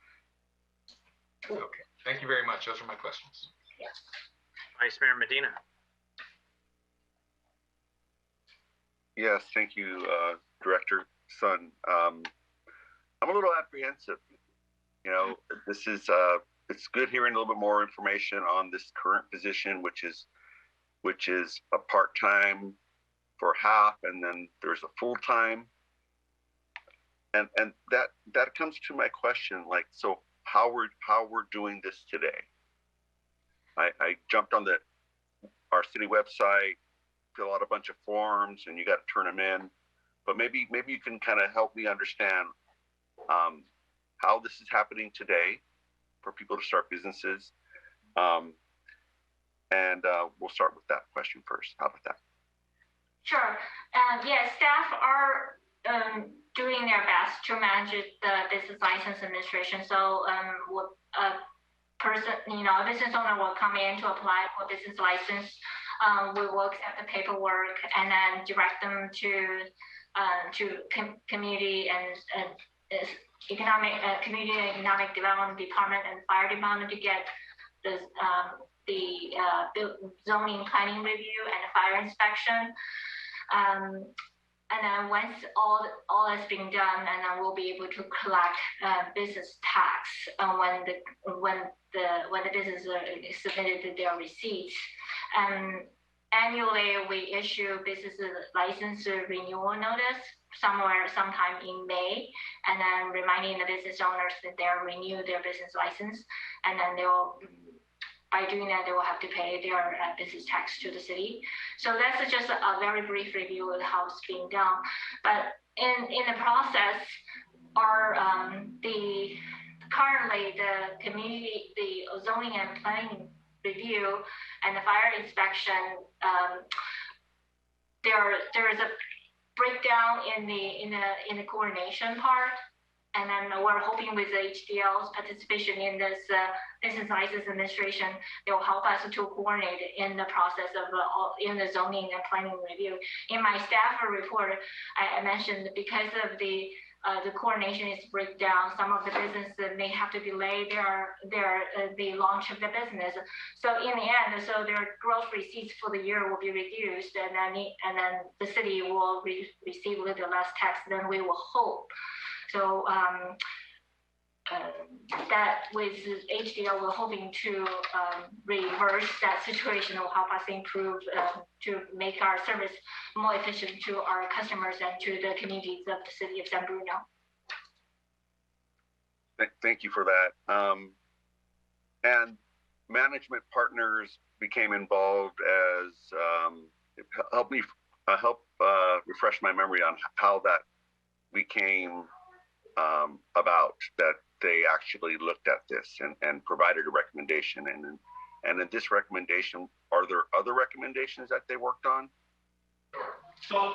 Speaker 12: Okay, thank you very much. Those are my questions.
Speaker 10: Yeah.
Speaker 1: Vice Mayor Medina.
Speaker 13: Yes, thank you, Director Sun. I'm a little apprehensive. You know, this is it's good hearing a little bit more information on this current position, which is a part-time for half, and then there's a full-time. And that comes to my question, like, so how we're doing this today. I jumped on our city website, fill out a bunch of forms, and you got to turn them in. But maybe you can kind of help me understand how this is happening today for people to start businesses. And we'll start with that question first. How about that?
Speaker 10: Sure. Yes, staff are doing their best to manage the business license administration. So a business owner will come in to apply for business license. We will accept the paperwork and then direct them to community and community and economic development department and fire department to get the zoning planning review and fire inspection. And then once all has been done, and then we'll be able to collect business tax when the business submitted their receipts. Annually, we issue business license renewal notice sometime in May, and then reminding the business owners that they'll renew their business license, and then by doing that, they will have to pay their business tax to the city. So that's just a very brief review of how it's being done. But in the process, currently the zoning and planning review and the fire inspection, there is a breakdown in the coordination part. And then we're hoping with the HDL's participation in this business license administration, they will help us to coordinate in the process of in the zoning and planning review. In my staff report, I mentioned because of the coordination is breakdown, some of the businesses may have to delay the launch of the business. So in the end, their gross receipts for the year will be reduced, and then the city will receive a little less tax than we will hope. So that with HDL, we're hoping to reverse that situation. Will help us improve to make our service more efficient to our customers and to the communities of the city of San Bruno.
Speaker 13: Thank you for that. And management partners became involved as help refresh my memory on how that became about, that they actually looked at this and provided a recommendation. And in this recommendation, are there other recommendations that they worked on?
Speaker 19: So,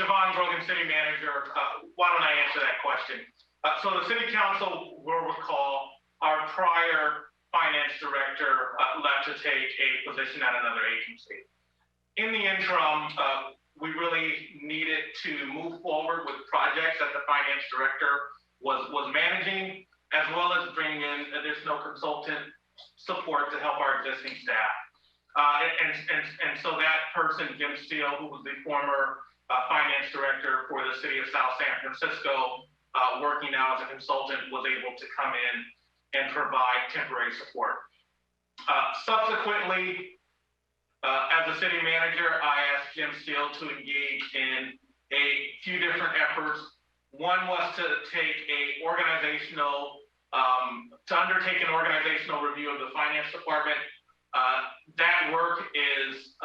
Speaker 19: Javon Grogan, City Manager, why don't I answer that question? So the City Council will recall our prior Finance Director left to take a position at another agency. In the interim, we really needed to move forward with projects that the Finance Director was managing, as well as bring in additional consultant support to help our existing staff. And so that person, Jim Steele, who was the former Finance Director for the City of South San Francisco, working now as a consultant, was able to come in and provide temporary support. Subsequently, as a city manager, I asked Jim Steele to engage in a few different efforts. One was to take undertake an organizational review of the finance department. That work is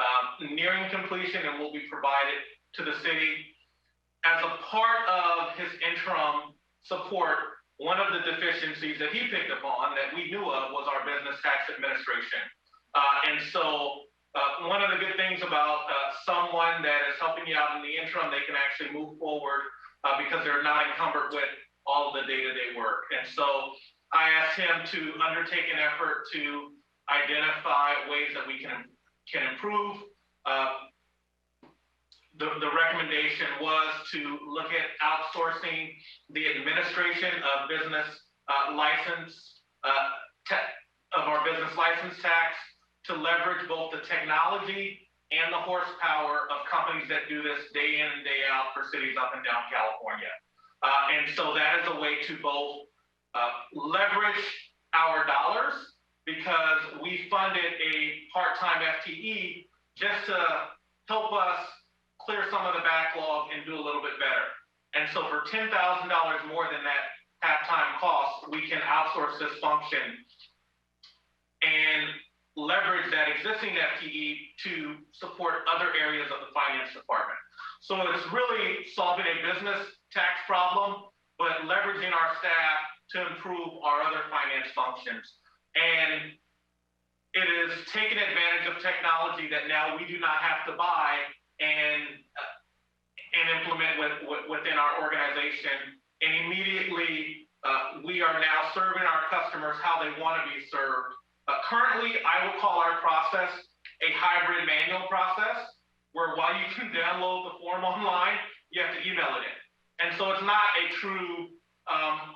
Speaker 19: nearing completion and will be provided to the city. as a part of his interim support, one of the deficiencies that he picked up on that we knew of was our business tax administration. And so one of the good things about someone that is helping you out in the interim, they can actually move forward because they're not encumbered with all of the day-to-day work. And so I asked him to undertake an effort to identify ways that we can improve. The recommendation was to look at outsourcing the administration of business license of our business license tax to leverage both the technology and the horsepower of companies that do this day in and day out for cities up and down California. And so that is a way to both leverage our dollars, because we funded a part-time FTE just to help us clear some of the backlog and do a little bit better. And so for $10,000 more than that half-time cost, we can outsource this function and leverage that existing FTE to support other areas of the finance department. So it's really solving a business tax problem, but leveraging our staff to improve our other finance functions. And it is taking advantage of technology that now we do not have to buy and implement within our organization. And immediately, we are now serving our customers how they want to be served. Currently, I will call our process a hybrid manual process, where while you can download the form online, you have to email it in. And so it's not a true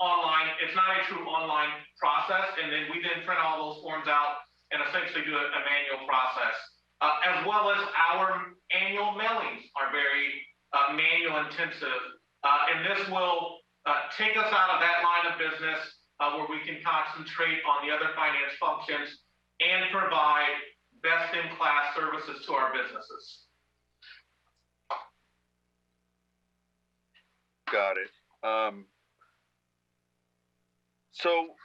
Speaker 19: online process. And then we print all those forms out and essentially do a manual process. As well as our annual mailings are very manual intensive. And this will take us out of that line of business where we can concentrate on the other finance functions and provide best-in-class services to our businesses.
Speaker 13: Got it. So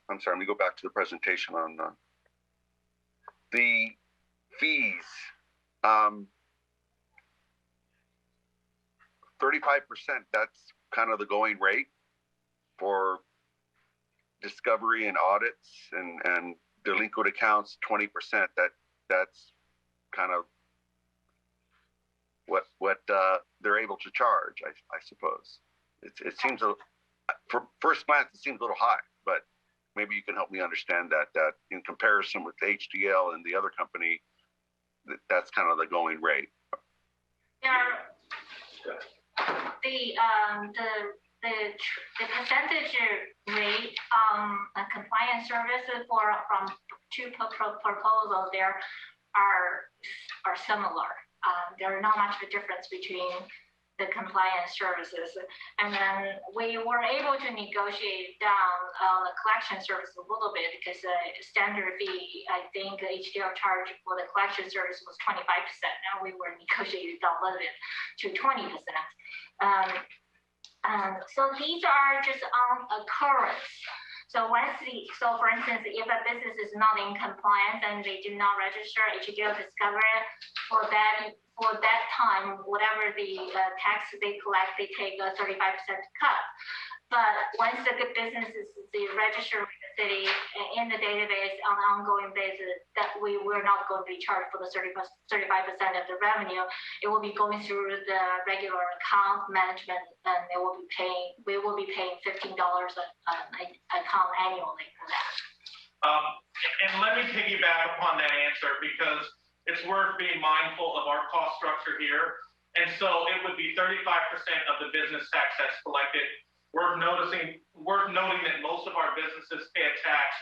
Speaker 13: I'm sorry, let me go back to the presentation on the fees. 35%, that's kind of the going rate for discovery and audits and delinquent accounts. 20%, that's kind of what they're able to charge, I suppose. It seems, for first glance, it seems a little high, but maybe you can help me understand that in comparison with HDL and the other company, that's kind of the going rate.
Speaker 10: Yeah. The percentage rate compliance services from two proposals there are similar. There are not much of a difference between the compliance services. And then we were able to negotiate down the collection service a little bit, because the standard fee, I think the HDL charge for the collection service was 25%. Now we were negotiated down a little bit to 20%. So these are just on occurrence. So for instance, if a business is not in compliance and they do not register HDL Discovery, for that time, whatever the tax they collect, they take a 35% cut. But once the good businesses they register with the city in the database on an ongoing basis, that we were not going to be charged for the 35% of the revenue. It will be going through the regular account management, and we will be paying $15 an account annually for that.
Speaker 19: And let me piggyback upon that answer, because it's worth being mindful of our cost structure here. And so it would be 35% of the business tax that's collected. Worth noting that most of our businesses pay a tax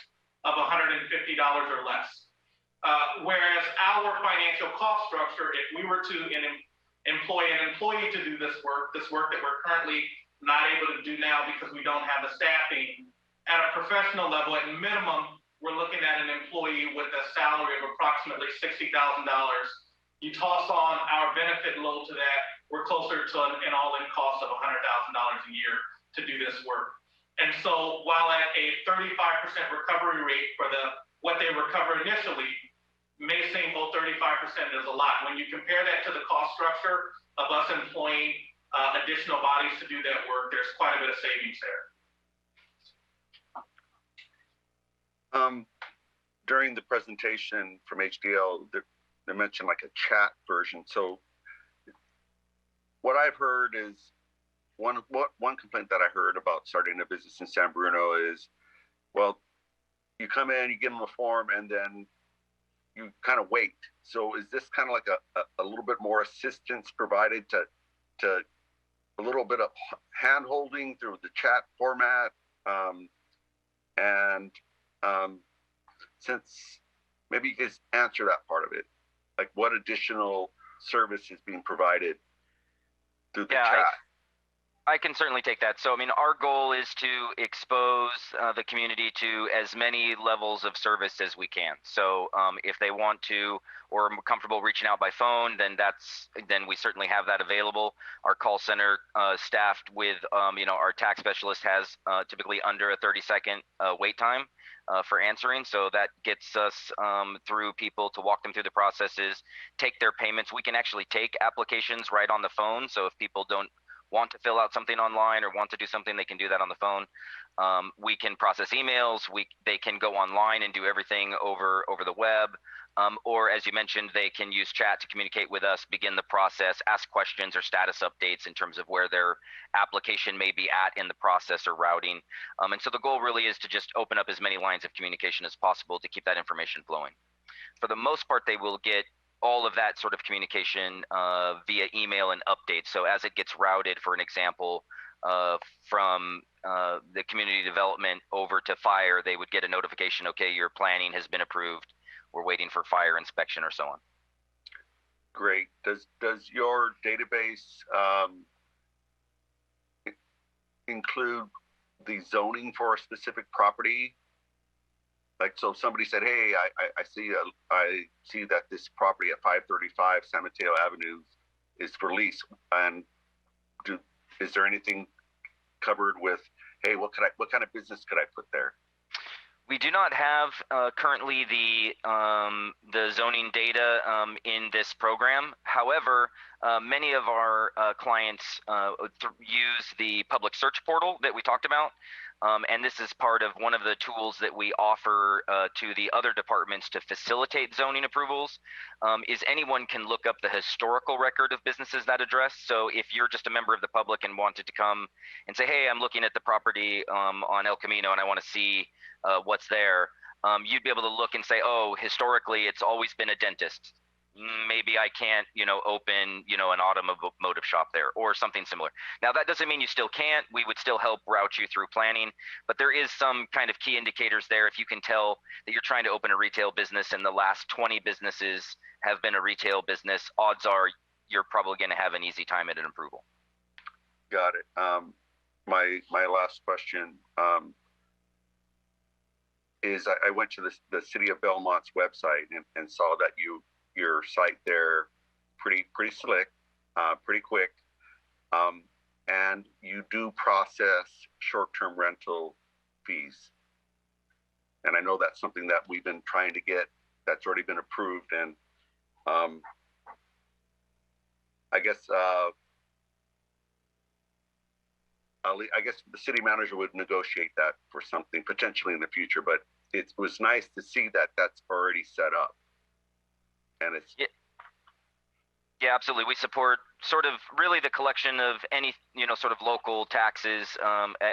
Speaker 19: of $150 or less. Whereas our financial cost structure, if we were to employ an employee to do this work that we're currently not able to do now because we don't have the staffing, at a professional level, at minimum, we're looking at an employee with a salary of approximately $60,000. You toss on our benefit load to that, we're closer to an all-in cost of $100,000 a year to do this work. And so while at a 35% recovery rate for what they recover initially, may seem, well, 35% is a lot. When you compare that to the cost structure of us employing additional bodies to do that work, there's quite a bit of savings there.
Speaker 13: During the presentation from HDL, they mentioned like a chat version. So what I've heard is one complaint that I heard about starting a business in San Bruno is, well, you come in, you give them a form, and then you kind of wait. So is this kind of like a little bit more assistance provided to a little bit of hand holding through the chat format? Since maybe you guys answer that part of it, like what additional service is being provided through the chat?
Speaker 2: I can certainly take that. So, I mean, our goal is to expose the community to as many levels of service as we can. So, if they want to or are comfortable reaching out by phone, then we certainly have that available. Our call center staffed with, our tax specialist has typically under a 30-second wait time for answering. So that gets us through people to walk them through the processes, take their payments. We can actually take applications right on the phone. So if people don't want to fill out something online or want to do something, they can do that on the phone. We can process emails. They can go online and do everything over the web. Or as you mentioned, they can use chat to communicate with us, begin the process, ask questions or status updates in terms of where their application may be at in the process or routing. And so the goal really is to just open up as many lines of communication as possible to keep that information flowing. For the most part, they will get all of that sort of communication via email and updates. So as it gets routed, for an example, from the community development over to fire, they would get a notification, okay, your planning has been approved. We're waiting for fire inspection or so on.
Speaker 13: Great. Does your database include the zoning for a specific property? Like, so if somebody said, hey, I see that this property at 535 San Mateo Avenue is for lease, and is there anything covered with, hey, what kind of business could I put there?
Speaker 2: We do not have currently the zoning data in this program. However, many of our clients use the public search portal that we talked about. And this is part of one of the tools that we offer to the other departments to facilitate zoning approvals, is anyone can look up the historical record of businesses that address. So if you're just a member of the public and wanted to come and say, hey, I'm looking at the property on El Camino and I want to see what's there, you'd be able to look and say, oh, historically, it's always been a dentist. Maybe I can't, open, an automotive shop there or something similar. Now, that doesn't mean you still can't. We would still help route you through planning, but there is some kind of key indicators there. If you can tell that you're trying to open a retail business and the last 20 businesses have been a retail business, odds are you're probably going to have an easy time at an approval.
Speaker 13: Got it. My last question is I went to the City of Belmont's website and saw that your site there pretty slick, pretty quick, and you do process short-term rental fees. And I know that's something that we've been trying to get, that's already been approved. And I guess the city manager would negotiate that for something potentially in the future, but it was nice to see that that's already set up. And it's
Speaker 2: yeah, absolutely. We support sort of really the collection of any sort of local taxes.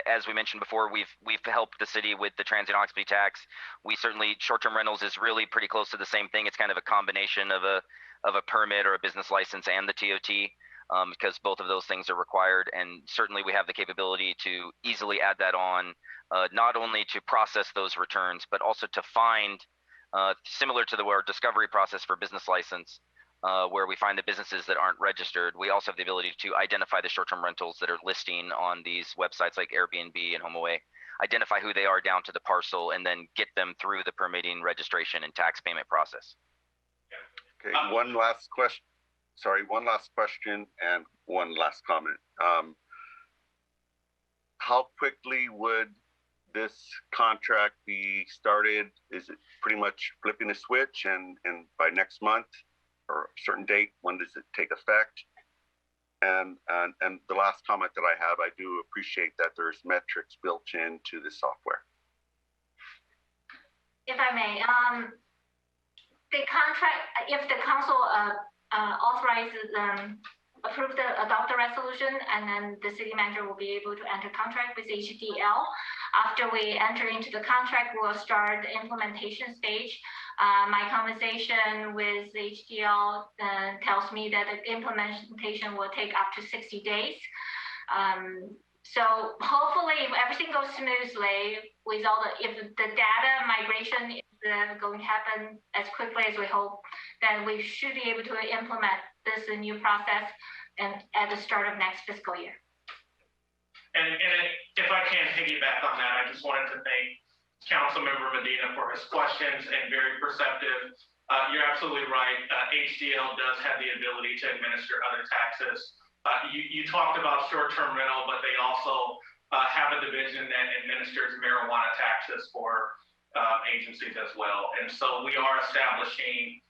Speaker 2: As we mentioned before, we've helped the city with the transient occupancy tax. We certainly, short-term rentals is really pretty close to the same thing. It's kind of a combination of a permit or a business license and the TOT, because both of those things are required. And certainly we have the capability to easily add that on, not only to process those returns, but also to find, similar to our discovery process for business license, where we find the businesses that aren't registered. We also have the ability to identify the short-term rentals that are listing on these websites like Airbnb and HomeAway, identify who they are down to the parcel, and then get them through the permitting, registration, and tax payment process.
Speaker 13: Okay, one last question and one last comment. How quickly would this contract be started? Is it pretty much flipping a switch and by next month or a certain date, when does it take effect? And the last comment that I have, I do appreciate that there's metrics built into the software.
Speaker 10: If I may, the contract, if the council authorizes, adopt the resolution, and then the city manager will be able to enter contract with HDL. After we enter into the contract, we'll start the implementation stage. My conversation with HDL tells me that the implementation will take up to 60 days. So hopefully, if everything goes smoothly, with all if the data migration is going to happen as quickly as we hope, then we should be able to implement this new process and at the start of next fiscal year.
Speaker 19: And if I can piggyback on that, I just wanted to thank Councilmember Medina for his questions and very perceptive. You're absolutely right. HDL does have the ability to administer other taxes. You talked about short-term rental, but they also have a division that administers marijuana taxes for agencies as well. And so we are establishing,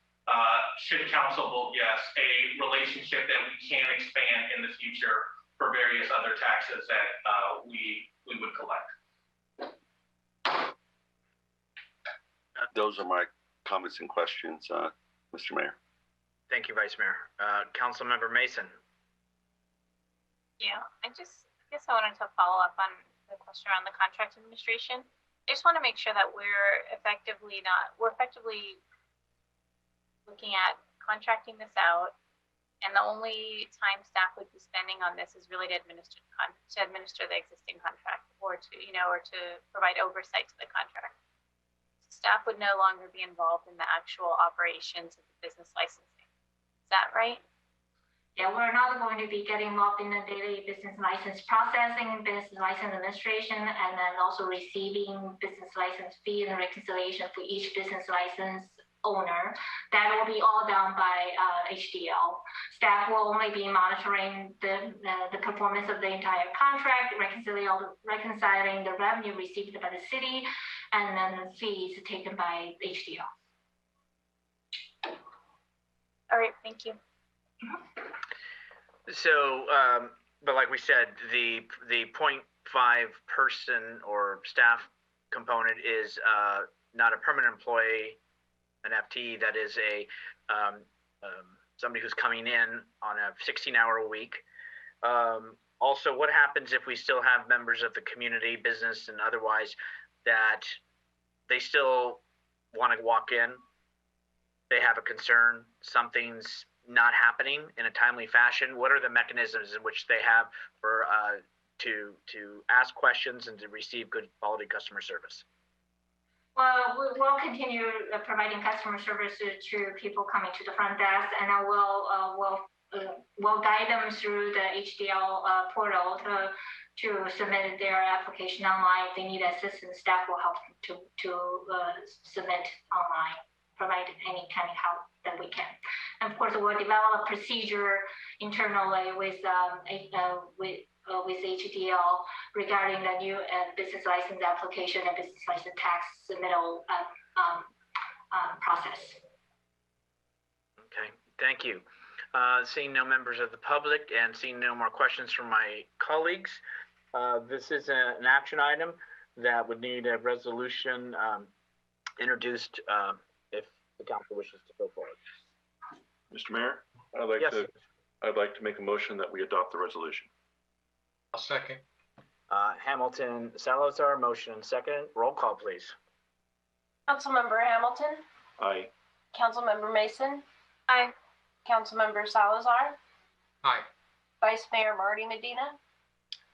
Speaker 19: should council vote yes, a relationship that we can expand in the future for various other taxes that we would collect.
Speaker 13: Those are my comments and questions, Mr. Mayor.
Speaker 1: Thank you, Vice Mayor. Councilmember Mason.
Speaker 14: Yeah, I guess I wanted to follow up on the question around the contract administration. I just want to make sure that we're effectively looking at contracting this out, and the only time staff would be spending on this is really to administer the existing contract, or to provide oversight to the contract. Staff would no longer be involved in the actual operations of the business licensing. Is that right?
Speaker 10: Yeah, we're not going to be getting involved in the daily business license processing, business license administration, and then also receiving business license fee and reconciliation for each business license owner. That will be all done by HDL. Staff will only be monitoring the performance of the entire contract, reconciling the revenue received by the city, and then the fees taken by HDL.
Speaker 14: All right, thank you.
Speaker 1: So, but like we said, the 0.5 person or staff component is not a permanent employee, an FTE. That is somebody who's coming in on a 16-hour a week. Also, what happens if we still have members of the community, business, and otherwise that they still want to walk in? They have a concern, something's not happening in a timely fashion. What are the mechanisms in which they have for to ask questions and to receive good quality customer service?
Speaker 10: Well, we'll continue providing customer service to people coming to the front desk, and I will guide them through the HDL portal to submit their application online. If they need assistance, staff will help them to submit online, provide any kind of help that we can. And of course, we'll develop a procedure internally with HDL regarding the new business license application and business license tax submittal process.
Speaker 1: Okay, thank you. Seeing no members of the public and seeing no more questions from my colleagues, this is an action item that would need a resolution introduced if the council wishes to go forward.
Speaker 11: Mr. Mayor, I'd like to make a motion that we adopt the resolution.
Speaker 12: I'll second.
Speaker 1: Hamilton Salazar, motion and second. Roll call, please.
Speaker 2: Councilmember Hamilton.
Speaker 11: Aye.
Speaker 2: Councilmember Mason.
Speaker 14: Aye.
Speaker 2: Councilmember Salazar.
Speaker 12: Aye.
Speaker 2: Vice Mayor Marty Medina.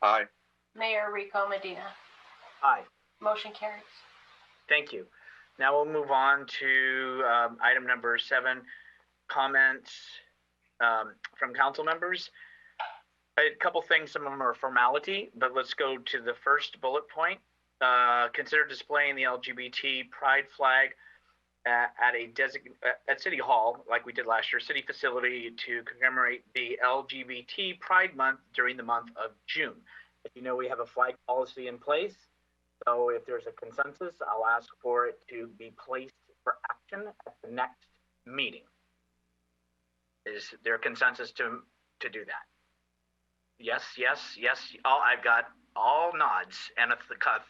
Speaker 13: Aye.
Speaker 2: Mayor Rico Medina.
Speaker 1: Aye.
Speaker 2: Motion carries.
Speaker 1: Thank you. Now we'll move on to item number 7, comments from council members. A couple things, some of them are formality, but let's go to the first bullet point. Consider displaying the LGBT pride flag at City Hall, like we did last year, city facility, to commemorate the LGBT Pride Month during the month of June. As you know, we have a flag policy in place. So if there's a consensus, I'll ask for it to be placed for action at the next meeting. Is there a consensus to do that? Yes, yes, yes. Oh, I've got all nods and a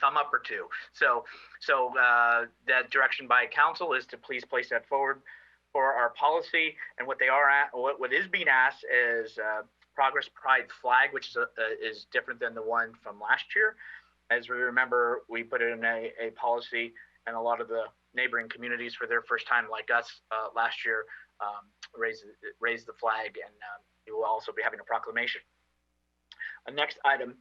Speaker 1: thumb up or two. So that direction by council is to please place that forward for our policy. And what they are at, what is being asked is Progress Pride flag, which is different than the one from last year. As we remember, we put it in a policy, and a lot of the neighboring communities for their first time, like us, last year, raised the flag, and you will also be having a proclamation. Next item,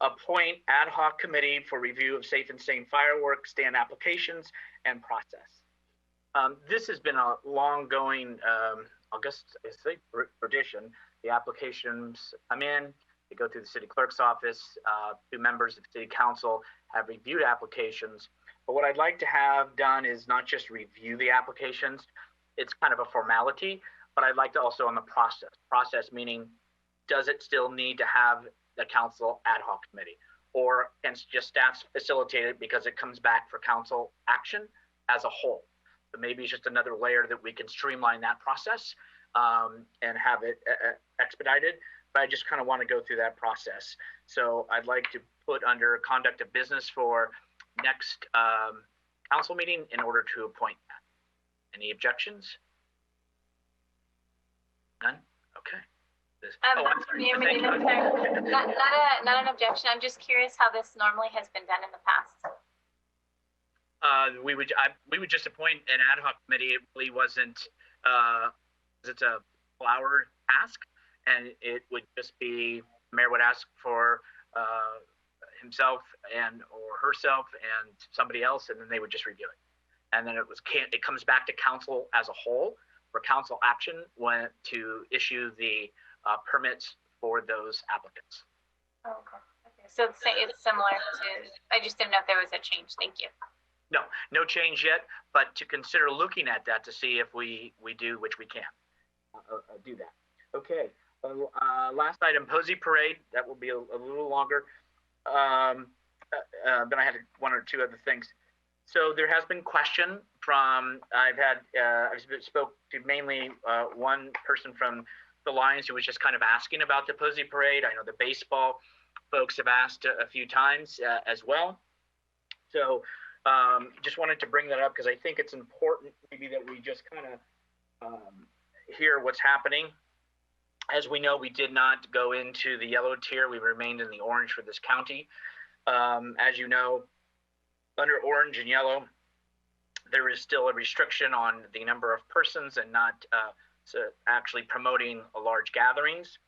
Speaker 1: appoint ad hoc committee for review of safe and sane fireworks stand applications and process. This has been a long-going, I guess, tradition. The applications come in, they go through the city clerk's office. 2 members of the city council have reviewed applications. But what I'd like to have done is not just review the applications. It's kind of a formality, but I'd like to also on the process. Process meaning, does it still need to have the council ad hoc committee, or can just staff facilitate it because it comes back for council action as a whole? So maybe it's just another layer that we can streamline that process and have it expedited. But I just kind of want to go through that process. So I'd like to put under conduct of business for next council meeting in order to appoint that. Any objections? None? Okay.
Speaker 14: Mayor, not an objection. I'm just curious how this normally has been done in the past.
Speaker 1: We would just appoint an ad hoc committee. It really wasn't. It's a flower task, and it would just be the mayor would ask for himself or herself and somebody else, and then they would just review it. And then it comes back to council as a whole for council action when to issue the permits for those applicants.
Speaker 14: Oh, okay. So it's similar to, I just didn't know if there was a change. Thank you.
Speaker 1: No change yet, but to consider looking at that to see if we do, which we can do that. Okay. Last item, Posey Parade. That will be a little longer. Then I had 1 or 2 other things. So there has been question from, I've spoke to mainly one person from the Lions who was just kind of asking about the Posey Parade. I know the baseball folks have asked a few times as well. So just wanted to bring that up because I think it's important maybe that we just kind of hear what's happening. As we know, we did not go into the yellow tier. We remained in the orange for this county. As you know, under orange and yellow, there is still a restriction on the number of persons and not actually promoting large gatherings.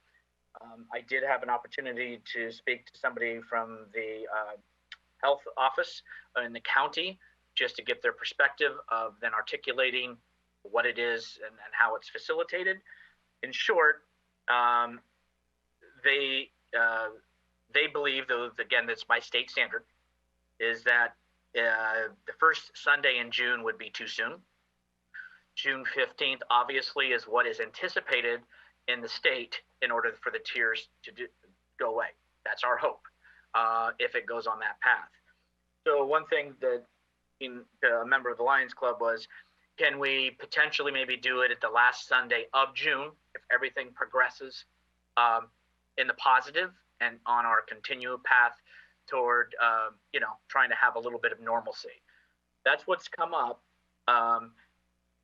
Speaker 1: I did have an opportunity to speak to somebody from the health office in the county just to get their perspective of then articulating what it is and how it's facilitated. In short, they believe, though again that's by state standard, is that the first Sunday in June would be too soon. June 15th obviously is what is anticipated in the state in order for the tiers to go away. That's our hope if it goes on that path. So one thing that a member of the Lions Club was, can we potentially maybe do it at the last Sunday of June if everything progresses in the positive and on our continual path toward, trying to have a little bit of normalcy. That's what's come up.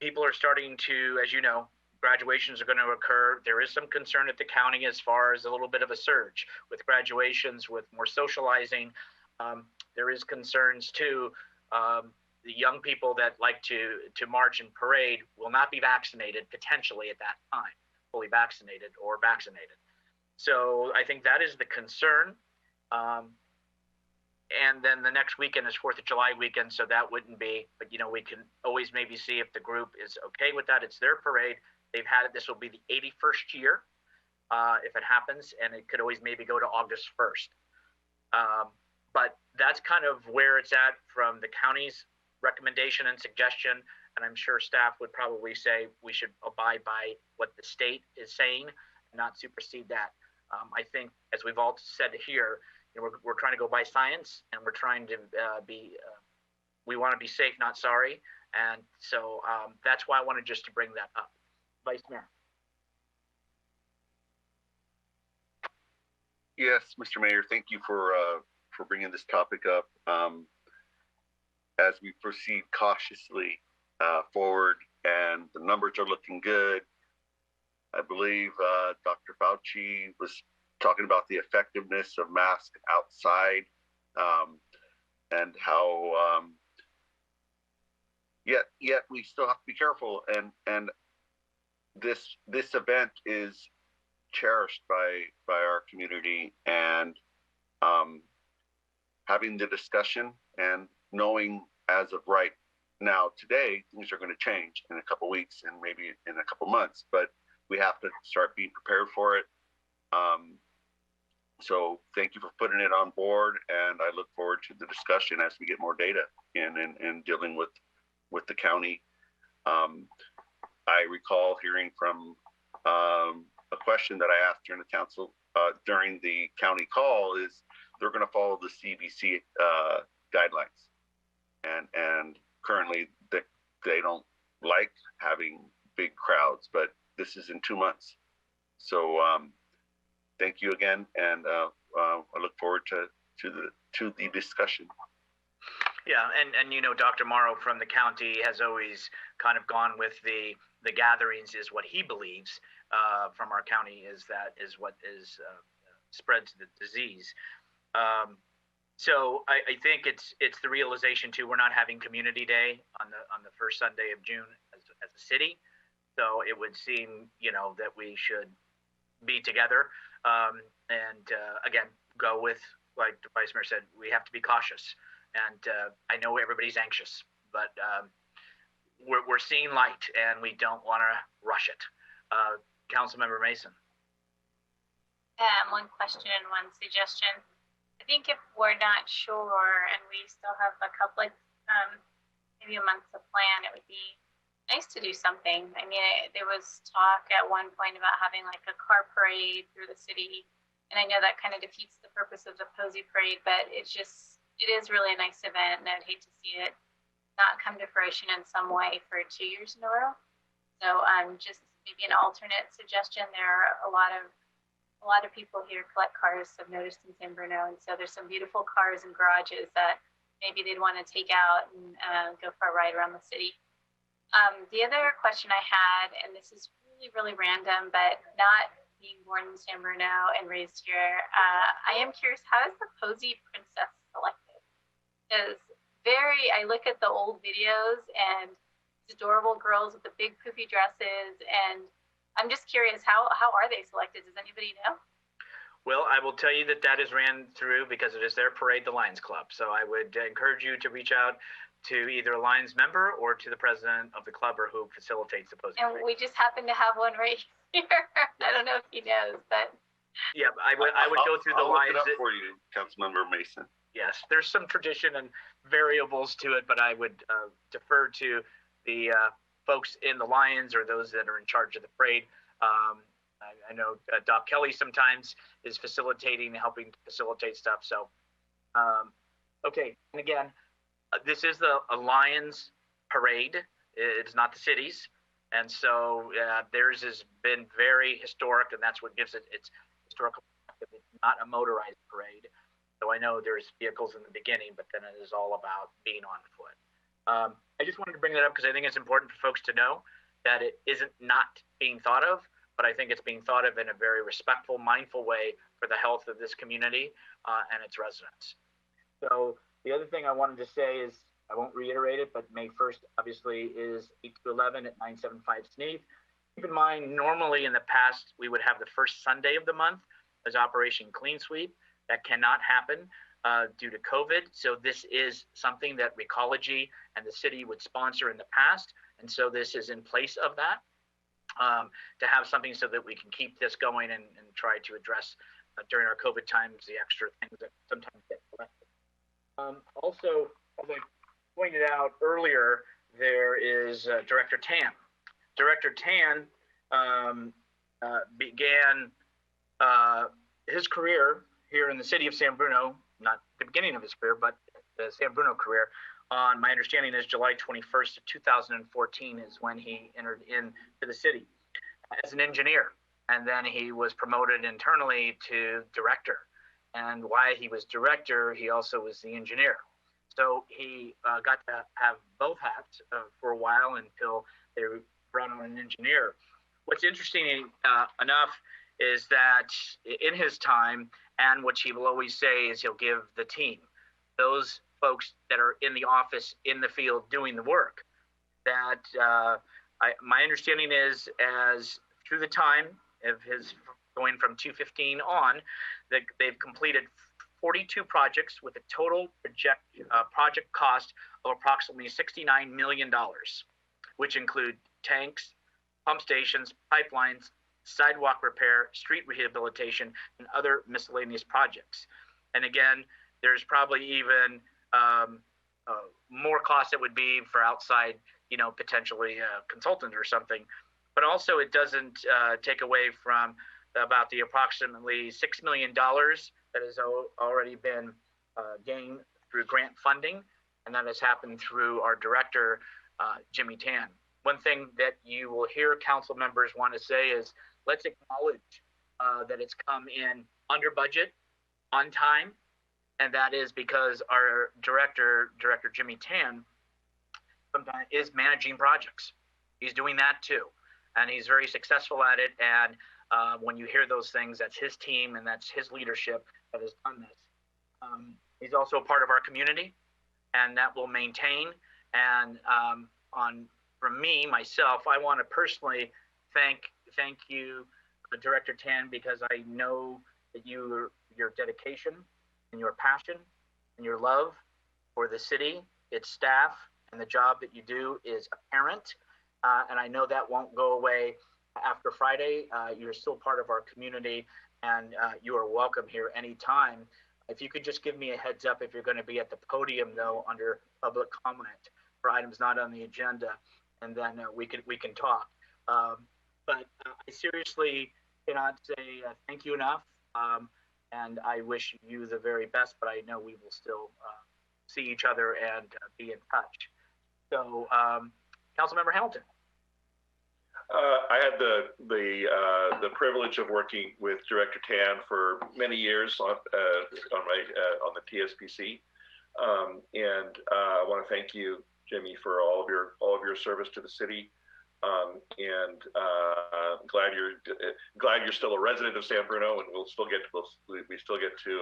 Speaker 1: People are starting to, as you know, graduations are going to occur. There is some concern at the county as far as a little bit of a surge with graduations, with more socializing. There is concerns too. The young people that like to march and parade will not be vaccinated potentially at that time, fully vaccinated or vaccinated. So I think that is the concern. And then the next weekend is 4th of July weekend, so that wouldn't be, but we can always maybe see if the group is okay with that. It's their parade. They've had it. This will be the 81st year if it happens, and it could always maybe go to August 1st. But that's kind of where it's at from the county's recommendation and suggestion, and I'm sure staff would probably say we should abide by what the state is saying and not supersede that. I think, as we've all said here, we're trying to go by science, and we're trying to we want to be safe, not sorry. And so that's why I wanted just to bring that up. Vice Mayor.
Speaker 13: Yes, Mr. Mayor, thank you for bringing this topic up. As we proceed cautiously forward, and the numbers are looking good. I believe Dr. Fauci was talking about the effectiveness of masks outside, and how yet we still have to be careful. And this event is cherished by our community, and having the discussion and knowing as of right now today things are going to change in a couple weeks and maybe in a couple months, but we have to start being prepared for it. So thank you for putting it on board, and I look forward to the discussion as we get more data in dealing with the county. I recall hearing from a question that I asked during the council during the county call is they're going to follow the CDC guidelines, and currently they don't like having big crowds, but this is in 2 months. So thank you again, and I look forward to the discussion.
Speaker 1: Yeah, and Dr. Morrow from the county has always kind of gone with the gatherings is what he believes from our county is what is spreads the disease. So I think it's the realization too. We're not having Community Day on the first Sunday of June as a city, so it would seem that we should be together and again go with, like the Vice Mayor said, we have to be cautious. And I know everybody's anxious, but we're seeing light, and we don't want to rush it. Councilmember Mason.
Speaker 14: One question and one suggestion. I think if we're not sure and we still have a couple, maybe a month to plan, it would be nice to do something. I mean, there was talk at one point about having like a car parade through the city, and I know that kind of defeats the purpose of the Posey Parade, but it is really a nice event, and I'd hate to see it not come to fruition in some way for 2 years in a row. So just maybe an alternate suggestion. There are a lot of people here collect cars, I've noticed in San Bruno, and so there's some beautiful cars and garages that maybe they'd want to take out and go for a ride around the city. The other question I had, and this is really, really random, but not being born in San Bruno and raised here, I am curious, how is the Posey Princess selected? Because I look at the old videos and it's adorable girls with the big poofy dresses, and I'm just curious, how are they selected? Does anybody know?
Speaker 1: Well, I will tell you that is ran through because it is their parade, the Lions Club. So I would encourage you to reach out to either a Lions member or to the president of the club or who facilitates the Posey
Speaker 14: And
Speaker 1: parade.
Speaker 14: we just happen to have one right here. I don't know if he knows, but
Speaker 1: yeah, I would go through the Lions.
Speaker 13: I'll look it up for you, Councilmember Mason.
Speaker 1: Yes, there's some tradition and variables to it, but I would defer to the folks in the Lions or those that are in charge of the parade. I know Doc Kelly sometimes is facilitating, helping to facilitate stuff. So, okay, and again, this is the Lions parade. It's not the city's, and so theirs has been very historic, and that's what gives it its historical. It's not a motorized parade. So I know there's vehicles in the beginning, but then it is all about being on foot. I just wanted to bring that up because I think it's important for folks to know that it isn't not being thought of, but I think it's being thought of in a very respectful, mindful way for the health of this community and its residents. So the other thing I wanted to say is, I won't reiterate it, but May 1st obviously is 8 to 11 at 975 Sneath. Keep in mind, normally in the past, we would have the first Sunday of the month as Operation Clean Sweep. That cannot happen due to COVID. So this is something that Recology and the city would sponsor in the past. And so this is in place of that to have something so that we can keep this going and try to address during our COVID times the extra things that sometimes get collected. Also, as I pointed out earlier, there is Director Tan. Director Tan began his career here in the city of San Bruno, not the beginning of his career, but the San Bruno career, on my understanding is July 21st of 2014 is when he entered into the city as an engineer. And then he was promoted internally to director. And while he was director, he also was the engineer. So he got to have both hats for a while until they brought on an engineer. What's interesting enough is that in his time, and what he will always say is he'll give the team, those folks that are in the office, in the field, doing the work, that my understanding is as through the time of his going from 2015 on, that they've completed 42 projects with a total project cost of approximately $69 million, which include tanks, pump stations, pipelines, sidewalk repair, street rehabilitation, and other miscellaneous projects. And again, there's probably even more cost that would be for outside, potentially a consultant or something. But also it doesn't take away from about the approximately $6 million that has already been gained through grant funding, and that has happened through our director, Jimmy Tan. One thing that you will hear council members want to say is, let's acknowledge that it's come in under budget, on time, and that is because our director Jimmy Tan, sometimes is managing projects. He's doing that too, and he's very successful at it. And when you hear those things, that's his team and that's his leadership that has done this. He's also a part of our community, and that will maintain. And from me, myself, I want to personally thank you, Director Tan, because I know that your dedication and your passion and your love for the city, its staff, and the job that you do is apparent. And I know that won't go away after Friday. You're still part of our community, and you are welcome here anytime. If you could just give me a heads up if you're going to be at the podium, though, under public comment for items not on the agenda, and then we can talk. But I seriously cannot say thank you enough, and I wish you the very best. But I know we will still see each other and be in touch. So, Councilmember Hamilton.
Speaker 11: I had the privilege of working with Director Tan for many years on the TSPC, and I want to thank you, Jimmy, for all of your service to the city, and glad you're still a resident of San Bruno, and we still get to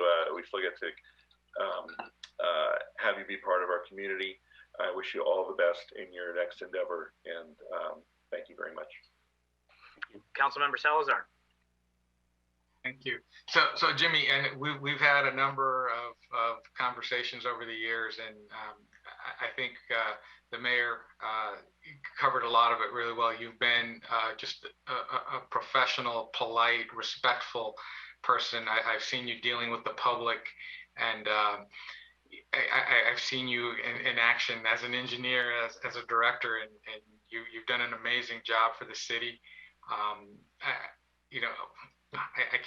Speaker 11: have you be part of our community. I wish you all the best in your next endeavor, and thank you very much.
Speaker 1: Councilmember Salazar.
Speaker 12: Thank you. So Jimmy, and we've had a number of conversations over the years, and I think the mayor covered a lot of it really well. You've been just a professional, polite, respectful person. I've seen you dealing with the public, and I've seen you in action as an engineer, as a director, and you've done an amazing job for the city. I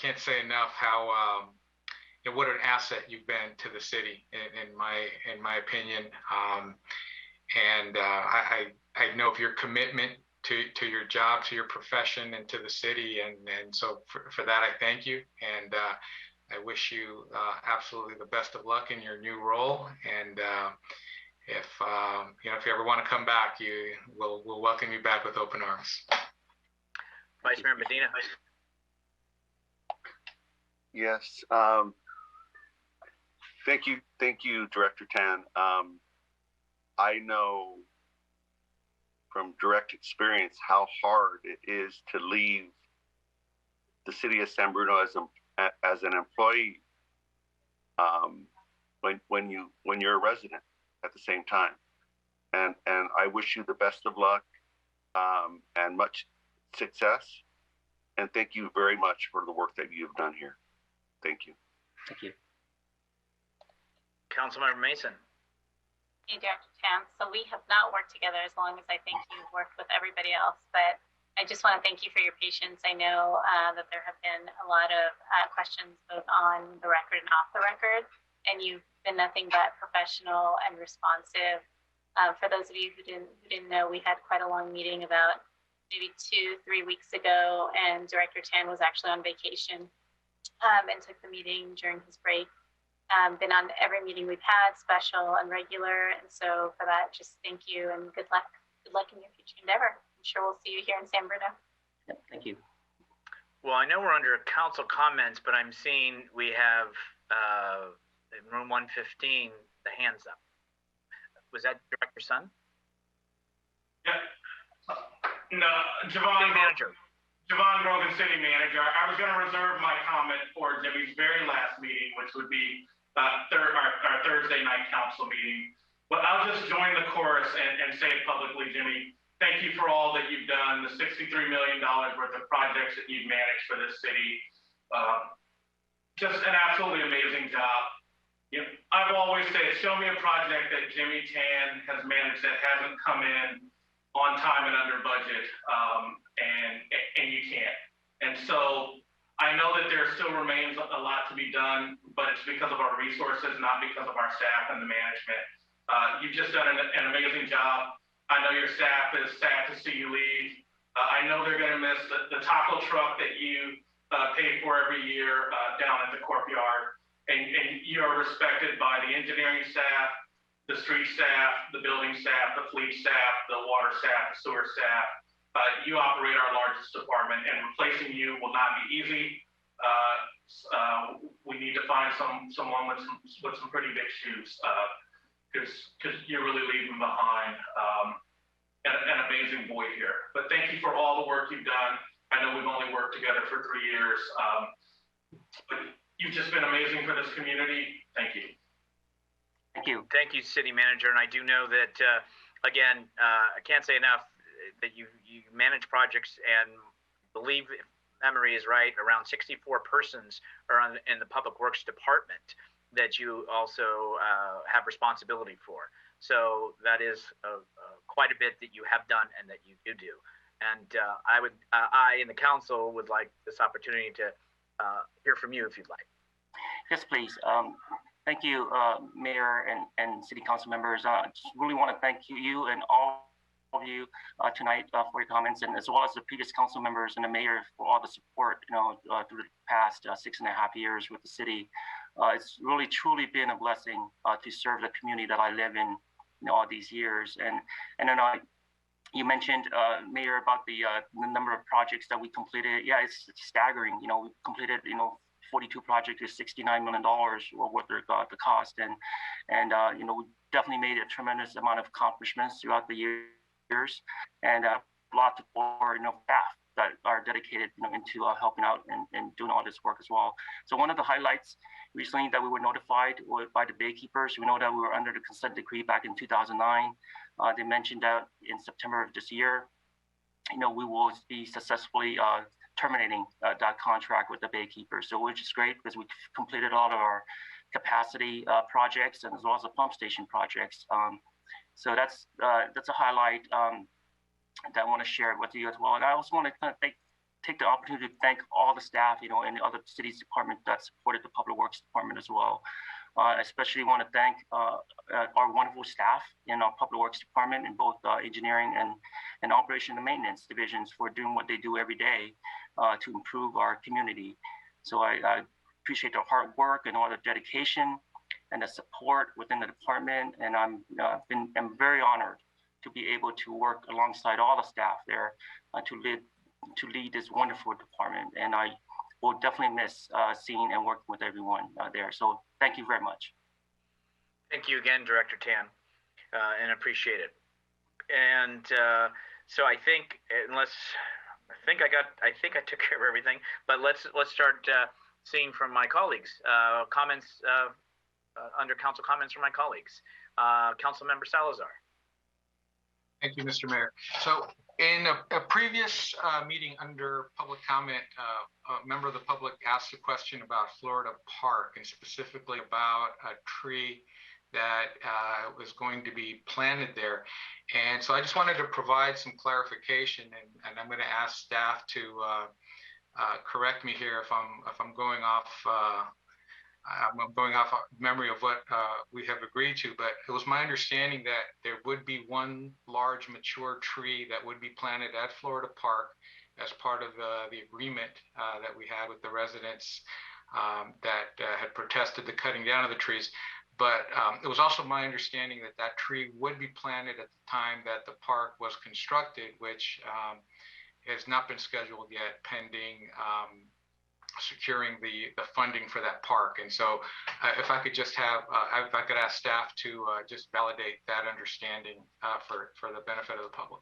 Speaker 12: can't say enough how what an asset you've been to the city, in my opinion. And I know of your commitment to your job, to your profession, and to the city, and so for that I thank you, and I wish you absolutely the best of luck in your new role. And if you ever want to come back, we'll welcome you back with open arms.
Speaker 1: Vice Mayor Medina.
Speaker 13: Yes. Thank you, Director Tan. I know from direct experience how hard it is to leave the city of San Bruno as an employee when you're a resident at the same time. And I wish you the best of luck and much success. And thank you very much for the work that you've done here. Thank you.
Speaker 3: Thank you.
Speaker 1: Councilmember Mason.
Speaker 14: Hey, Dr. Tan. So we have not worked together as long as I think you've worked with everybody else, but I just want to thank you for your patience. I know that there have been a lot of questions both on the record and off the record, and you've been nothing but professional and responsive. For those of you who didn't know, we had quite a long meeting about maybe 2-3 weeks ago, and Director Tan was actually on vacation and took the meeting during his break. Been on every meeting we've had, special and regular, and so for that, just thank you and good luck. Good luck in your future endeavor. I'm sure we'll see you here in San Bruno.
Speaker 3: Yep, thank you.
Speaker 1: Well, I know we're under council comments, but I'm seeing we have in room 115 the hands up. Was that Director Sun?
Speaker 19: Yeah. No, Javon Grogan, City Manager. I was going to reserve my comment for Jimmy's very last meeting, which would be our Thursday night council meeting. But I'll just join the chorus and say it publicly, Jimmy. Thank you for all that you've done, the $63 million worth of projects that you've managed for this city. Just an absolutely amazing job. You know, I've always said, show me a project that Jimmy Tan has managed that hasn't come in on time and under budget, and you can't. And so I know that there still remains a lot to be done, but it's because of our resources, not because of our staff and the management. You've just done an amazing job. I know your staff is sad to see you leave. I know they're going to miss the taco truck that you pay for every year down at the courtyard. And you are respected by the engineering staff, the street staff, the building staff, the fleet staff, the water staff, the sewer staff. You operate our largest department, and replacing you will not be easy. We need to find someone with some pretty big shoes, because you're really leaving behind an amazing void here. But thank you for all the work you've done. I know we've only worked together for 3 years, but you've just been amazing for this community. Thank you.
Speaker 3: Thank you.
Speaker 1: Thank you, City Manager. And I do know that, again, I can't say enough that you manage projects, and believe, if memory is right, around 64 persons are in the Public Works Department that you also have responsibility for. So that is quite a bit that you have done and that you do. And I and the council would like this opportunity to hear from you if you'd like.
Speaker 18: Yes, please. Thank you, Mayor and City Council members. I just really want to thank you and all of you tonight for your comments, and as well as the previous council members and the mayor for all the support, through the past 6.5 years with the city. It's really truly been a blessing to serve the community that I live in, all these years. And then you mentioned, Mayor, about the number of projects that we completed. Yeah, it's staggering. We completed 42 projects is $69 million worth of the cost, and we definitely made a tremendous amount of accomplishments throughout the years, and a lot for staff that are dedicated into helping out and doing all this work as well. So one of the highlights recently that we were notified by the baykeepers, we know that we were under the consent decree back in 2009. They mentioned that in September of this year, we will be successfully terminating that contract with the baykeepers. So which is great, because we completed all of our capacity projects, and as well as the pump station projects. So that's a highlight that I want to share with you as well. And I also want to kind of take the opportunity to thank all the staff, in the other city's department that supported the Public Works Department as well. I especially want to thank our wonderful staff in our Public Works Department in both engineering and operation and maintenance divisions for doing what they do every day to improve our community. So I appreciate their hard work and all the dedication and the support within the department. And I'm very honored to be able to work alongside all the staff there to lead this wonderful department. And I will definitely miss seeing and working with everyone there. So thank you very much.
Speaker 1: Thank you again, Director Tan, and appreciate it. And so I think, I took care of everything, but let's start seeing from my colleagues comments under council comments from my colleagues. Councilmember Salazar.
Speaker 12: Thank you, Mr. Mayor. So in a previous meeting under public comment, a member of the public asked a question about Florida Park, and specifically about a tree that was going to be planted there. And so I just wanted to provide some clarification, and I'm going to ask staff to correct me here if I'm going off memory of what we have agreed to, but it was my understanding that there would be one large mature tree that would be planted at Florida Park as part of the agreement that we had with the residents that had protested the cutting down of the trees. But it was also my understanding that that tree would be planted at the time that the park was constructed, which has not been scheduled yet, pending securing the funding for that park. And so if I could just have, if I could ask staff to just validate that understanding for the benefit of the public.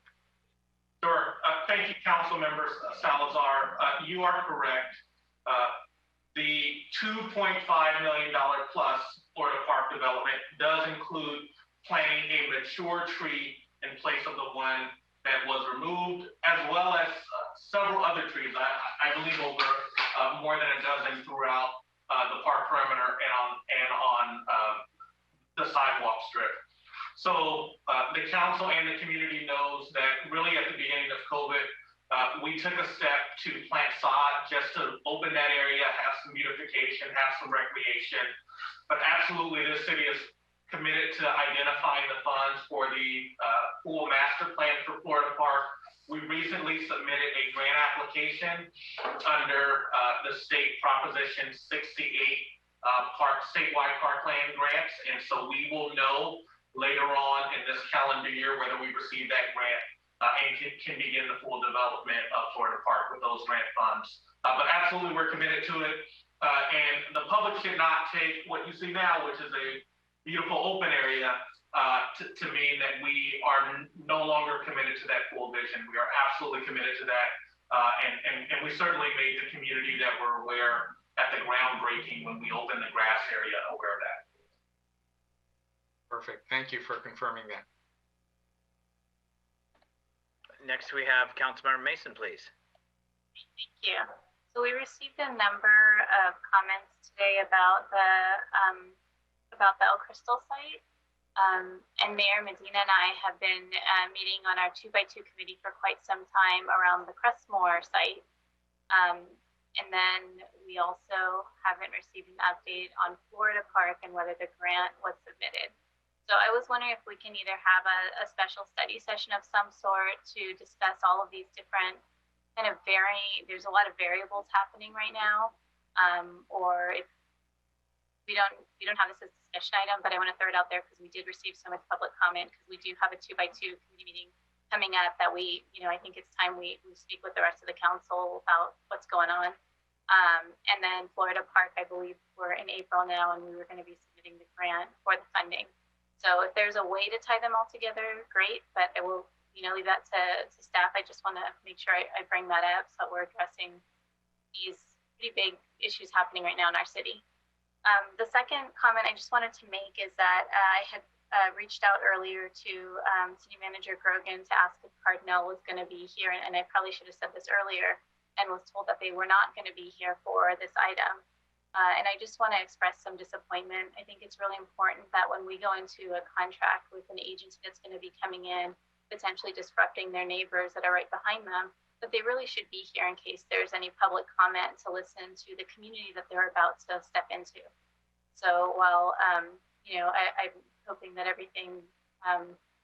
Speaker 19: Sure. Thank you, Council Members Salazar. You are correct. The $2.5 million plus Florida Park development does include planting a mature tree in place of the one that was removed, as well as several other trees. I believe over more than a dozen throughout the park perimeter and on the sidewalk strip. So the council and the community knows that really at the beginning of COVID, we took a step to plant sod just to open that area, have some beautification, have some recreation. But absolutely, this city is committed to identifying the funds for the pool master plan for Florida Park. We recently submitted a grant application under the state Proposition 68 statewide parkland grants. And so we will know later on in this calendar year whether we receive that grant and can begin the full development of Florida Park with those grant funds. But absolutely, we're committed to it. And the public should not take what you see now, which is a beautiful open area, to mean that we are no longer committed to that full vision. We are absolutely committed to that. And we certainly made the community that we're aware at the groundbreaking when we opened the grass area aware of that.
Speaker 12: Perfect. Thank you for confirming that.
Speaker 1: Next, we have Councilmember Mason, please.
Speaker 14: Thank you. So we received a number of comments today about the El Crystal site. And Mayor Medina and I have been meeting on our 2x2 committee for quite some time around the Crestmore site. And then we also haven't received an update on Florida Park and whether the grant was submitted. So I was wondering if we can either have a special study session of some sort to discuss all of these different kind of there's a lot of variables happening right now, or if we don't have this as a discussion item, but I want to throw it out there because we did receive so much public comment, because we do have a 2x2 committee meeting coming up that we, I think it's time we speak with the rest of the council about what's going on. And then Florida Park, I believe we're in April now, and we were going to be submitting the grant for the funding. So if there's a way to tie them all together, great, but I will, leave that to staff. I just want to make sure I bring that up so we're addressing these pretty big issues happening right now in our city. The second comment I just wanted to make is that I had reached out earlier to City Manager Grogan to ask if Cardinal was going to be here, and I probably should have said this earlier, and was told that they were not going to be here for this item. And I just want to express some disappointment. I think it's really important that when we go into a contract with an agency that's going to be coming in, potentially disrupting their neighbors that are right behind them, that they really should be here in case there's any public comment to listen to the community that they're about to step into. So while, I'm hoping that everything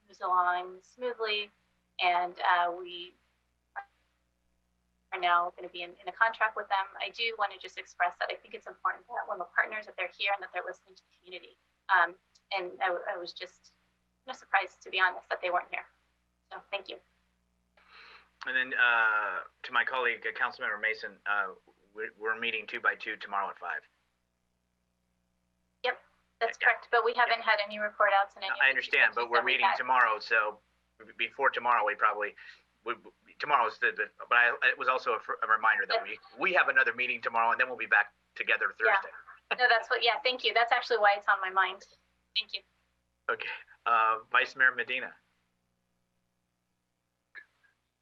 Speaker 14: moves along smoothly, and we are now going to be in a contract with them, I do want to just express that I think it's important that when the partners, that they're here and that they're listening to the community. And I was just surprised, to be honest, that they weren't here. So thank you.
Speaker 1: And then to my colleague, Councilmember Mason, we're meeting 2x2 tomorrow at 5.
Speaker 14: Yep, that's correct. But we haven't had any report outs and any.
Speaker 1: I understand, but we're meeting tomorrow, so before tomorrow, tomorrow's but it was also a reminder that we have another meeting tomorrow, and then we'll be back together Thursday.
Speaker 14: Yeah. No, that's what. Yeah, thank you. That's actually why it's on my mind. Thank you.
Speaker 1: Okay, Vice Mayor Medina.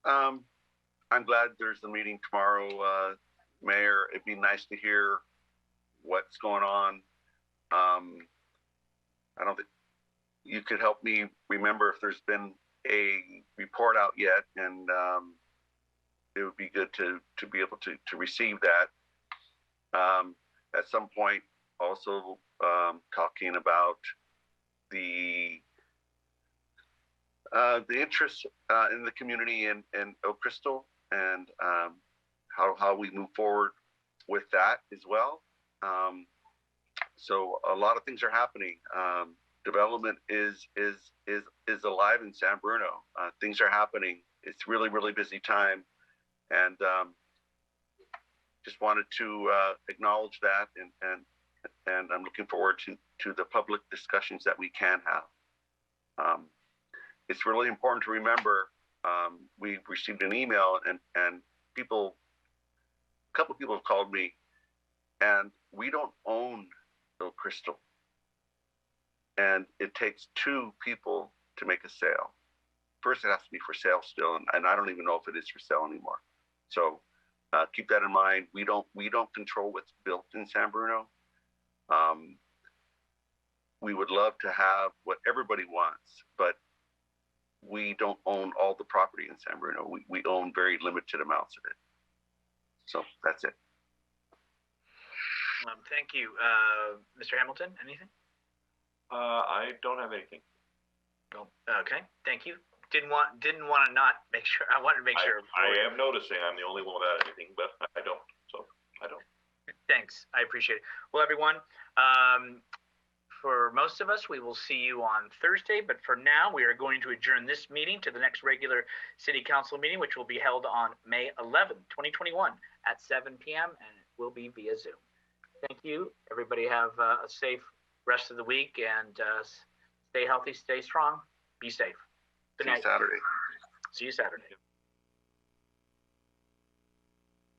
Speaker 13: I'm glad there's a meeting tomorrow, Mayor. It'd be nice to hear what's going on. I don't think you could help me remember if there's been a report out yet, and it would be good to be able to receive that. At some point, also talking about the interest in the community in Oak Crystal, and how we move forward with that as well. So a lot of things are happening. Development is alive in San Bruno. Things are happening. It's really busy time, and just wanted to acknowledge that, and I'm looking forward to the public discussions that we can have. It's really important to remember, we received an email, and a couple of people have called me, and we don't own Oak Crystal. And it takes two people to make a sale. First, it has to be for sale still, and I don't even know if it is for sale anymore. So keep that in mind. We don't control what's built in San Bruno. We would love to have what everybody wants, but we don't own all the property in San Bruno. We own very limited amounts of it. So that's it.
Speaker 1: Thank you. Mr. Hamilton, anything?
Speaker 11: I don't have anything.
Speaker 1: No. Okay, thank you. Didn't want to not make sure. I wanted to make sure.
Speaker 11: I am noticing I'm the only one without anything, but I don't. So I don't.
Speaker 1: Thanks. I appreciate it. Well, everyone, for most of us, we will see you on Thursday. But for now, we are going to adjourn this meeting to the next regular City Council meeting, which will be held on May 11th, 2021 at 7 p.m. and it will be via Zoom. Thank you. Everybody have a safe rest of the week, and stay healthy, stay strong, be safe. Good night.
Speaker 13: See you Saturday.
Speaker 1: See you Saturday.